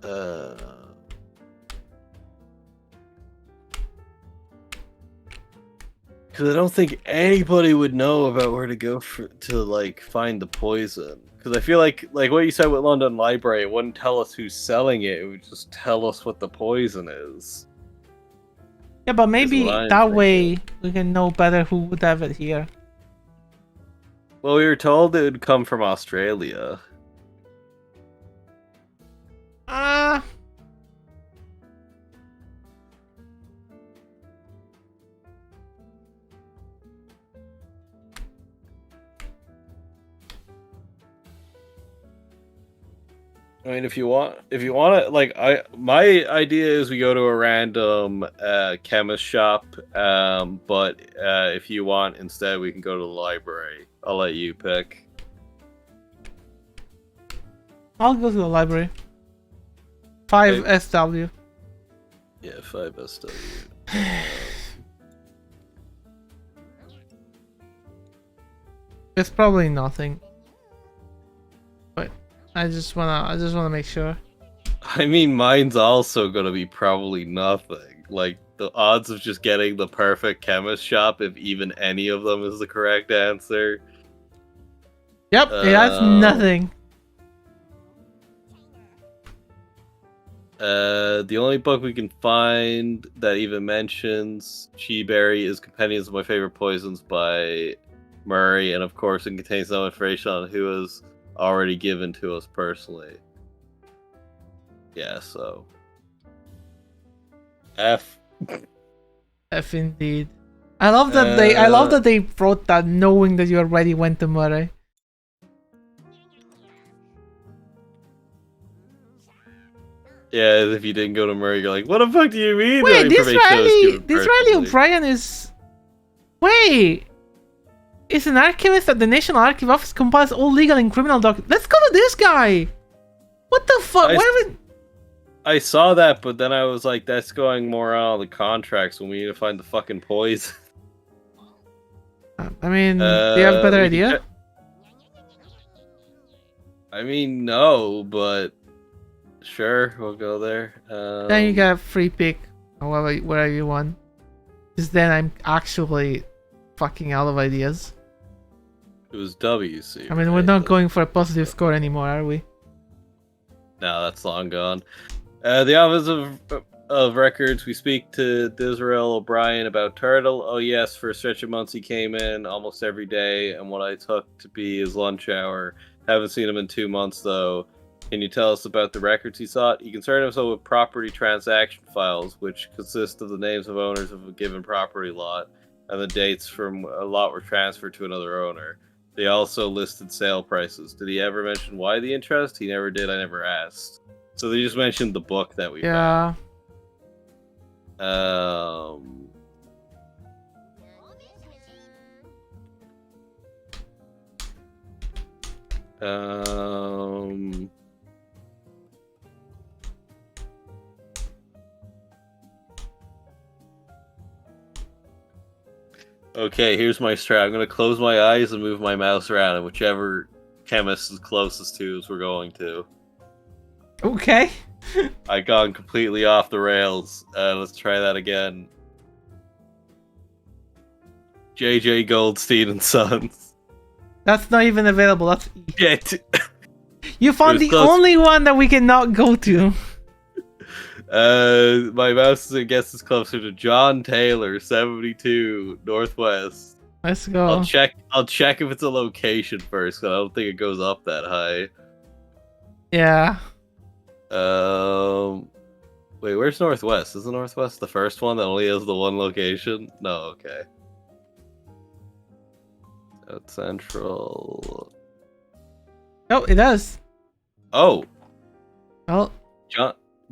because I don't think anybody would know about where to go to like find the poison. Because I feel like what you said with London Library, it wouldn't tell us who's selling it. It would just tell us what the poison is. Yeah, but maybe that way we can know better who would have it here. Well, we were told it would come from Australia. I mean, if you want to, like, my idea is we go to a random chemist shop. But if you want, instead, we can go to the library. I'll let you pick. I'll go to the library. 5 SW. Yeah, 5 SW. It's probably nothing. But I just wanna make sure. I mean, mine's also gonna be probably nothing. Like, the odds of just getting the perfect chemist shop, if even any of them is the correct answer. Yep, that's nothing. The only book we can find that even mentions Chi Berry is Compendiums of My Favorite Poisons by Murray, and of course it contains no information on who was already given to us personally. Yeah, so F. F indeed. I love that they wrote that knowing that you already went to Murray. Yeah, if you didn't go to Murray, you're like, what the fuck do you mean? Wait, this Riley O'Brien is... Wait! Is an archivist at the National Archive Office, compiles all legal and criminal documents. Let's go to this guy! What the fuck? I saw that, but then I was like, that's going more on the contracts when we need to find the fucking poison. I mean, do you have a better idea? I mean, no, but sure, we'll go there. Then you get a free pick, whatever you want. Because then I'm actually fucking out of ideas. It was WC. I mean, we're not going for a positive score anymore, are we? No, that's long gone. The Office of Records, we speak to Disrael O'Brien about Turtle. Oh yes, for a stretch of months he came in almost every day, and what I took to be his lunch hour. Haven't seen him in 2 months though. Can you tell us about the records he sought? He concerned himself with property transaction files, which consist of the names of owners of a given property lot, and the dates from a lot were transferred to another owner. They also listed sale prices. Did he ever mention why the interest? He never did, I never asked. So they just mentioned the book that we found. Okay, here's my strat. I'm gonna close my eyes and move my mouse around, and whichever chemist is closest to is we're going to. Okay. I gone completely off the rails. Let's try that again. JJ Goldstein and Sons. That's not even available. That's Shit. You found the only one that we cannot go to. My mouse gets closer to John Taylor, 72 Northwest. Let's go. I'll check if it's a location first, because I don't think it goes up that high. Yeah. Wait, where's Northwest? Isn't Northwest the first one that only has the one location? No, okay. South Central. Oh, it does. Oh. Oh.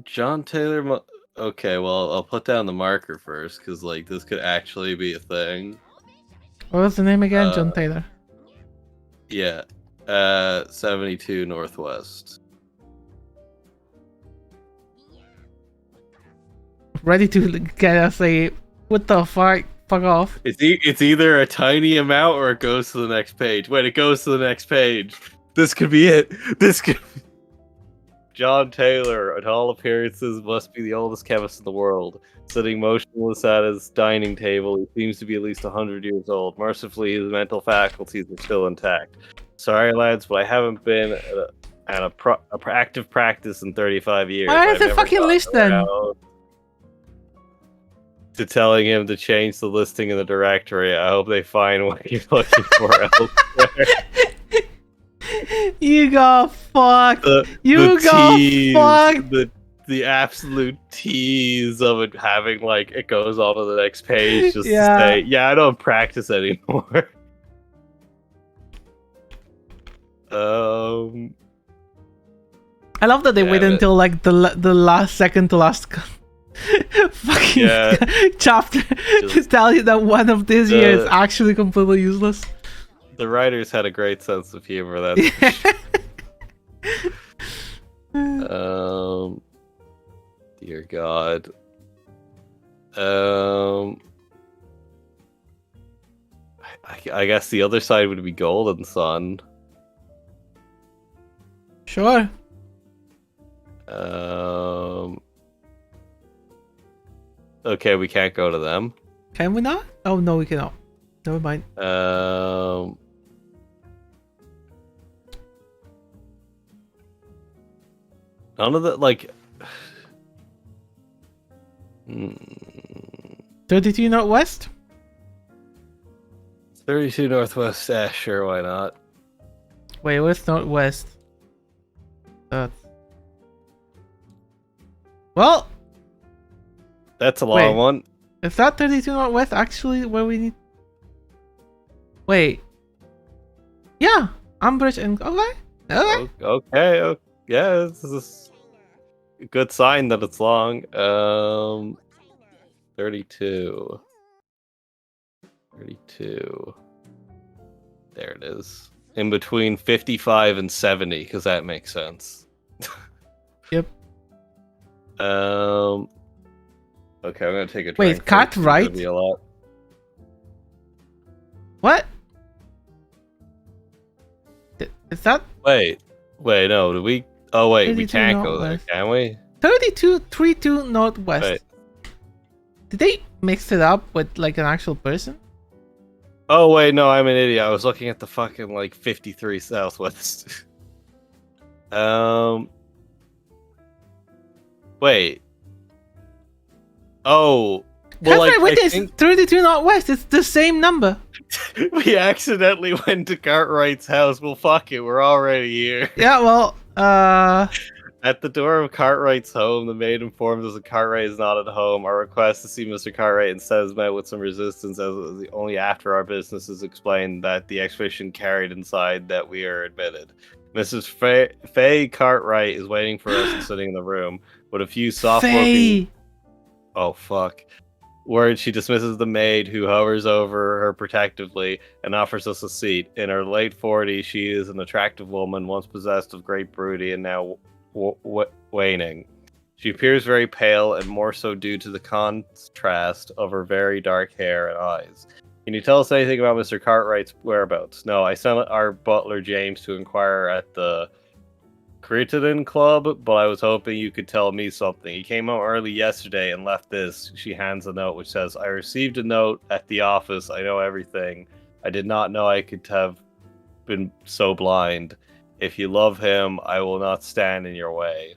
John Taylor. Okay, well, I'll put down the marker first, because like this could actually be a thing. What was the name again? John Taylor. Yeah. 72 Northwest. Ready to get us a what the fuck off. It's either a tiny amount or it goes to the next page. Wait, it goes to the next page. This could be it. John Taylor, at all appearances, must be the oldest chemist in the world. Sitting motionless at his dining table, he seems to be at least 100 years old. Mercifully, his mental faculties are still intact. Sorry, lads, but I haven't been at a active practice in 35 years. Why is the fucking list then? To telling him to change the listing in the directory. I hope they find what you're looking for elsewhere. You got fucked. The absolute tease of it having like it goes on to the next page just to say, yeah, I don't practice anymore. I love that they wait until like the last second to last fucking chapter to tell you that one of this year is actually completely useless. The writers had a great sense of humor. That's dear God. I guess the other side would be Golden Sun. Sure. Okay, we can't go to them. Can we not? Oh no, we cannot. Never mind. None of the like. 32 Northwest? 32 Northwest. Sure, why not? Wait, what's Northwest? Well, that's a long one. Is that 32 Northwest actually where we need? Wait. Yeah, Umbridge and Okay. Yeah, this is a good sign that it's long. 32. There it is. In between 55 and 70, because that makes sense. Yep. Okay, I'm gonna take a drink. Wait, Cat right? A lot. What? Is that Wait, no, do we? Oh wait, we 32 can't go there, Northwest? can we? 32 Northwest. Wait. Did they mix it up with like an actual person? Oh wait, no, I'm an idiot. I was looking at the fucking like 53 Southwest. Wait. Oh, well, like Wait, I it's think 32 Northwest. It's the same number. we accidentally went to Cartwright's house. Well, fuck it, we're already here. Yeah, well, At the door of Cartwright's home, the maid informs us that Cartwright is not at home. Our request to see Mr. Cartwright instead is met with some resistance, as it was only after our business is explained that the expedition carried inside that we are admitted. Mrs. Faye Cartwright is waiting for us and sitting in the room with a few soft-looking... Oh, fuck. Where she dismisses the maid, who hovers over her protectively and offers us a seat. In her late 40s, she is an attractive woman, once possessed of great beauty and now waning. She appears very pale, and more so due to the contrast of her very dark hair and eyes. Can you tell us anything about Mr. Cartwright's whereabouts? No, I sent our butler James to inquire at the Crittenden Club, but I was hoping you could tell me something. He came out early yesterday and left this. She hands a note which says, I received a note at the office. I know everything. I did not know I could have been so blind. If you love him, I will not stand in your way.